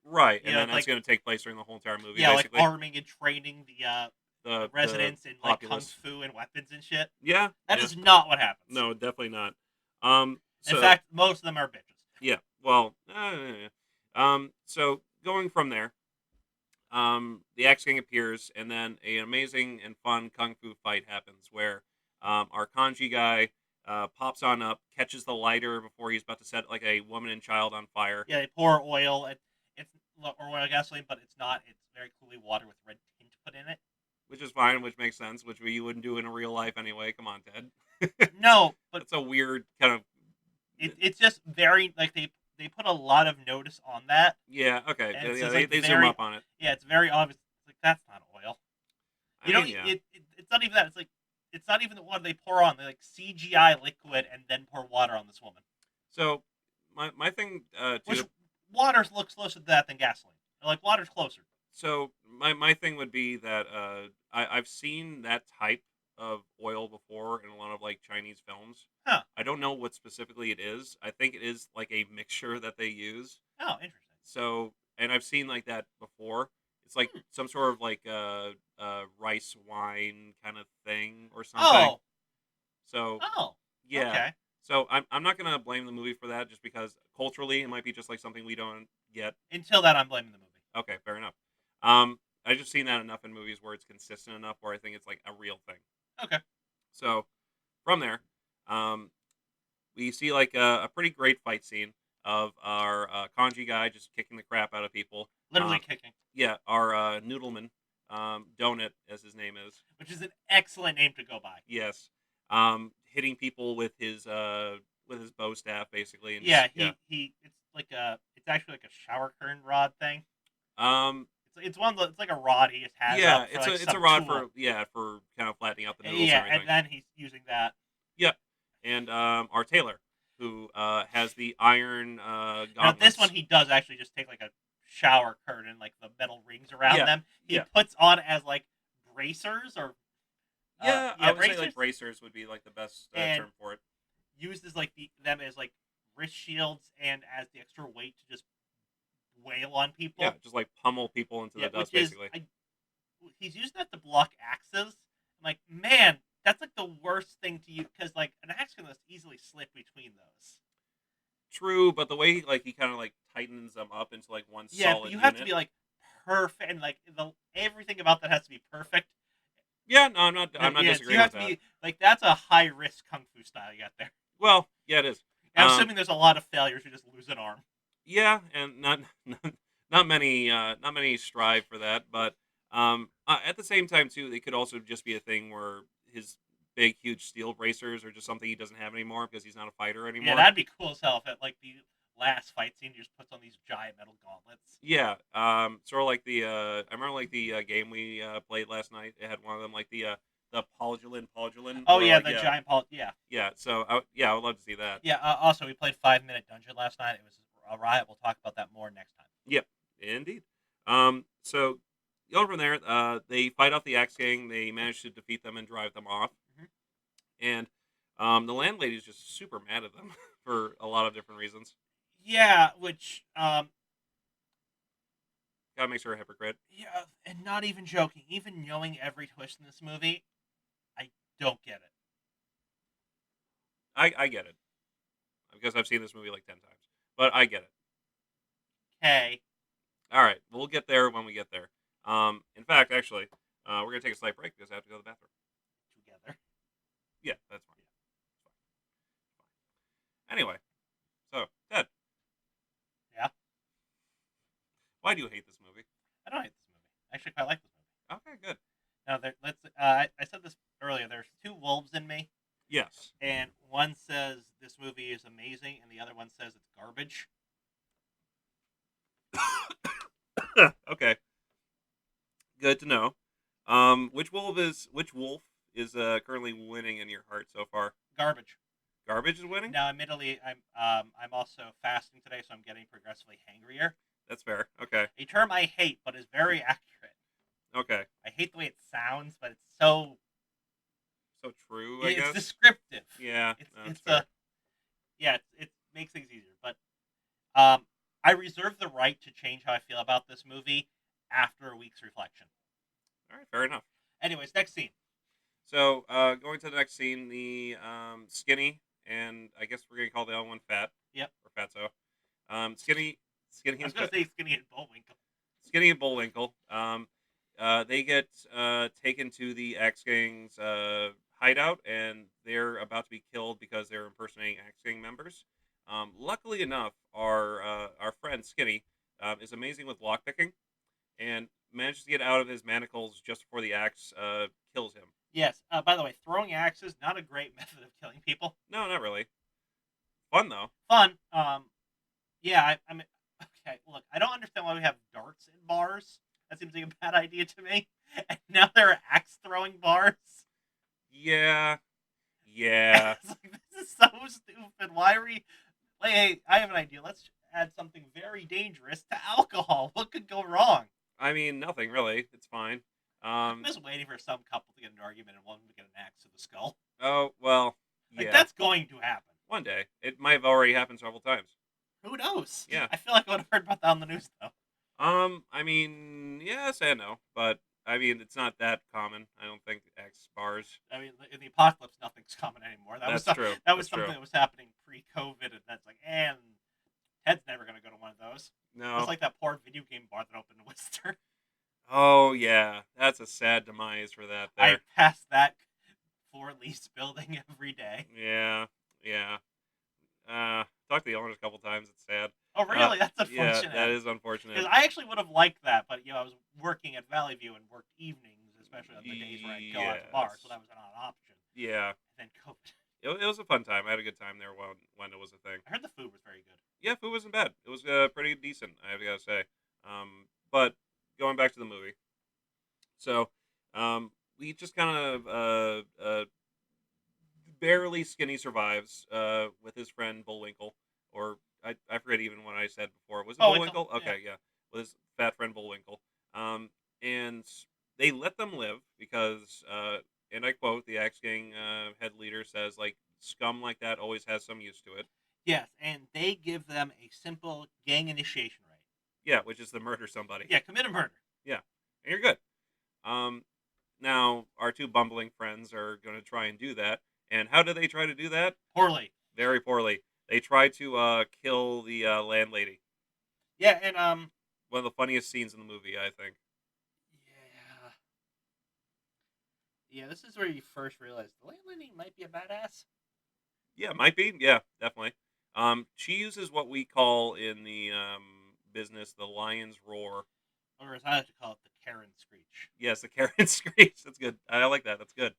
right, and then that's Like going to take place during the whole entire movie, yeah, like basically. arming and training the The residents in like kung populace. fu and weapons and shit. Yeah, That yeah, is not what happens. no, definitely not. In So fact, most of them are bitches. yeah, well, so going from there, the X King appears, and then an amazing and fun kung fu fight happens where our kanji guy pops on up, catches the lighter before he's about to set like a woman and child on fire, Yeah, they pour oil. It's or oil gasoline, but it's not. It's very clearly water with red tint put in it. which is fine, which makes sense, which we wouldn't do in a real life anyway. Come on, Ted. No, but That's a weird kind of. it's just very like they put a lot of notice on that, Yeah, okay. and it's Yeah, just like they zoom very up on it. yeah, it's very obvious. It's like that's not oil. I mean, yeah. It's not even that. It's like it's not even the water they pour on. They like CGI liquid and then pour water on this woman. So my thing Which too. water looks closer to that than gasoline. Like water's closer. So my thing would be that I've seen that type of oil before in a lot of like Chinese films. Huh. I don't know what specifically it is. I think it is like a mixture that they use. Oh, interesting. So and I've seen like that before. It's like Hmm. some sort of like rice wine kind of thing or something. Oh. So Oh. yeah. Okay. So I'm not gonna blame the movie for that just because culturally it might be just like something we don't get. Until that, I'm blaming the movie. Okay, fair enough. I just seen that enough in movies where it's consistent enough where I think it's like a real thing. Okay. So from there, um, we see like a pretty great fight scene of our kanji guy just kicking the crap out of people. Literally kicking, Yeah, our noodleman, donut as his name is. which is an excellent name to go by. Yes, hitting people with his bow staff basically, and just Yeah, yeah. it's actually like a shower curtain rod thing. Um, It's one of the, it's like a rod he just has yeah, up for like it's a some rod tool. for kind of flattening out the noodles and Yeah, and everything. then he's using that. Yep. And our tailor, who has the iron Now this one gauntlets. he does actually just take like a shower curtain, like the metal rings around Yeah, them. He yeah, puts on as like bracers or yeah. I yeah, would say like bracers, bracers would be like the best and term for it. uses like them as like wrist shields and as the extra weight to just wail on Yeah, people. just like pummel people into Yeah, the which dust, is basically. he's using that to block axes. I'm like, man, that's like the worst thing to use because like an axe can just easily slip between those. True, but the way he kind of like tightens them up into like one Yeah, but solid you have to unit. be like perfect and like everything about that has to be perfect. Yeah, no, I'm not Yeah, so you disagreeing have with to that. be like that's a high risk kung fu style you got there. Well, yeah, it is. And I'm assuming there's a lot of failures who just lose an arm. Yeah, and not not many strive for that, but at the same time too, it could also just be a thing where his big huge steel bracers are just something he doesn't have anymore because he's not a fighter Yeah, anymore. that'd be cool as hell if at like the last fight scene he just puts on these giant metal gauntlets. Yeah, sort of like the I remember like the game we played last night. It had one of them like the Polgulin, Oh or yeah, like the yeah, giant paul. Yeah, yeah. So I would love to see that. yeah. Also, we played 5 Minute Dungeon last night. It was a riot. We'll talk about that more next time. Yep, indeed. So going from there, they fight off the Axe Gang. They manage to defeat them and drive them off. Mhm. And the landlady is just super mad at them for a lot of different reasons. Yeah, which Kind of makes her a hypocrite. yeah, and not even joking. Even knowing every twist in this movie, I don't get it. I get it because I've seen this movie like 10 times, but I get it. Okay, All right, we'll get there when we get there. In fact, actually, we're gonna take a slight break because I have to go to the bathroom. together. Yeah, that's fine. Anyway, so Ted, Yeah, why do you hate this movie? I don't hate this movie. I actually quite like this movie. Okay, good. Now, I said this earlier. There's two wolves in me, Yes. and one says this movie is amazing, and the other one says it's garbage. Okay, good to know. Which wolf is currently winning in your heart so far? Garbage. Garbage is winning. Now, admittedly, I'm also fasting today, so I'm getting progressively hangrier. That's fair. Okay. A term I hate, but is very accurate. Okay. I hate the way it sounds, but it's so So true, I it's guess. descriptive. Yeah, It's no, that's it's fair. a yeah, it makes things easier. But I reserve the right to change how I feel about this movie after a week's reflection. All right, fair enough. Anyways, next scene. So, going to the next scene, the skinny, and I guess we're gonna call the other one fat Yep. or fatso. Skinny, skinny I was and gonna say Skinny and Bullwinkle. Skinny and Bullwinkle. They get taken to the Axe Gang's hideout, and they're about to be killed because they're impersonating Axe Gang members. Luckily enough, our friend Skinny is amazing with lockpicking and manages to get out of his manacles just before the axe kills him. Yes. By the way, throwing axes not a great method of killing people. No, not really. Fun though. Fun. Yeah. I mean, okay. Look, I don't understand why we have darts in bars. That seems like a bad idea to me. And now there are axe throwing bars. Yeah, yeah. It's like, this is so stupid. Why are we? Like, hey, I have an idea. Let's add something very dangerous to alcohol. What could go wrong? I mean, nothing really. It's fine. I'm just waiting for some couple to get in an argument and one to get an axe to the skull. Oh well, Like, yeah. that's going to happen. One day, it might have already happened several times. Who knows? Yeah. I feel like I would have heard about that on the news, though. I mean, yes and no, but I mean, it's not that common. I don't think X bars. I mean, in the apocalypse, nothing's common anymore. That's true. That was That's something true. that was happening pre-COVID, and that's like, and Ted's never going to go to one of those. No. It's like that poor video game bar that opened in Worcester. Oh yeah, that's a sad demise for that. I There. pass that floor lease building every day. Yeah. Yeah. Talked to the owners a couple times. It's sad. Oh, really? That's Yeah, unfortunate. that is unfortunate. Because I actually would have liked that, but I was working at Valley View and worked evenings, especially on the days where I'd go out to bars, so that was not an option. Yeah. And then COVID. It was a fun time. I had a good time there when it was a thing. I heard the food was very good. Yeah, food wasn't bad. It was pretty decent, I have to say. But going back to the movie, so we just kind of barely Skinny survives with his friend Bullwinkle, or I forget even what I said before. Was it Bullwinkle, Bullwinkle? Okay, yeah, with his fat friend Bullwinkle. And they let them live because, and I quote, the Axe Gang head leader says, like, scum like that always has some use to it. Yes, and they give them a simple gang initiation rite. Yeah, which is to murder somebody. Yeah, commit a murder. Yeah, and you're good. Now our two bumbling friends are going to try and do that. And how do they try to do that? Poorly. Very poorly. They try to kill the landlady. Yeah, and One of the funniest scenes in the movie, I think. Yeah, this is where you first realize the landlady might be a badass. Yeah, might be. Yeah, definitely. She uses what we call in the business the lion's roar. Or as I like to call it, the Karen screech. Yes, the Karen screech. That's good. I like that. That's good.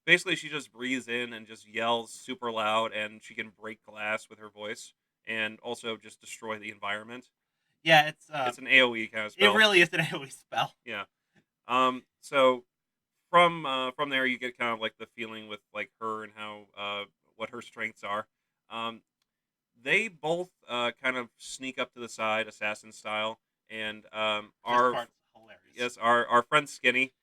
Basically, she just breathes in and just yells super loud, and she can break glass with her voice, and also just destroy the environment. Yeah, it's an AOE kind of spell. It really is an AOE spell. Yeah. So from there, you get kind of like the feeling with like her and how what her strengths are. They both kind of sneak up to the side, assassin style, and This part's hilarious. yes, our friend Skinny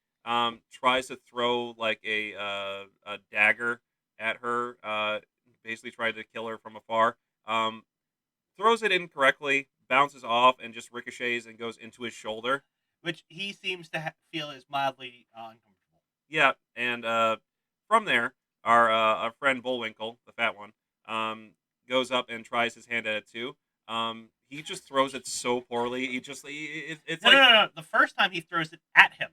tries to throw like a dagger at her, basically tried to kill her from afar. Throws it incorrectly, bounces off, and just ricochets and goes into his shoulder. Which he seems to feel is mildly uncomfortable. Yeah, and from there, our friend Bullwinkle, the fat one, goes up and tries his hand at it too. He just throws it so poorly. It's No. The first time he throws it at him.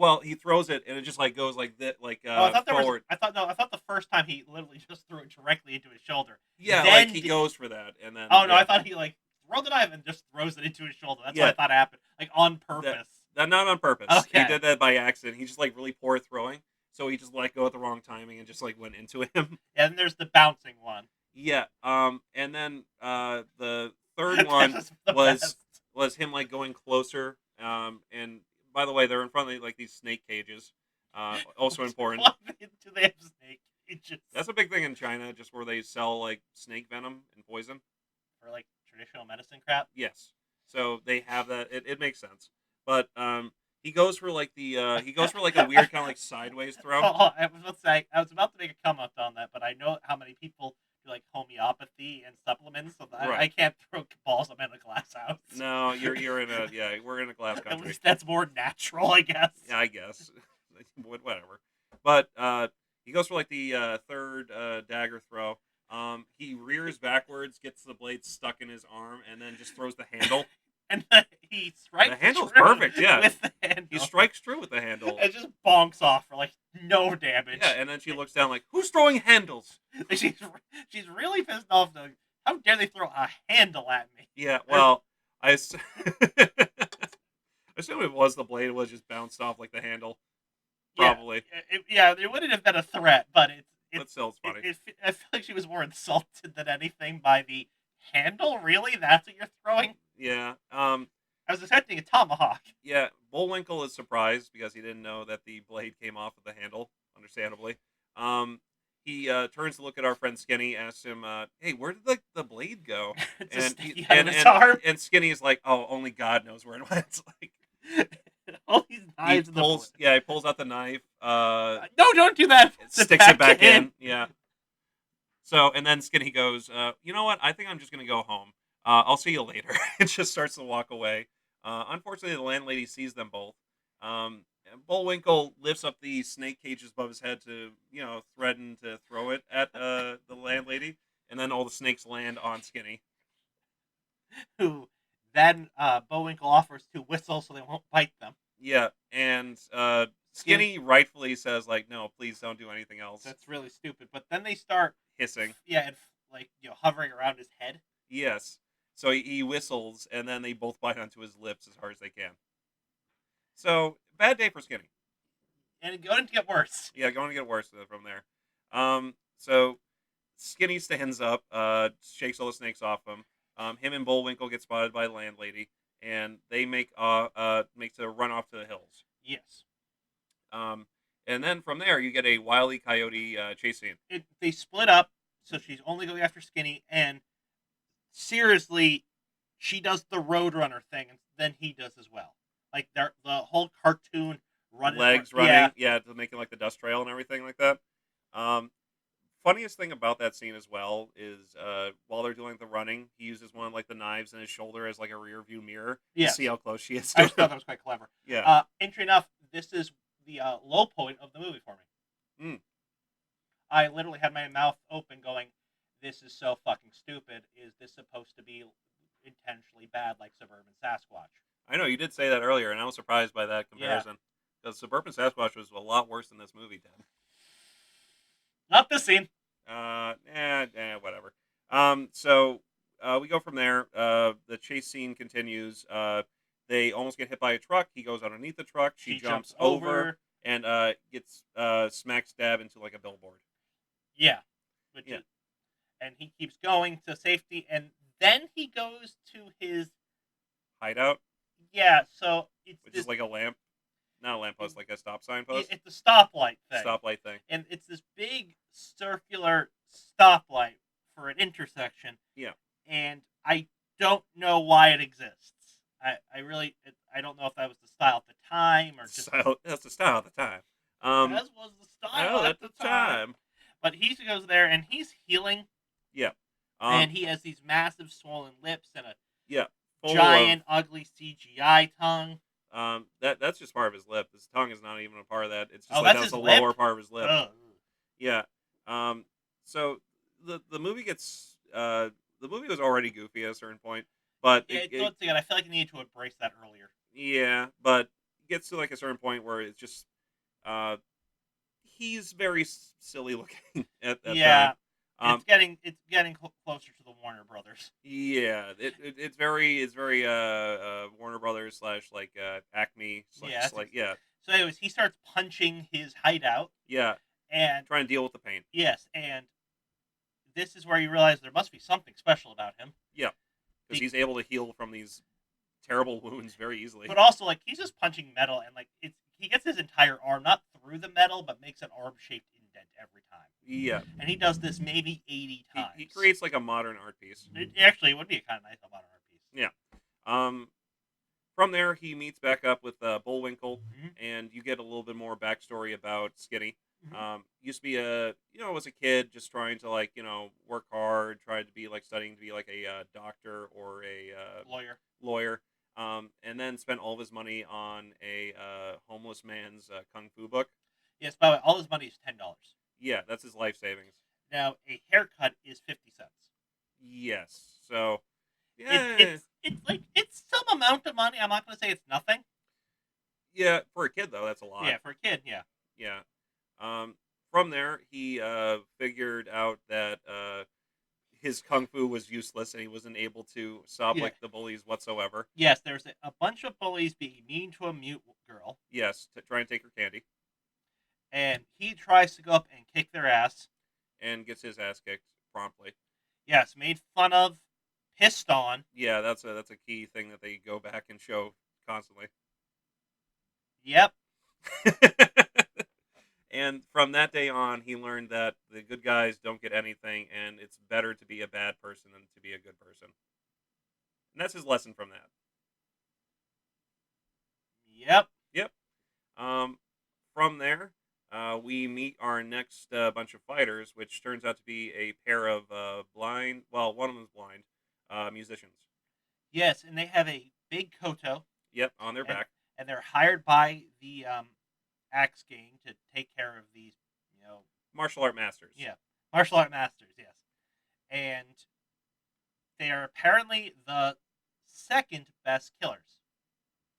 Well, he throws it and it just like goes like that, like Oh, I thought there was. forward. I thought no. I thought the first time he literally just threw it directly into his shoulder. Yeah, like Then he goes for that, and then oh no, I yeah, thought he like throw the knife and just throws it into his shoulder. That's what I yeah, thought happened, like on that purpose. that not on purpose. He Okay. did that by accident. He just like really poor throwing, so he just let go at the wrong timing and just like went into him. And then there's the bouncing one. Yeah. And then the third That one was the was best. him like going closer. And by the way, they're in front of like these snake cages. Also important. Why do they have snake cages That's a big thing in China, just where they sell like snake venom and poison. for like traditional medicine crap? Yes. So they have that. It makes sense. But he goes for like he goes for like a weird kind of like sideways throw. I was about to say I was about to make a comment on that, but I know how many people do like homeopathy and supplements, so I Right. can't throw balls. I'm in a glass house. No, you're in a yeah. We're in a glass At country. least that's more natural, I guess. Yeah, I guess. Whatever. But he goes for like the third dagger throw. He rears backwards, gets the blade stuck in his arm, and then just throws the handle. And then he strikes The handle's true perfect, yeah. with the handle. He strikes true with the handle. It just bonks off for like no damage. Yeah, and then she looks down like, "Who's throwing handles?" Like, she's really pissed off. Though. How dare they throw a handle at me? Yeah, well, I assume it was the blade was just bounced off like the handle, probably. Yeah, it wouldn't have been a threat, but But still, it's funny. I feel like she was more insulted than anything by the handle. Really, that's what you're throwing? Yeah. I was expecting a tomahawk. Yeah, Bullwinkle is surprised because he didn't know that the blade came off of the handle, understandably. He turns to look at our friend Skinny, asks him, "Hey, where did the blade go?" It's And just sticking out of his arm. and Skinny is like, "Oh, only God knows where it went." It's like All these he knives in the pulls, yeah, he pulls out the knife, no, don't do that. sticks it back in, yeah. So, and then Skinny goes, "You know what? I think I'm just gonna go home. I'll see you later." And just starts to walk away. Unfortunately, the landlady sees them both. And Bullwinkle lifts up the snake cages above his head to, threaten to throw it at the landlady, and then all the snakes land on Skinny. Who then Bowinkle offers to whistle so they won't bite them. Yeah, and Skinny rightfully says, like, "No, please don't do anything else." That's really stupid. But then they start Hissing. yeah, and like hovering around his head. Yes. So he whistles, and then they both bite onto his lips as hard as they can. So, bad day for Skinny. And it's going to get worse. Yeah, going to get worse from there. So Skinny stands up, shakes all the snakes off him. Him and Bullwinkle get spotted by the landlady, and they make to run off to the hills. Yes. And then from there, you get a Wile E. Coyote chase scene. They split up, so she's only going after Skinny, and seriously, she does the Roadrunner thing, and then he does as well. Like the whole cartoon running, Legs running, yeah, to making like the dust trail and everything like that. Funniest thing about that scene as well is while they're doing the running, he uses one of like the knives in his shoulder as like a rear view mirror to see how close she is to I him. thought that was quite clever. Yeah. Interesting enough, this is the low point of the movie for me. Mm. I literally had my mouth open going, this is so fucking stupid. Is this supposed to be intentionally bad like Suburban Sasquatch? I know, you did say that earlier, and I was surprised by that comparison. Because Suburban Sasquatch was a lot worse than this movie did. Not this scene. Whatever. So we go from there. The chase scene continues. They almost get hit by a truck. He goes underneath the truck. She jumps over and gets smack stab into like a billboard. Yeah. And he keeps going to safety, and then he goes to his hideout. Yeah, so which is like a lamp, not a lamppost, like a stop sign post. It's a stoplight thing. Stoplight thing. And it's this big circular stoplight for an intersection. Yeah. And I don't know why it exists. I don't know if that was the style at the time or just that's the style at the time. As was the style at the time. But he goes there and he's healing. Yeah. And he has these massive swollen lips and a giant ugly CGI tongue. That's just part of his lip. His tongue is not even a part of that. It's just that's the lip? lower part of his lip. Ugh. Yeah. So the movie gets the movie was already goofy at a certain point, but I feel like I needed to embrace that earlier. Yeah, but gets to like a certain point where it's just uh he's very silly looking at times. Yeah, Um, it's getting closer to the Warner Brothers. yeah, it's very Warner Brothers slash like Acme Yeah. slash like yeah So, anyways, he starts punching his hideout, yeah and trying to deal with the pain. yes, and this is where you realize there must be something special about him. Yeah, because Be- he's able to heal from these terrible wounds very easily. but also, like, he's just punching metal, and like he gets his entire arm not through the metal, but makes an arm shaped indent every time. Yeah, And he does this maybe 80 he times. creates like a modern art piece. It actually would be a kind of nice about art piece. Yeah. Um, from there, he meets back up with Bullwinkle, Mm-hmm. and you get a little bit more backstory about Skinny. Mm-hmm. Used to be was a kid just trying to like work hard, tried to be like studying to be like a doctor or a Lawyer. lawyer, and then spent all of his money on a homeless man's kung fu book. Yes, by the way, all his money is $10. Yeah, that's his life savings. Now a haircut is 50 cents. Yes, so It's yeah, it's it's like it's some amount of money. I'm not going to say it's nothing. yeah, for a kid though, that's a lot. Yeah, for a kid, yeah. Yeah. Um, from there, he figured out that his kung fu was useless and he wasn't able to stop Yeah. like the bullies whatsoever. Yes, there's a bunch of bullies being mean to a mute girl, Yes, to try and take her candy, and he tries to go up and kick their ass. and gets his ass kicked promptly. Yes, made fun of, pissed on. Yeah, that's a key thing that they go back and show constantly. Yep. And from that day on, he learned that the good guys don't get anything, and it's better to be a bad person than to be a good person. And that's his lesson from that. Yep. Yep. Um, from there, we meet our next bunch of fighters, which turns out to be a pair of blind. Well, one of them is blind musicians. Yes, and they have a big koto, Yep, on their and back. they're hired by the Axe Gang to take care of these, you know, Martial art masters yeah, martial art masters. Yes, and they are apparently the second best killers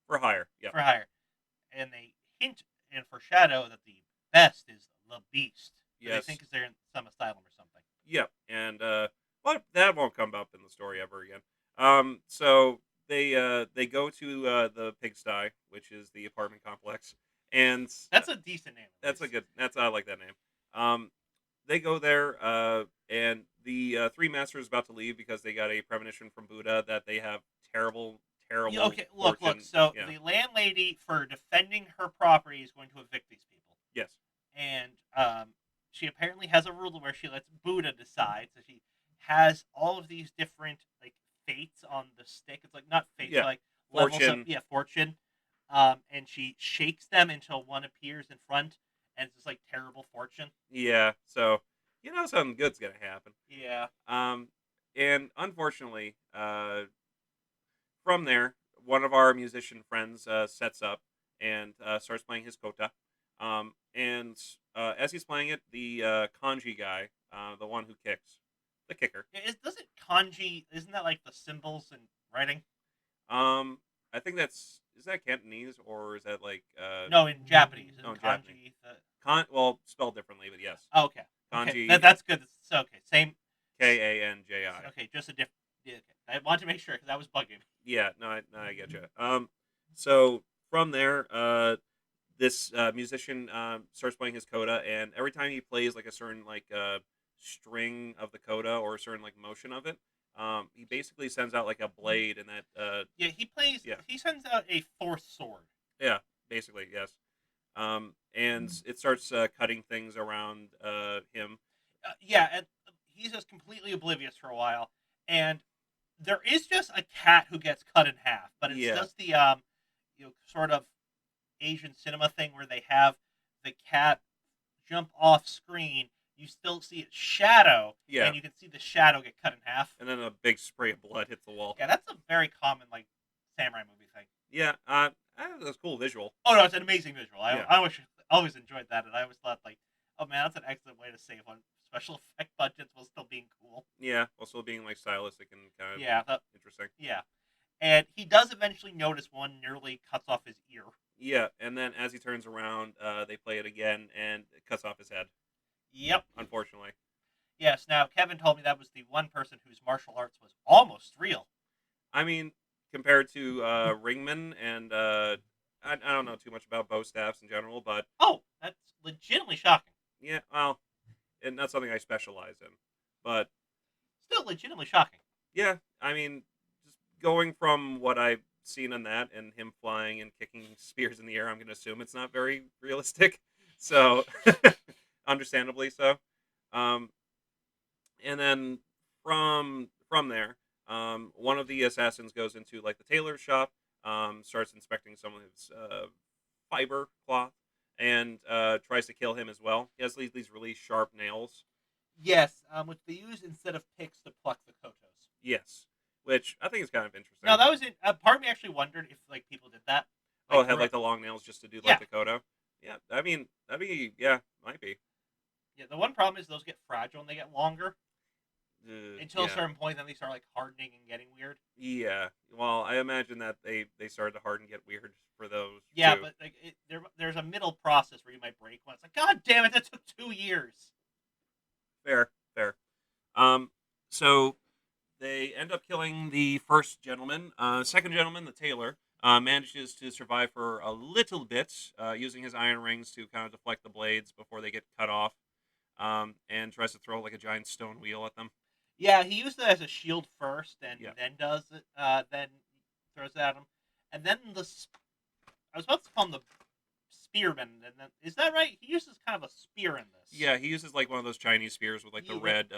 for hire. Yep. for hire, and they hint and foreshadow that the best is the Beast. That they Yes. think is there in some asylum or something. Yep. And but that won't come up in the story ever again. So they go to the pigsty, which is the apartment complex, and That's a decent name. that's a good. That's I like that name. They go there, and the three masters about to leave because they got a premonition from Buddha that they have terrible, terrible Okay, look. fortune. So Yeah. the landlady, for defending her property, is going to evict these people, Yes. and she apparently has a rule where she lets Buddha decide. So she has all of these different like fates on the stick. It's like not fates, Yeah. like levels of Fortune. fortune. And she shakes them until one appears in front, and it's just like terrible fortune. Yeah. So something good's gonna happen. Yeah. Um, and unfortunately, from there, one of our musician friends sets up and starts playing his kota. And as he's playing it, the kanji guy, the one who kicks, the kicker. Doesn't kanji? Isn't that like the symbols and writing? Um, I think is that Cantonese or is that like No, in Japanese. Isn't no in kanji Japanese? the... Well, spelled differently, but yes, Oh, okay. Okay, kanji that's good. So okay, same. Kanji. Okay, just a different. Yeah, okay. I wanted to make sure because that was bugging me. Yeah, no, I get you. So from there, this musician starts playing his coda, and every time he plays like a certain like string of the coda or a certain like motion of it, he basically sends out like a blade, and that Yeah, he plays. yeah, He sends out a fourth sword. yeah, basically yes. And it starts cutting things around him. Yeah, and he's just completely oblivious for a while, and there is just a cat who gets cut in half, but it's Yeah, just the sort of Asian cinema thing where they have the cat jump off screen. You still see its shadow, yeah, and you can see the shadow get cut in half. and then a big spray of blood hits the wall. Yeah, that's a very common like samurai movie thing. Yeah, that's a cool visual. Oh no, it's an amazing visual. Yeah. I always enjoyed that, and I always thought like, oh man, that's an excellent way to save on special effect budgets while still being cool. Yeah, also being like stylistic and kind of Yeah, interesting. yeah. And he does eventually notice one nearly cuts off his ear. Yeah, and then as he turns around, they play it again, and it cuts off his head. Yep. Unfortunately, Yes. Now Kevin told me that was the one person whose martial arts was almost real. I mean, compared to Ringman and I don't know too much about bow staffs in general, but Oh, that's legitimately shocking. yeah, well, and not something I specialize in. But Still legitimately shocking. yeah, I mean, just going from what I've seen in that and him flying and kicking spears in the air, I'm going to assume it's not very realistic. So, understandably so. Um, and then from there, one of the assassins goes into like the tailor's shop, starts inspecting some of his fiber cloth, and tries to kill him as well. He has these really sharp nails. Yes, which they use instead of picks to pluck the kotos. Yes, which I think is kind of Now interesting. that was it. Part of me actually wondered if like people did that. Oh, Like it had grew like up. the long nails just to do like Yeah, the kodo. Yeah, I mean that'd be yeah, might be. yeah. The one problem is those get fragile and they get longer until a Yeah, certain point. Then they start like hardening and getting weird. yeah. Well, I imagine that they started to harden, get weird for those Yeah, too. but like there's a middle process where you might break one. It's like, God damn it, that took 2 years. Fair, fair. Um, so they end up killing the first gentleman. Second gentleman, the tailor, manages to survive for a little bit, using his iron rings to kind of deflect the blades before they get cut off, and tries to throw like a giant stone wheel at them. Yeah, he used it as a shield first, and Yeah, then does it. Then throws it at him, and then I was about to call him the spearman, and then is that right? He uses kind of a spear in this. yeah. He uses like one of those Chinese spears with like the With red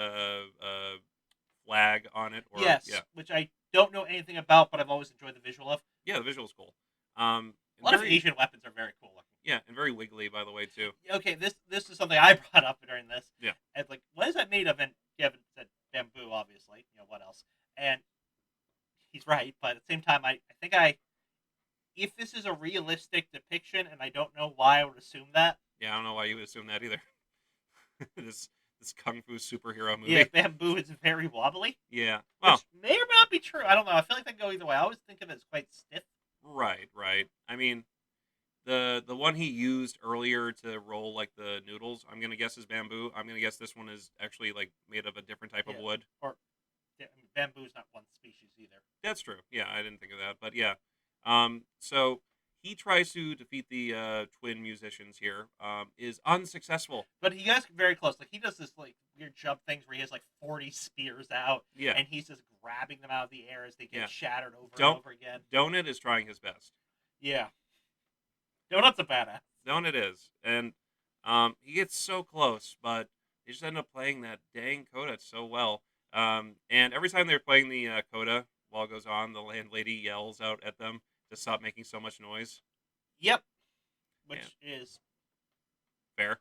flag on it, or yeah, yes, which I don't know anything about, but I've always enjoyed the visual of. yeah. The visual's cool. A And lot of very Asian weapons are very cool looking. yeah, and very wiggly by the way too. Okay, this is something I brought up during this. Yeah. And like, what is that made of? And Kevin said bamboo, obviously. You know what else? And he's right, but at the same time, I think if this is a realistic depiction, and I don't know why I would assume that. Yeah, I don't know why you would assume that either. this this kung fu superhero Yeah, movie. bamboo is very wobbly, Yeah. Well, which may or may not be true. I don't know. I feel like they go either way. I always think of it as quite stiff. right, right. I mean, the one he used earlier to roll like the noodles, I'm gonna guess is bamboo. I'm gonna guess this one is actually like made of a different type of Yeah, wood. or yeah, I mean, bamboo is not one species either. That's true. Yeah, I didn't think of that, but yeah. So he tries to defeat the twin musicians here. Is unsuccessful. But he gets very close. Like he does this like weird jump things where he has like 40 spears out, Yeah, and he's just grabbing them out of the air as they get yeah. shattered over and Don't over again. Donut is trying his best. Yeah, Donut's a badass. Donut is, and he gets so close, but they just end up playing that dang coda so well. And every time they're playing the coda while it goes on, the landlady yells out at them to stop making so much noise. Yep, And which is fair,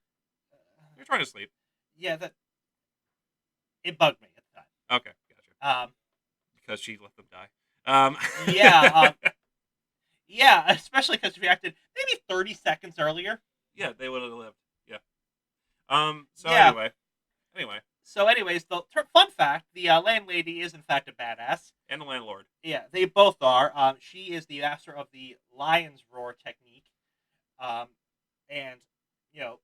uh, they're trying to sleep. yeah, that it bugged me at the Okay, gotcha. time. Because she let them die. Um, Yeah, yeah, especially because reacted maybe 30 seconds earlier. yeah, they would have lived. Yeah. So Yeah. anyway, So, anyways, the fun fact: the landlady is in fact a badass. and the landlord. Yeah, they both are. She is the master of the lion's roar technique, um, and you know,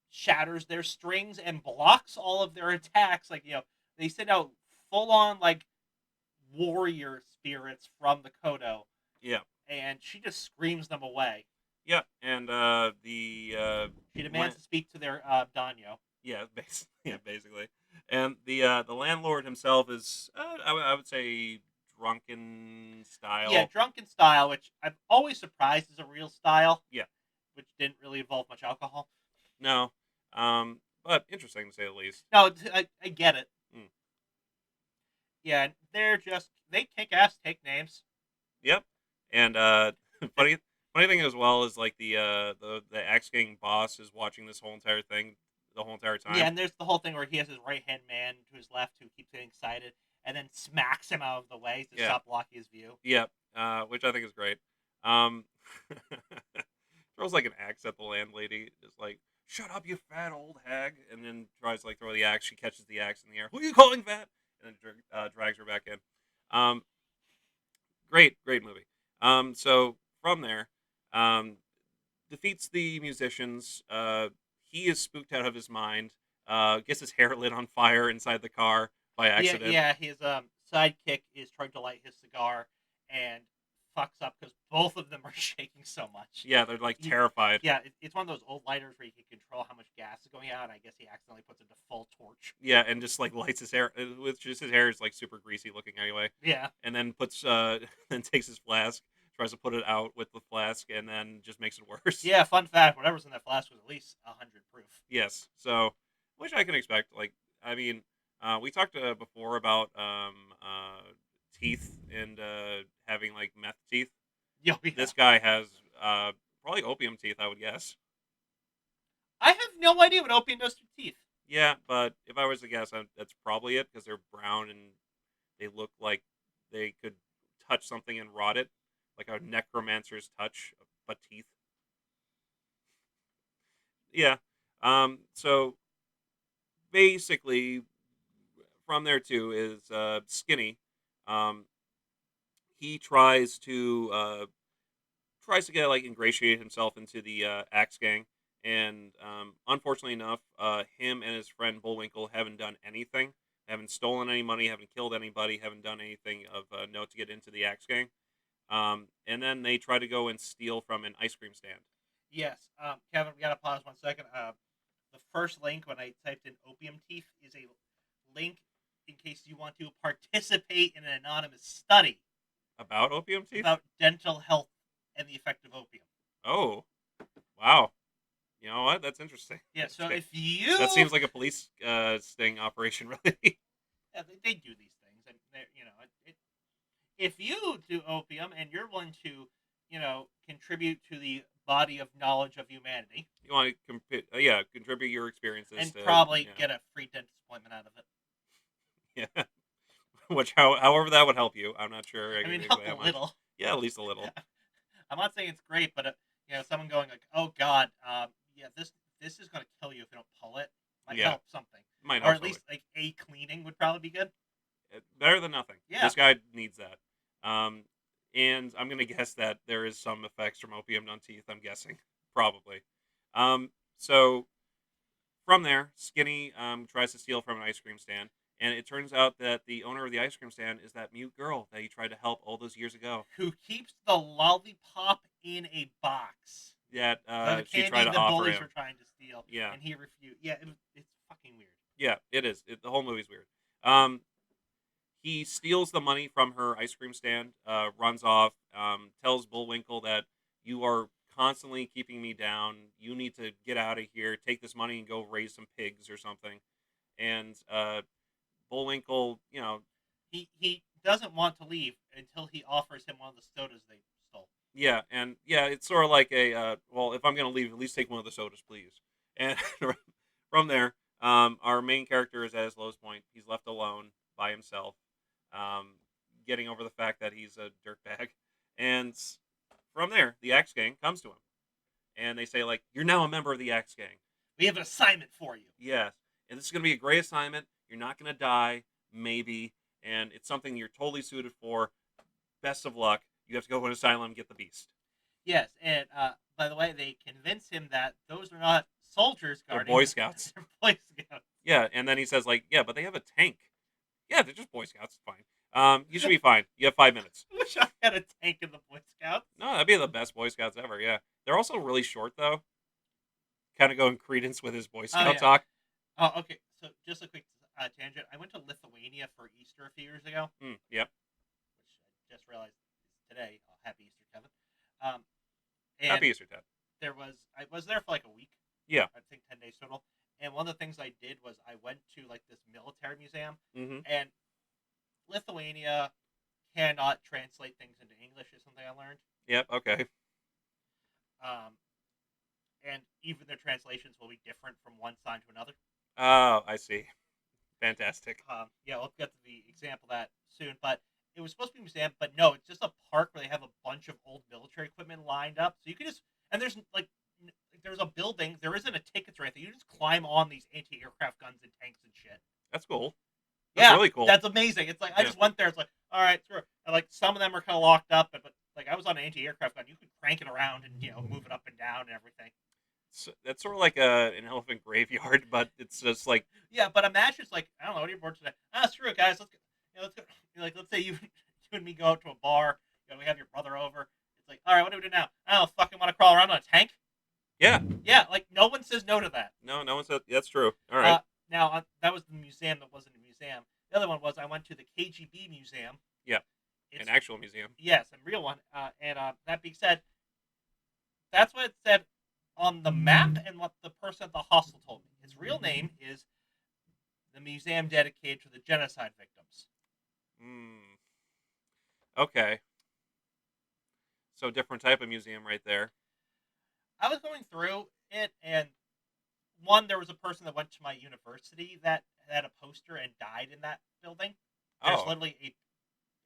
shatters their strings and blocks all of their attacks. Like they send out full on like warrior spirits from the Kodo, Yeah, and she just screams them away. yeah, and the She demands to speak to their Danyo. yeah, basically, yeah, basically. And the landlord himself is, I would say, drunken Yeah, style. drunken style, which I'm always surprised is a real style, Yeah, which didn't really involve much alcohol. no, but interesting to say the least. No, I get it. Mm. Yeah, they kick ass, take names. Yep. And It, funny thing as well is like the Axe Gang boss is watching this whole entire thing the whole entire yeah, time. and there's the whole thing where he has his right hand man to his left who keeps getting excited, and then smacks him out of the way to Yeah. stop blocking his view. Yep. Which I think is great. Um, throws like an axe at the landlady, just like "Shut up, you fat old hag!" and then tries to like throw the axe. She catches the axe in the air. Who are you calling fat? And then drags her back in. Great movie. So from there, um, defeats the musicians. He is spooked out of his mind. Gets his hair lit on fire inside the car by Yeah, accident. yeah. His sidekick is trying to light his cigar and fucks up because both of them are shaking so much. Yeah, they're like He, terrified. yeah, it's one of those old lighters where you can control how much gas is going out. And I guess he accidentally puts it to full torch. Yeah, and just like lights his hair, with just his hair is like super greasy looking anyway. Yeah, And then puts then takes his flask, tries to put it out with the flask, and then just makes it worse. yeah. Fun fact: whatever's in that flask was at least 100 proof. Yes, so which I can expect. Like, I mean, we talked before about teeth and having like meth teeth. Yo, yeah. This guy has probably opium teeth, I would guess. I have no idea what opium does to teeth. Yeah, but if I was to guess, that's probably it because they're brown and they look like they could touch something and rot it, like a necromancer's touch, but teeth. Yeah. So basically, from there too is Skinny. Um, he tries to get like ingratiate himself into the Axe Gang, and unfortunately enough, him and his friend Bullwinkle haven't done anything, haven't stolen any money, haven't killed anybody, haven't done anything of note to get into the Axe Gang. And then they try to go and steal from an ice cream stand. Yes, Kevin, we gotta pause 1 second. The first link when I typed in opium teeth is a link in case you want to participate in an anonymous study About opium teeth? about dental health and the effect of opium. Oh, wow. You know what? That's interesting. Yeah, so Okay. if you That seems like a police sting operation, really. yeah, they do these things, and if you do opium and you're willing to, contribute to the body of knowledge of humanity You want to yeah, contribute your experiences and to probably get a free dentist appointment out of it. yeah. Which however that would help you, I'm not sure I mean, exactly help how a much. little. Yeah, at least a little. I'm not saying it's great, but someone going like, "Oh God, yeah, this is gonna kill you if you don't pull it," might Yeah, help something, might or help at something. least like a cleaning would probably be good. Better than nothing. Yeah. This guy needs that. Um, and I'm gonna guess that there is some effects from opium on teeth. I'm guessing probably. So from there, Skinny tries to steal from an ice cream stand, and it turns out that the owner of the ice cream stand is that mute girl that he tried to help all those years ago. Who keeps the lollipop in a box? That The she tried candy to the offer bullies him. were trying to steal, Yeah, and he refused. Yeah, it's fucking weird. yeah, it is. The whole movie's weird. Um, he steals the money from her ice cream stand, runs off, tells Bullwinkle that you are constantly keeping me down. You need to get out of here. Take this money and go raise some pigs or something. And Bullwinkle, He doesn't want to leave until he offers him one of the sodas they stole. yeah, and yeah, it's sort of like a well, if I'm gonna leave, at least take one of the sodas, please. And from there, our main character is at his lowest point. He's left alone by himself, um, getting over the fact that he's a dirtbag. And from there, the Axe Gang comes to him, and they say like, "You're now a member of the Axe Gang." We have an assignment for you. Yes, and this is gonna be a great assignment. You're not gonna die, maybe, and it's something you're totally suited for. Best of luck. You have to go to an asylum and get the beast. Yes, and by the way, they convince him that those are not soldiers They're guarding Boy them; Scouts. they're Boy Scouts. Yeah, and then he says like, "Yeah, but they have a tank." Yeah, they're just Boy Scouts. It's fine. You should be fine. You have 5 minutes. I wish I had a tank in the Boy Scouts. No, that'd be the best Boy Scouts ever. Yeah, they're also really short though. Kind of going credence with his Boy Oh Scout yeah. talk. Oh, okay. So just a quick tangent. I went to Lithuania for Easter a few years ago, Yep. which I just realized is today. Oh, happy Easter, Kevin. Um, and Happy Easter, Ted. I was there for like a week. Yeah. I think 10 days total. And one of the things I did was I went to like this military museum, Mm-hmm. and Lithuania cannot translate things into English. Is something I learned. Yep. Okay. Um, and even their translations will be different from one sign to another. Oh, I see. Fantastic. Yeah, we'll get to the example of that soon. But it was supposed to be a museum, but no, it's just a park where they have a bunch of old military equipment lined up. So you can just and there's like there's a building. There isn't a tickets or anything. You just climb on these anti-aircraft guns and tanks and shit. That's cool. That's Yeah, really cool. that's amazing. It's like I Yeah. just went there. It's like all right, sure. And like some of them are kind of locked up, but Like I was on an anti-aircraft gun. You could crank it around and move it up and down and everything. So that's sort of like an elephant graveyard, but it's just like Yeah, but imagine it's like I don't know. What are you bored today? Screw it, guys. Let's go. Let's go. Like let's say you you and me go out to a bar. We have your brother over. It's like, all right, what do we do now? I don't fucking want to crawl around on a tank. yeah. Yeah, like no one says no to that. No, no one said that's true. All right. Now that was the museum that wasn't a museum. The other one was I went to the KGB museum. Yeah, It's an actual museum. yes, a real one. And that being said, that's what it said on the map and what the person at the hostel told me. His real name is the museum dedicated to the genocide victims. Hmm. Okay. So different type of museum right there. I was going through it, and one, there was a person that went to my university that had a poster and died in that building. There's Oh, literally a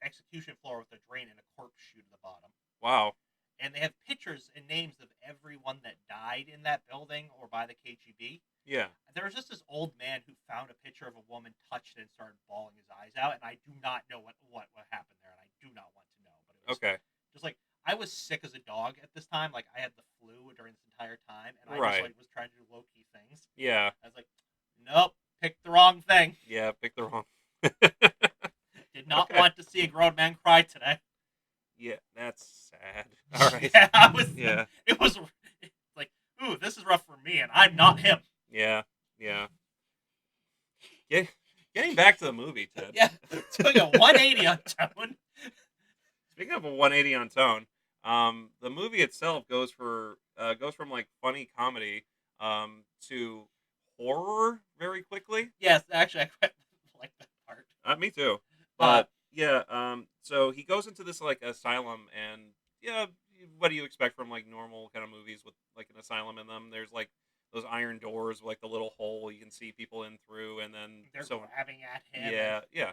execution floor with a drain and a corpse chute at the bottom. wow. And they have pictures and names of everyone that died in that building or by the KGB. Yeah. There was just this old man who found a picture of a woman, touched it, and started bawling his eyes out. And I do not know what happened there, and I do not want to know. But it was Okay. just like I was sick as a dog at this time. Like I had the flu during this entire time, and I Right. just like was trying to do low key things. Yeah. I was like, nope, picked the wrong thing. Yeah. Pick the wrong. Did not Okay. want to see a grown man cry today. Yeah, that's sad. All right. Yeah, I was. Yeah. It was like, ooh, this is rough for me, and I'm not him. Yeah. Yeah. Getting back to the movie, Ted. Yeah, doing a 180 on Tone. Speaking of a 180 on tone, the movie itself goes from like funny comedy to horror very quickly. Yes, actually, I quite like that part. Me too. Uh, But yeah, so he goes into this like asylum, and yeah, what do you expect from like normal kind of movies with like an asylum in them? There's like those iron doors with like the little hole you can see people in through, and then they're so grabbing at him. yeah, yeah,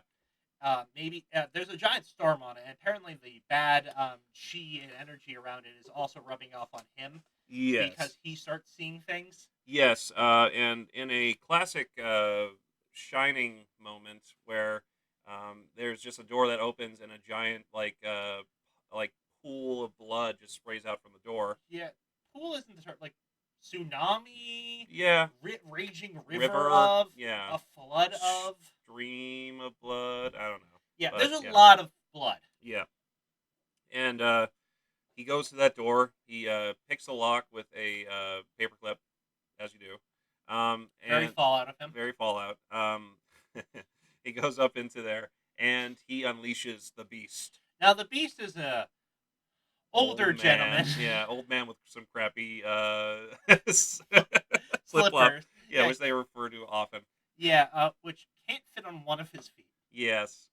Maybe there's a giant storm on it, and apparently the bad chi and energy around it is also rubbing off on him yes, because he starts seeing things. yes, and in a classic Shining moment where there's just a door that opens and a giant like pool of blood just sprays out from the door. Yeah, pool isn't the term like tsunami, Yeah, raging river river. of Yeah, a flood of. stream of blood. I don't know, Yeah, but there's a yeah, lot of blood. yeah. And he goes to that door. He picks a lock with a paperclip, as you do. Very And Fallout of him. very Fallout. He goes up into there and he unleashes the beast. Now the beast is a Old older man, gentleman. yeah, old man with some crappy flip flop. Slippers. Yeah, which they refer to often. Yeah, which can't fit on one of his feet. Yes,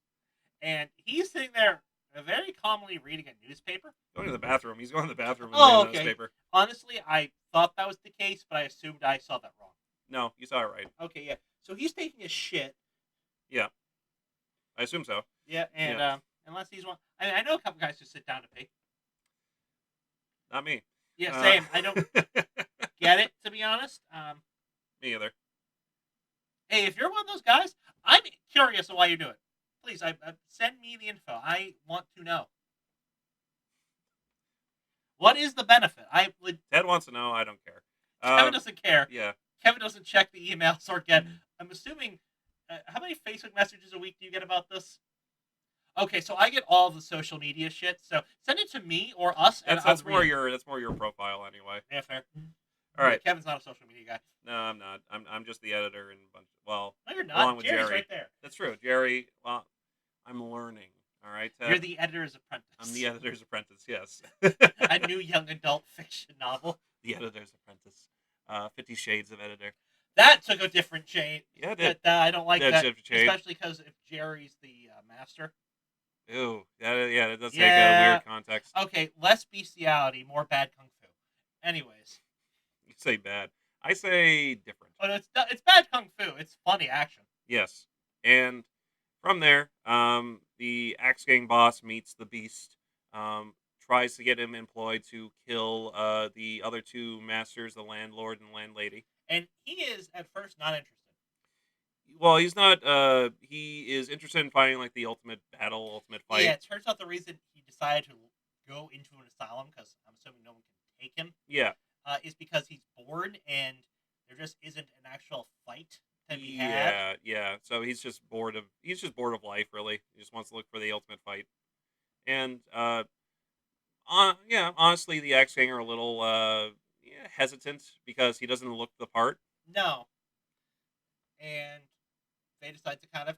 And he's sitting there very calmly reading a newspaper. going to the bathroom. He's going to the bathroom and Oh, reading the okay. newspaper. Honestly, I thought that was the case, but I assumed I saw that wrong. No, you saw it right. Okay, yeah. So he's taking a shit. Yeah, I assume so. Yeah, and Yeah. unless he's one, I know a couple guys who sit down to pee. Not me. Yeah, same. I don't get it, to be honest. Me either. Hey, if you're one of those guys, I'm curious of why you do it. Please, send me the info. I want to know. What is the benefit? Ted wants to know. I don't care. Kevin doesn't care. Yeah. Kevin doesn't check the emails or get. I'm assuming. How many Facebook messages a week do you get about this? Okay, so I get all the social media shit. So send it to me or us, and That's I'll more read it. your profile anyway. Yeah, fair. All right. Kevin's not a social media guy. No, I'm not. I'm just the editor and a bunch. Well, No, you're along not. with Jerry's Jerry. right there. That's true. Jerry. Well, I'm learning. All right. Ted? You're the editor's apprentice. I'm the editor's apprentice. Yes. A new young adult fiction novel. The editor's apprentice. 50 Shades of Editor. That took a different shade. Yeah, it did. But I don't like Yeah, that, different shade. especially because if Jerry's the master. Ew. That does take a Yeah. weird context. Okay, less bestiality, more bad kung fu. Anyways, You say bad. I say different. but it's bad kung fu. It's funny action. Yes. And from there, the Axe Gang boss meets the Beast, tries to get him employed to kill the other two masters, the landlord and landlady. And he is at first not interested. Well, he's not. He is interested in finding like the ultimate battle, ultimate fight. Yeah, it turns out the reason he decided to go into an asylum because I'm assuming no one can take him, Yeah. is because he's bored and there just isn't an actual fight to be had. Yeah, yeah. So he's just bored of life, really. He just wants to look for the ultimate fight. And yeah, honestly, the Axe Gang are a little yeah, hesitant because he doesn't look the part. No, and they decide to kind of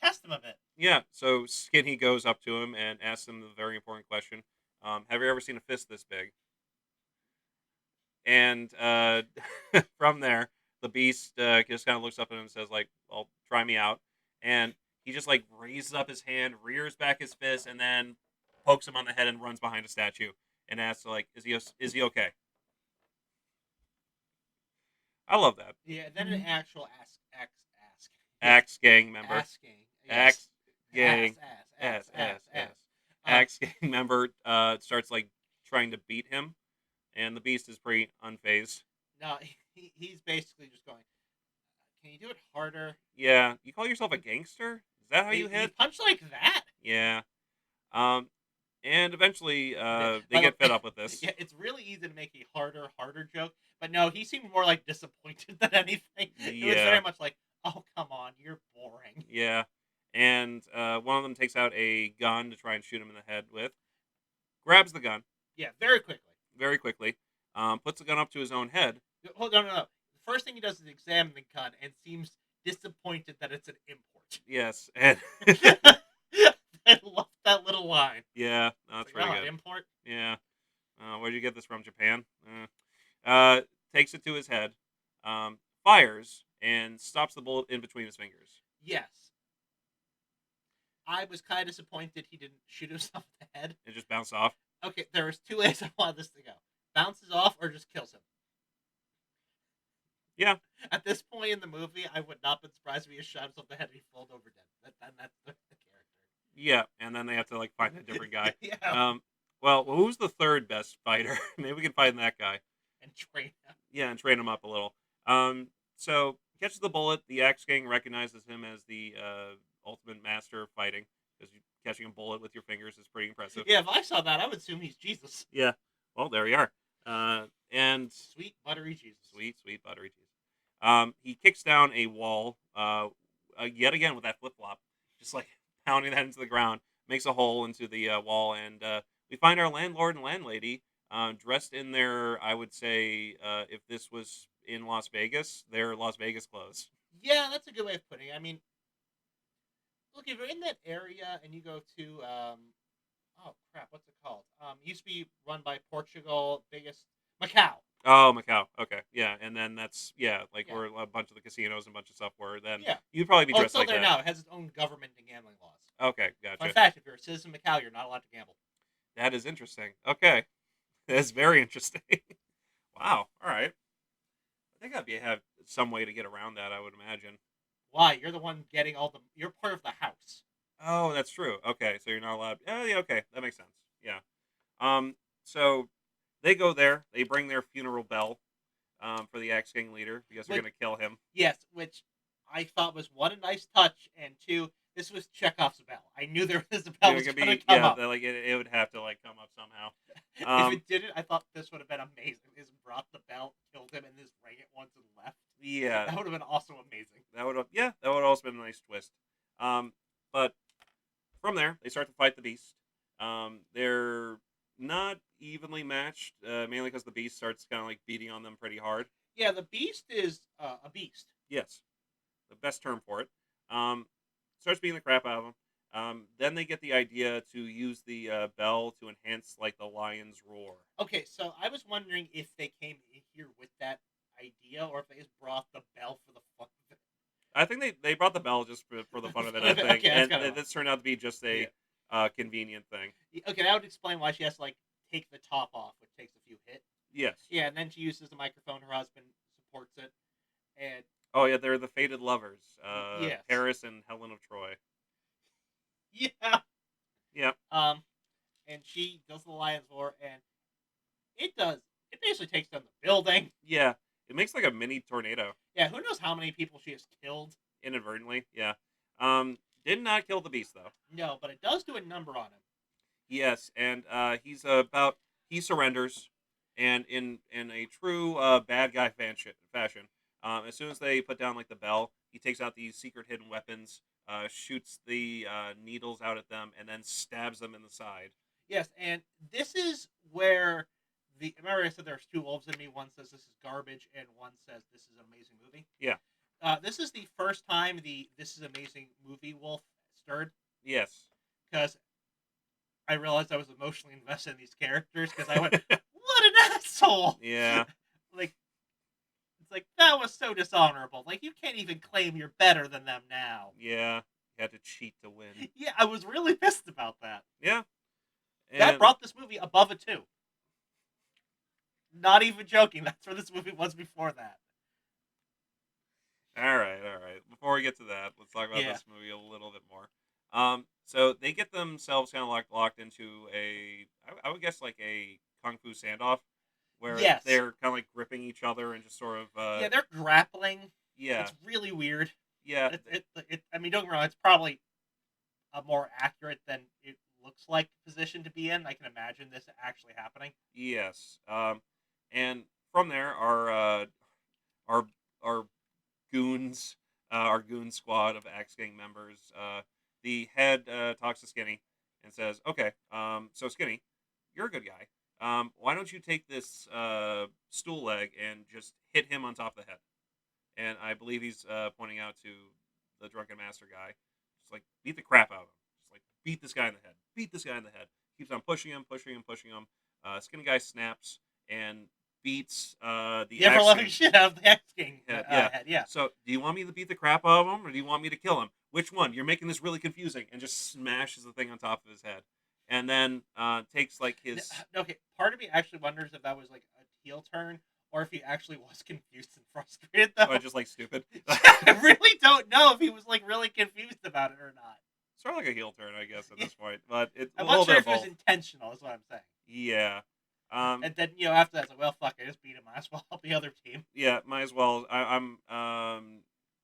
test him a bit. Yeah, so Skinny goes up to him and asks him the very important question: "Have you ever seen a fist this big?" And from there, the Beast just kind of looks up at him and says, "Like, well, try me out." And he just like raises up his hand, rears back his fist, and then pokes him on the head and runs behind a statue and asks, "Like, is he okay?" I love that. Yeah, then an actual yes, Axe Gang member. asking, yes, Axe Gang. ass. Axe Gang member starts like trying to beat him, and the Beast is pretty unfazed. No, he's basically just going. Can you do it harder? Yeah, you call yourself a gangster? Is that how you You hit? punch like that. Yeah. Um, and eventually, they By the get fed up with this. yeah, it's really easy to make a harder joke, but no, he seemed more like disappointed than anything. It was Yeah, very much like, oh come on, you're boring. yeah. And one of them takes out a gun to try and shoot him in the head with. Grabs the gun Yeah, very quickly. very quickly. Puts the gun up to his own head. Hold on, no. The first thing he does is examine the gun and seems disappointed that it's an import. Yes, and I love that little line. yeah, no, It's that's like, pretty oh, an good. import? Yeah. Where'd you get this from? Japan? Takes it to his head, fires, and stops the bullet in between his fingers. Yes. I was kind of disappointed he didn't shoot himself in the head. It just bounced off. Okay, there was two ways I wanted this to go. Bounces off or just kills him. Yeah, At this point in the movie, I would not been surprised if he shot himself in the head and he rolled over dead. That's the yeah, and then they have to like find a different guy. character. Yeah, Well, who's the third best fighter? Maybe we can find that guy. and train him. Yeah, and train him up a little. So catches the bullet. The Axe Gang recognizes him as the ultimate master of fighting because catching a bullet with your fingers is pretty impressive. Yeah, if I saw that, I would assume he's Jesus. Yeah. Well, there we are. And Sweet, buttery Jesus. sweet, sweet buttery cheese. He kicks down a wall. Yet again with that flip flop, just like pounding that into the ground, makes a hole into the wall, and we find our landlord and landlady dressed in their, I would say, if this was in Las Vegas, their Las Vegas clothes. Yeah, that's a good way of putting it. I mean, look, if you're in that area and you go to, oh crap, what's it called? Used to be run by Portugal, biggest Macau. Oh, Macau. Okay, yeah, and then that's like Yeah, where a bunch of the casinos and a bunch of stuff were. Then yeah. you'd probably be Oh, it's dressed still like there that. now. It has its own government and gambling laws. Okay, Fun gotcha. fact: if you're a citizen of Macau, you're not allowed to gamble. That is interesting. Okay, that's very interesting. Wow. All right. I think I'd have some way to get around that. I would imagine. Why? You're the one getting all the. You're part of the house. Oh, that's true. Okay, so you're not allowed. Oh, yeah. Okay, that makes sense. Yeah. So they go there. They bring their funeral bell, for the Axe Gang leader because they're Which, gonna kill him. yes, which I thought was one a nice touch, and two, this was Chekhov's bell. I knew there was a bell It was could going be to come up. like it would have to like come up somehow. If Um, it didn't, I thought this would have been amazing. Just brought the bell, killed him, and just rang it once and left. yeah, That would have been also amazing. that would also been a nice twist. But from there they start to fight the beast. They're not evenly matched, mainly because the beast starts kind of like beating on them pretty hard. Yeah, the beast is a beast. Yes, the best term for it. Um, Starts beating the crap out of them. Then they get the idea to use the bell to enhance like the lion's roar. Okay, so I was wondering if they came in here with that idea, or if they just brought the bell for the fun of it. I think they brought the bell just for the fun of it. I Okay, think, that's and kind of this turned out to be just yeah. a convenient thing. Okay, that would explain why she has to like take the top off, which takes a few hits. Yes. Yeah, and then she uses the microphone. Her husband supports it, and Oh yeah, they're the fated lovers, yes, Paris and Helen of Troy. yeah. Yep. And she does the lion's roar, and it does. It basically takes down the building. Yeah. It makes like a mini tornado Yeah, who knows how many people she has killed? inadvertently. Yeah. Did not kill the beast though. No, but it does do a number on him. Yes, and he surrenders, and in a true bad guy fashion, as soon as they put down like the bell, he takes out these secret hidden weapons, shoots the needles out at them, and then stabs them in the side. Yes, and this is where remember I said there's two wolves in me. One says this is garbage, and one says this is an amazing movie. Yeah. This is the first time the this is amazing movie wolf stirred Yes. because I realized I was emotionally invested in these characters because I went, "What an asshole!" Yeah. Like it's like that was so dishonorable. Like you can't even claim you're better than them now. Yeah. You had to cheat to win. Yeah, I was really pissed about that. Yeah. That And brought this movie above a two. Not even joking. That's where this movie was before that. all right, all right. Before we get to that, let's talk about Yeah. this movie a little bit more. So they get themselves kind of locked into I would guess like a kung fu standoff, where Yes. they're kind of like gripping each other and just sort of Yeah, they're grappling. yeah, It's really weird. yeah, I mean, don't get me wrong. It's probably a more accurate than it looks like position to be in. I can imagine this actually happening. yes. And from there, our our goons, our goon squad of Axe Gang members. The head talks to Skinny and says, "Okay, so Skinny, you're a good guy. Why don't you take this stool leg and just hit him on top of the head?" And I believe he's pointing out to the drunken master guy, just like beat the crap out of him. Just like beat this guy in the head. Beat this guy in the head. Keeps on pushing him, pushing him, pushing him. Skinny guy snaps and beats the The ever Axe loving Gang shit out of the X King head. Yeah. head. Yeah. So, do you want me to beat the crap out of him, or do you want me to kill him? Which one? You're making this really confusing. And just smashes the thing on top of his head, and then takes like his. Okay. Part of me actually wonders if that was like a heel turn or if he actually was confused and frustrated Or though. just like stupid. I really don't know if he was like really confused about it or not. Sort of like a heel turn, I guess, at this point, but it's a I'm little not sure bit of if it was both. intentional. Is what I'm saying. Yeah. And then after that, it's like, well, fuck, I just beat him. I might as well help the other team. Yeah. Might as well. I'm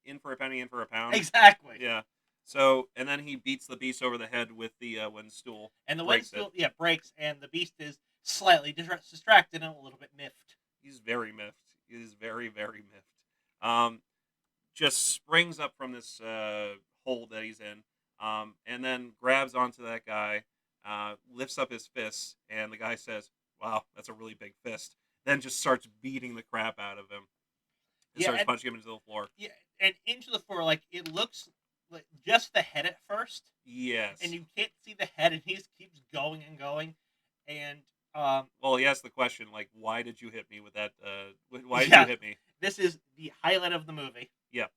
in for a penny, in for a pound. Exactly. Yeah. So, and then he beats the beast over the head with the wooden stool. And the wind Breaks still, it. breaks, and the beast is slightly distracted and a little bit miffed. He's very miffed. He is very, very miffed. Just springs up from this hole that he's in, and then grabs onto that guy, lifts up his fists, and the guy says, "Wow, that's a really big fist." Then just starts beating the crap out of him and Yeah, starts and punching him into the floor. yeah, and into the floor, like it looks like just the head at first, and Yes. you can't see the head, and he just keeps going and going, and Well, he asked the question like, "Why did you hit me with that? Why did you yeah, hit me?" this is the highlight of the movie. Yeah.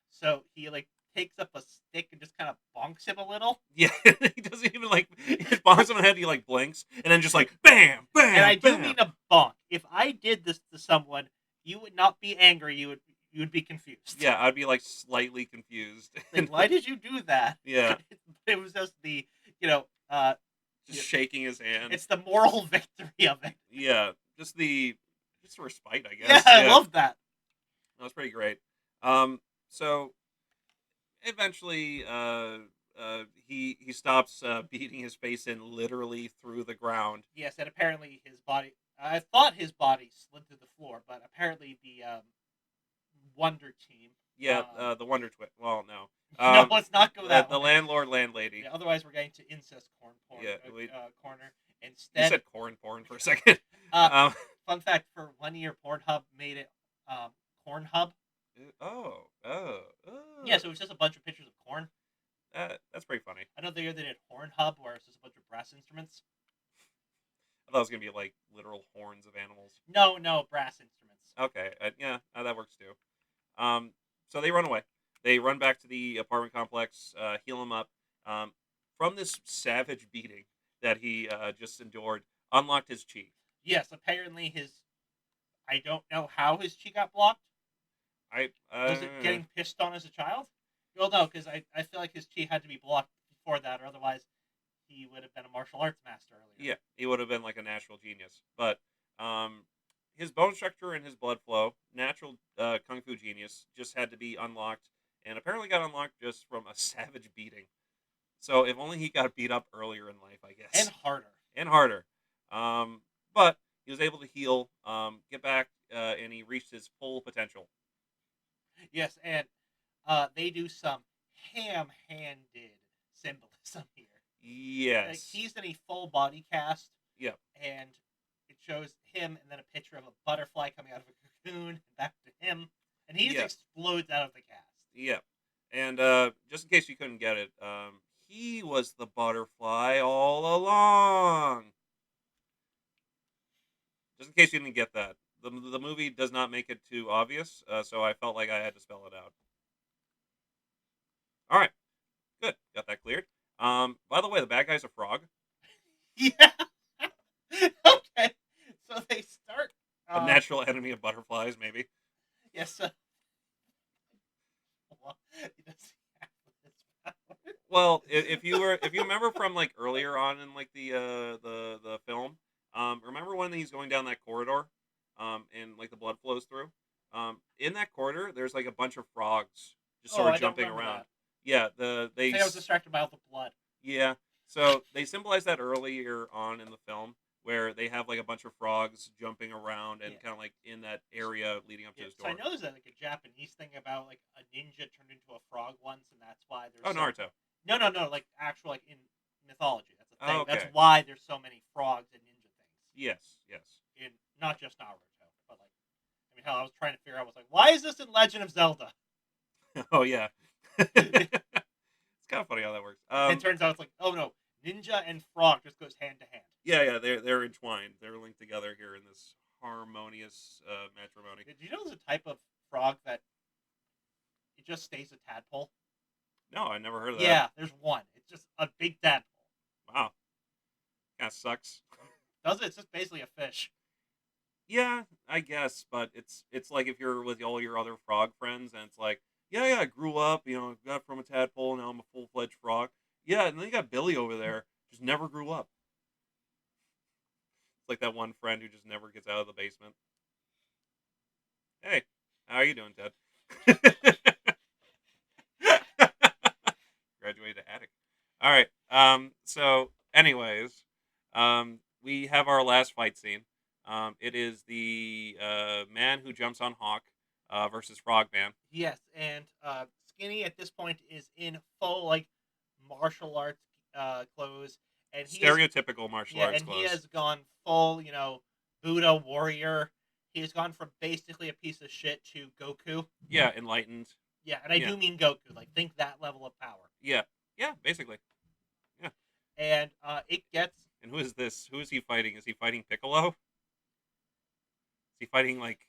So he like takes up a stick and just kind of bonks him a little. Yeah, he doesn't even like. He bonks him in the head. He like blinks, and then just like bam, And I bam, do bam. mean a bonk. If I did this to someone, you would not be angry. You would be confused. Yeah, I'd be like slightly confused. Like, why did you do that? Yeah, It was just the you know uh just shaking his hand. it's the moral victory of it. Yeah, just respite, I Yeah, guess. I Yeah, love that. that was pretty great. So eventually, he stops beating his face in literally through the ground. Yes, and apparently his body. I thought his body slid to the floor, but apparently the Wonder Team. Yeah, the Wonder Twin. Well, no, No, let's not go that the way. landlord landlady. Yeah, otherwise, we're getting to incest Yeah, corner. you Instead, said corn porn for a second. uh, um, fun fact: for 1 year, Pornhub made it Cornhub. Yeah, oh, so it was just a bunch of pictures of corn. that's pretty funny. Another year they did Hornhub, where it's just a bunch of brass instruments. I thought it was gonna be like literal horns of animals. No, no, brass instruments. Okay, yeah, that works too. Um, so they run away. They run back to the apartment complex, heal him up. Um, from this savage beating that he just endured, unlocked his chi. Yes, apparently his. I don't know how his chi got blocked. I Was it getting pissed on as a child? Well, no, because I feel like his chi had to be blocked before that, or otherwise he would have been a martial arts master earlier. yeah, he would have been like a natural genius. But um, his bone structure and his blood flow, natural kung fu genius, just had to be unlocked, and apparently got unlocked just from a savage beating. So if only he got beat up earlier in life, I and guess, harder. and harder. But he was able to heal, get back, and he reached his full potential. Yes, and they do some ham-handed symbolism here. Like Yes. he's in a full body cast, Yep. and it shows him, and then a picture of a butterfly coming out of a cocoon, and back to him, and he just Yep. explodes out of the cast. Yep. And just in case you couldn't get it, he was the butterfly all along. Just in case you didn't get that, the movie does not make it too obvious, so I felt like I had to spell it out. All right, good, got that cleared. By the way, the bad guy's a frog, Yeah. Okay. So they start. a natural enemy of butterflies, maybe. Yes. Well, he doesn't have this power. Well, if you remember from like earlier on in like the film, remember when he's going down that corridor, and like the blood flows through, in that corridor, there's like a bunch of frogs just Oh, sort of I don't jumping remember around. that. Yeah, I think I was distracted by all the blood. yeah. So they symbolize that earlier on in the film where they have like a bunch of frogs jumping around and Yeah. kind of like in that area leading up to Yeah. his So I door. know there's like a Japanese thing about like a ninja turned into a frog once, and that's why Oh, there's so. Naruto. No, no, no. Like actual like in mythology, that's a Oh, thing. That's okay. why there's so many frogs and ninja things Yes, yes. in not just Naruto, but like I mean, hell, I was trying to figure out. I was like, why is this in Legend of Zelda? Oh yeah. And It's kind of funny how that works. it turns out it's like, oh no, ninja and frog just goes hand to hand. Yeah, yeah, they're entwined. They're linked together here in this harmonious matrimony. Did you know there's a type of frog that it just stays a tadpole? No, I never heard of that. Yeah, there's one. It's just a big tadpole. Wow, kind of sucks. Does it? It's just basically a fish. Yeah, I guess, but it's like if you're with all your other frog friends, and it's like, yeah, yeah, I grew up, got from a tadpole, now I'm a full fledged frog. Yeah, and then you got Billy over there, just never grew up. It's like that one friend who just never gets out of the basement. Hey, how are you doing, Ted? Graduated attic. All right. So, anyways, we have our last fight scene. It is the man who jumps on Hawk versus Frogman. Yes, and Skinny at this point is in full like martial arts clothes, and he is Stereotypical martial arts and he clothes. has gone full Buddha warrior. He has gone from basically a piece of shit to Goku. Yeah, enlightened. Yeah, and I Yeah, do mean Goku. Like think that level of power. yeah, yeah. Basically, yeah. And it gets And who is this? Who is he fighting? Is he fighting Piccolo? Is he fighting like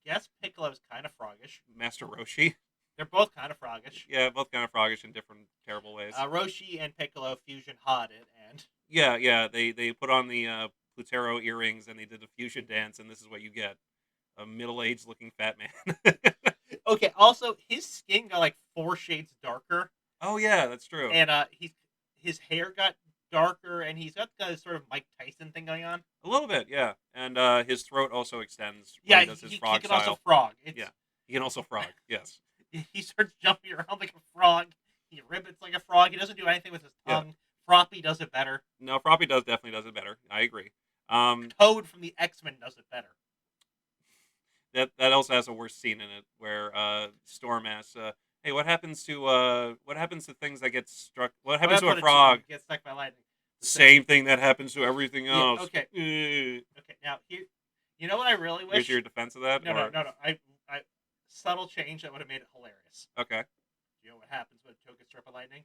yes, Piccolo's kind of froggish. Master Roshi? They're both kind of froggish. Yeah, both kind of froggish in different terrible ways. Roshi and Piccolo fusion hotted, and Yeah, yeah. They put on the Plutero earrings and they did a fusion dance, and this is what you get: a middle-aged looking fat man. okay. Also, his skin got like 4 shades darker, Oh yeah, that's true. and his hair got darker, and he's got this sort of Mike Tyson thing going on. A little bit, yeah. And his throat also extends when Yeah, he does his he frog can also style. frog. Yeah, he can also frog. Yes. He starts jumping around like a frog. He ribbits like a frog. He doesn't do anything with his Yeah. tongue. Froppy does it better. No, Froppy definitely does it better. I agree. Toad from the X-Men does it better. That also has a worse scene in it where Storm asks, "Hey, what happens to things that get struck? What happens to a frog? Gets stuck by lightning. Same thing that happens to everything Yeah, else." okay. Okay. Now here, you know what I really wish? Here's your defense of that. No, or... no, no, no. I subtle change that would have made it hilarious. Okay. You know what happens when Toad gets struck by lightning?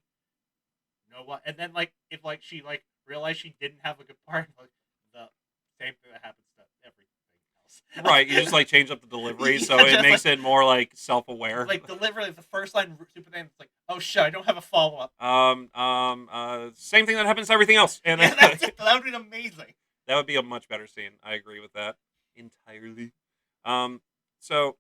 You know what? And then like if like she like realized she didn't have a good part, like the same thing that happens to everything else. Right, you just like change up the delivery, so Yeah, it just, makes like, it more like self-aware. like deliberately the first line Superman it's like, oh shit, I don't have a follow up. Same thing that happens to everything else, and Yeah, that's it. That would be amazing. that would be a much better scene. I agree with that entirely. So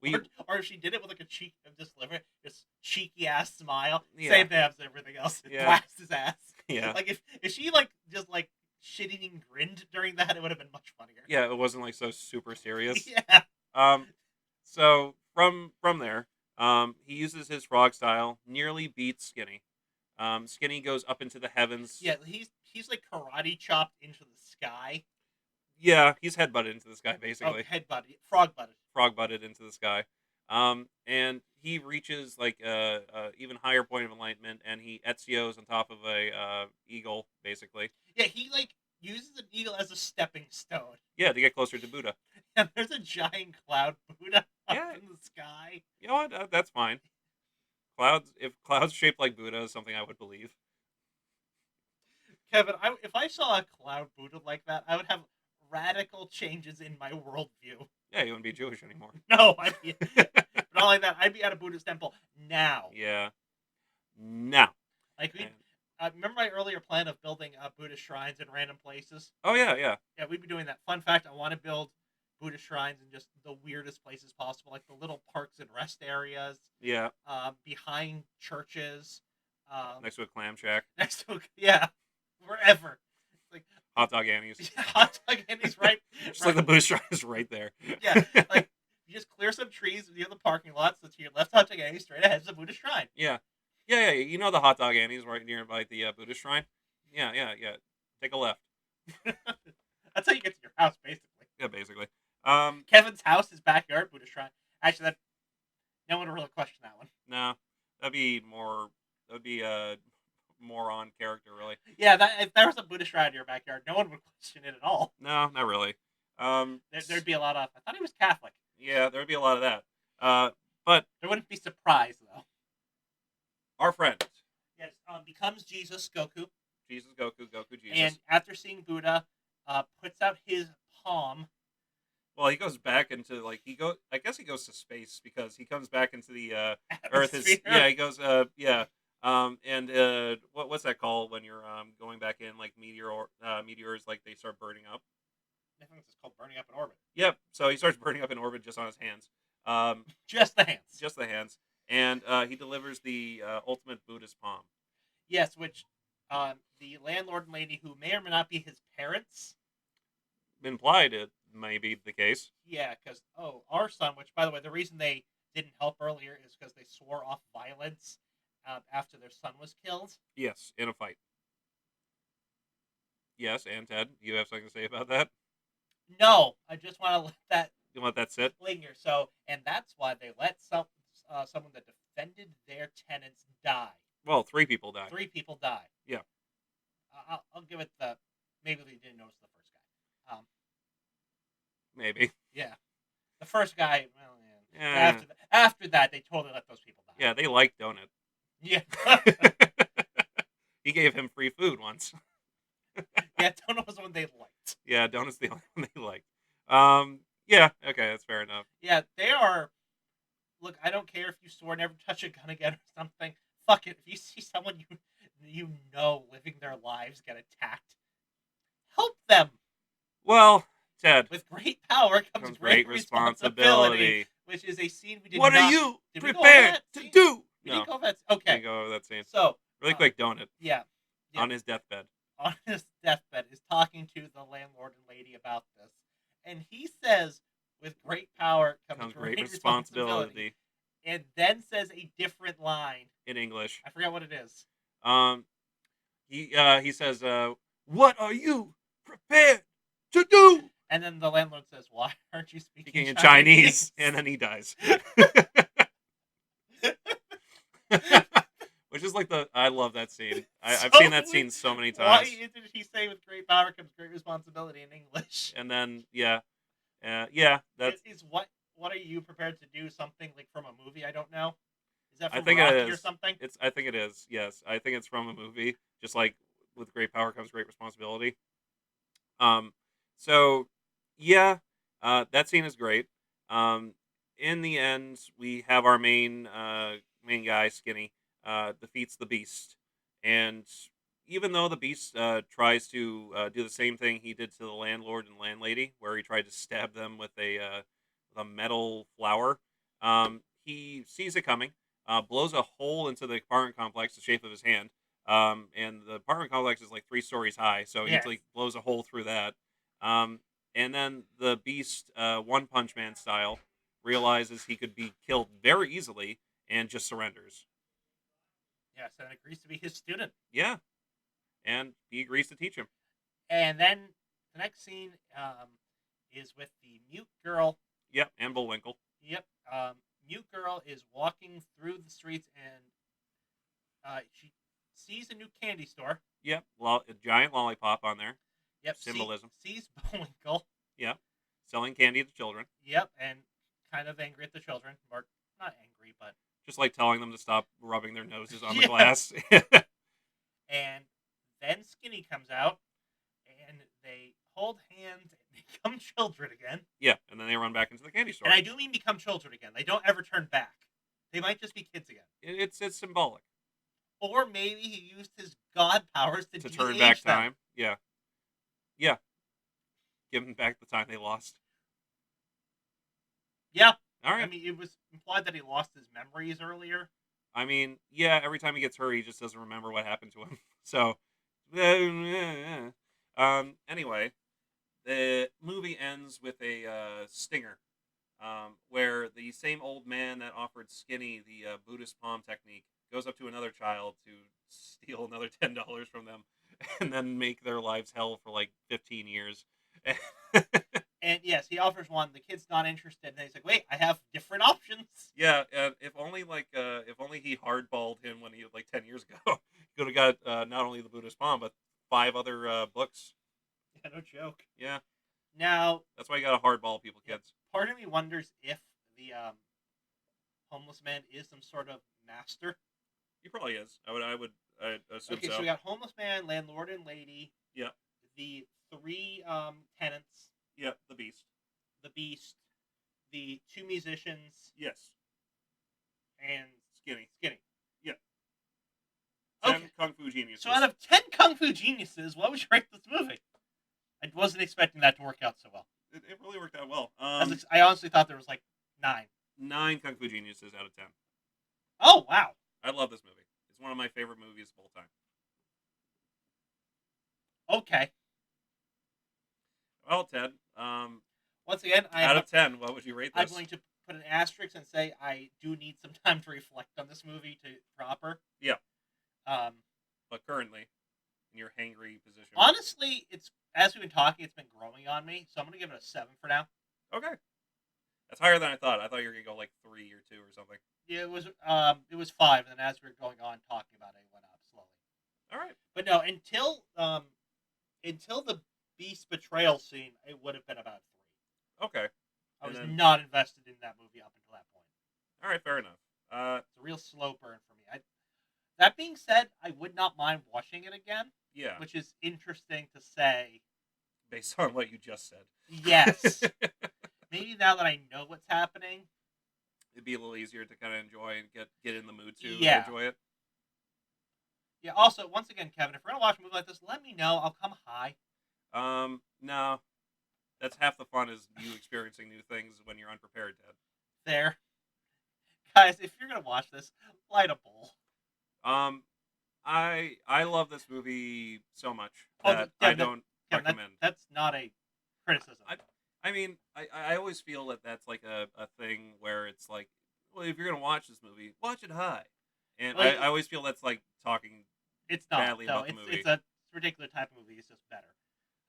we Or if she did it with like a cheek of just liver, just cheeky ass smile, Yeah. same thing as everything else. Yeah. Blast his ass. Yeah. Like if she like just like shit eating grinned during that, it would have been much funnier. Yeah, it wasn't like so super serious. Yeah. So from there, he uses his frog style, nearly beats Skinny. Skinny goes up into the heavens. Yeah, he's like karate chopped into the sky. Yeah, he's headbutted into the sky Oh, basically. head butted, frog butted. Frog butted into the sky. And he reaches like a even higher point of enlightenment, and he Ezio's on top of a eagle, basically. Yeah, he like uses an eagle as a stepping stone. Yeah, to get closer to Buddha. And there's a giant cloud Buddha up Yeah, in the sky. you know what? That's fine. Clouds, if clouds shaped like Buddha is something I would believe. Kevin, if I saw a cloud Buddha like that, I would have radical changes in my worldview. Yeah, you wouldn't be Jewish anymore. No, I'd be not like that. I'd be at a Buddhist temple now. Yeah. Now. Like we, remember my earlier plan of building Buddhist shrines in random places? Oh yeah, yeah. Yeah, we'd be doing that. Fun fact: I want to build Buddhist shrines in just the weirdest places possible, like the little parks and rest areas, Yeah. behind churches, Next to a clam shack. next to wherever. It's like Hot dog Annie's. hot dog Annie's right. Just like the Buddhist shrine is right there. Yeah, like you just clear some trees near the parking lot, so to your left, hot dog Annie, straight ahead is a Buddhist shrine. Yeah. Yeah, yeah. You know the hot dog Annie's right nearby the Buddhist shrine? Yeah, yeah, yeah. Take a left. That's how you get to your house, basically. Yeah, basically. Kevin's house, his backyard, Buddhist shrine. Actually, that no one will really question that one. No, that'd be more. That would be more on character, really. Yeah, that if there was a Buddhist shrine in your backyard, no one would question it at all. No, not really. There'd be a lot of. I thought he was Catholic. Yeah, there'd be a lot of that. But There wouldn't be surprise though. our friend, Yes, becomes Jesus, Goku, Jesus Goku, Goku Jesus. and after seeing Buddha, puts out his palm. Well, he goes back into like I guess he goes to space because he comes back into the Earth. Atmosphere. He goes. Yeah. And what's that called when you're going back in like meteors like they start burning up? I think it's called burning up in orbit. Yep. So he starts burning up in orbit just on his hands. Just the hands. Just the hands, and he delivers the ultimate Buddhist palm. Yes, which the landlord and lady, who may or may not be his parents. Implied it may be the case. Yeah, because our son, which by the way, the reason they didn't help earlier is because they swore off violence after their son was killed. Yes, in a fight. Yes, and Ted, you have something to say about that? No, I just want to let that You want that sit? linger. So, and that's why they let someone that defended their tenants die. Well, 3 people died. 3 people die. Yeah. I'll give it the maybe they didn't notice the first guy. Maybe. Yeah, the first guy. Well, Yeah. After that, they totally let those people die. Yeah, they like Donut. Yeah. He gave him free food once. Yeah, Donut was the one they liked. Yeah, Donut's the only one they liked. Yeah, okay, that's fair enough. Yeah, they are. Look, I don't care if you swore never to touch a gun again or something. Fuck it. If you see someone you know living their lives get attacked, help them. Well, Ted, With great power comes great responsibility, which is a scene we did what not. are you Did we go prepared over that to scene? do? We No, didn't go over that. didn't Okay, go over that scene. so Really quick, Donut yeah, yeah. on his deathbed. On his deathbed is talking to the landlord and lady about this, and he says, "With great power comes great responsibility," and then says a different line in English. I forget what it is. He says, "What are you prepared to do?" And then the landlord says, "Why aren't you Speaking in Chinese?" Chinese, and then he dies. Which is like the I love that scene. I've seen that scene so many Why times. did he say with great power comes great responsibility in English? And then yeah, that's Is what are you prepared to do? Something like from a movie? I don't know. Is that I from think it Rocky is. or something? I think it is. Yes, I think it's from a movie. Just like with great power comes great responsibility. So yeah, that scene is great. In the end, we have our main guy, Skinny, defeats the Beast, and even though the Beast tries to do the same thing he did to the landlord and landlady, where he tried to stab them with a metal flower, he sees it coming, blows a hole into the apartment complex the shape of his hand. And the apartment complex is like 3 stories high, so he Yes. like blows a hole through that. And then the Beast, One Punch Man style, realizes he could be killed very easily and just surrenders. Yes, and agrees to be his student. Yeah, and he agrees to teach him. And then the next scene is with the mute girl. Yep, and Bullwinkle. Yep. Mute girl is walking through the streets and she sees a new candy store. Yep, a giant lollipop on there. Yep. Symbolism. Sees Bullwinkle. Yep, selling candy to children. Yep, and kind of angry at the children. Or not angry, but just like telling them to stop rubbing their noses on the Yeah. glass. And then Skinny comes out, and they hold hands and become children again. Yeah, and then they run back into the candy store. And I do mean become children again. They don't ever turn back. They might just be kids again. It's symbolic. Or maybe he used his god powers to turn de-age back them. time. Yeah. Yeah. Give them back the time they lost. Yeah. All right. I mean, it was implied that he lost his memories earlier. I mean, yeah, every time he gets hurt, he just doesn't remember what happened to him. So, anyway, the movie ends with a stinger, where the same old man that offered Skinny the Buddhist palm technique goes up to another child to steal another $10 from them, and then make their lives hell for like 15 years. And yes, he offers one. The kid's not interested, and he's like, "Wait, I have different options." Yeah, if only he hardballed him when he was like 10 years ago, he could have got not only the Buddhist palm but 5 other books. Yeah, no joke. Yeah. Now that's why you got to hardball people, kids. Part of me wonders if the homeless man is some sort of master. He probably is. I'd assume okay, so we got homeless man, landlord and lady. Yeah. The 3 tenants. Yeah, the beast. The beast. The 2 musicians. Yes. And Skinny. Yeah. 10 Kung Fu geniuses. So out of 10 Kung Fu geniuses, what would you rate this movie? I wasn't expecting that to work out so well. It really worked out well. I honestly thought there was like 9. 9 Kung Fu geniuses out of 10. Oh, wow. I love this movie. It's one of my favorite movies of all time. Okay. Well, Ted, once again, out of 10, what would you rate this? I'm going to put an asterisk and say I do need some time to reflect on this movie to proper. Yeah. But currently, in your hangry position. Honestly, it's as we've been talking, it's been growing on me, so I'm going to give it a 7 for now. Okay. That's higher than I thought. I thought you were going to go like 3 or 2 or something. Yeah, it was 5, and then as we were going on talking about it, it went up slowly. All right. But no, until the Beast betrayal scene, it would have been about 3. Okay. I was not invested in that movie up until that point. All right, fair enough. It's a real slow burn for me. That being said, I would not mind watching it again. Yeah. Which is interesting to say. Based on what you just said. Yes. Maybe now that I know what's happening, it'd be a little easier to kind of enjoy and get in the mood to enjoy it. Yeah, also, once again, Kevin, if we're going to watch a movie like this, let me know. I'll come high. No. That's half the fun is you experiencing new things when you're unprepared, Ted. There. Guys, if you're going to watch this, light a bowl. I love this movie so much that I don't recommend. That's not a criticism. I mean, I always feel that that's like a thing where it's like, well, if you're going to watch this movie, watch it high. And I always feel that's like talking badly about the movie. It's a particular type of movie. It's just better.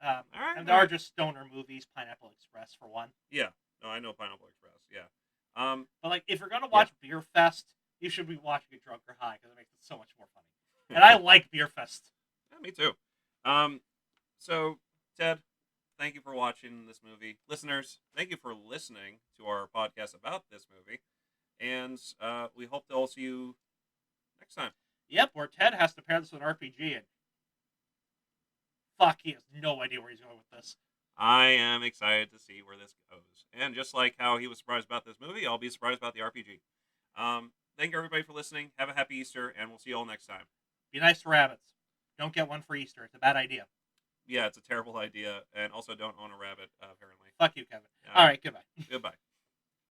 All right, and there are just stoner movies, Pineapple Express for one. Yeah. No, I know Pineapple Express. Yeah. But like, if you're going to watch Beer Fest, you should be watching it drunk or high because it makes it so much more funny. And I like Beer Fest. Yeah, me too. So, Ted, thank you for watching this movie. Listeners, thank you for listening to our podcast about this movie. And we hope to all see you next time. Yep, where Ted has to pair this with an RPG. And fuck, he has no idea where he's going with this. I am excited to see where this goes. And just like how he was surprised about this movie, I'll be surprised about the RPG. Thank you, everybody, for listening. Have a happy Easter, and we'll see you all next time. Be nice to rabbits. Don't get one for Easter. It's a bad idea. Yeah, it's a terrible idea. And also don't own a rabbit, apparently. Fuck you, Kevin. All right, goodbye. Goodbye.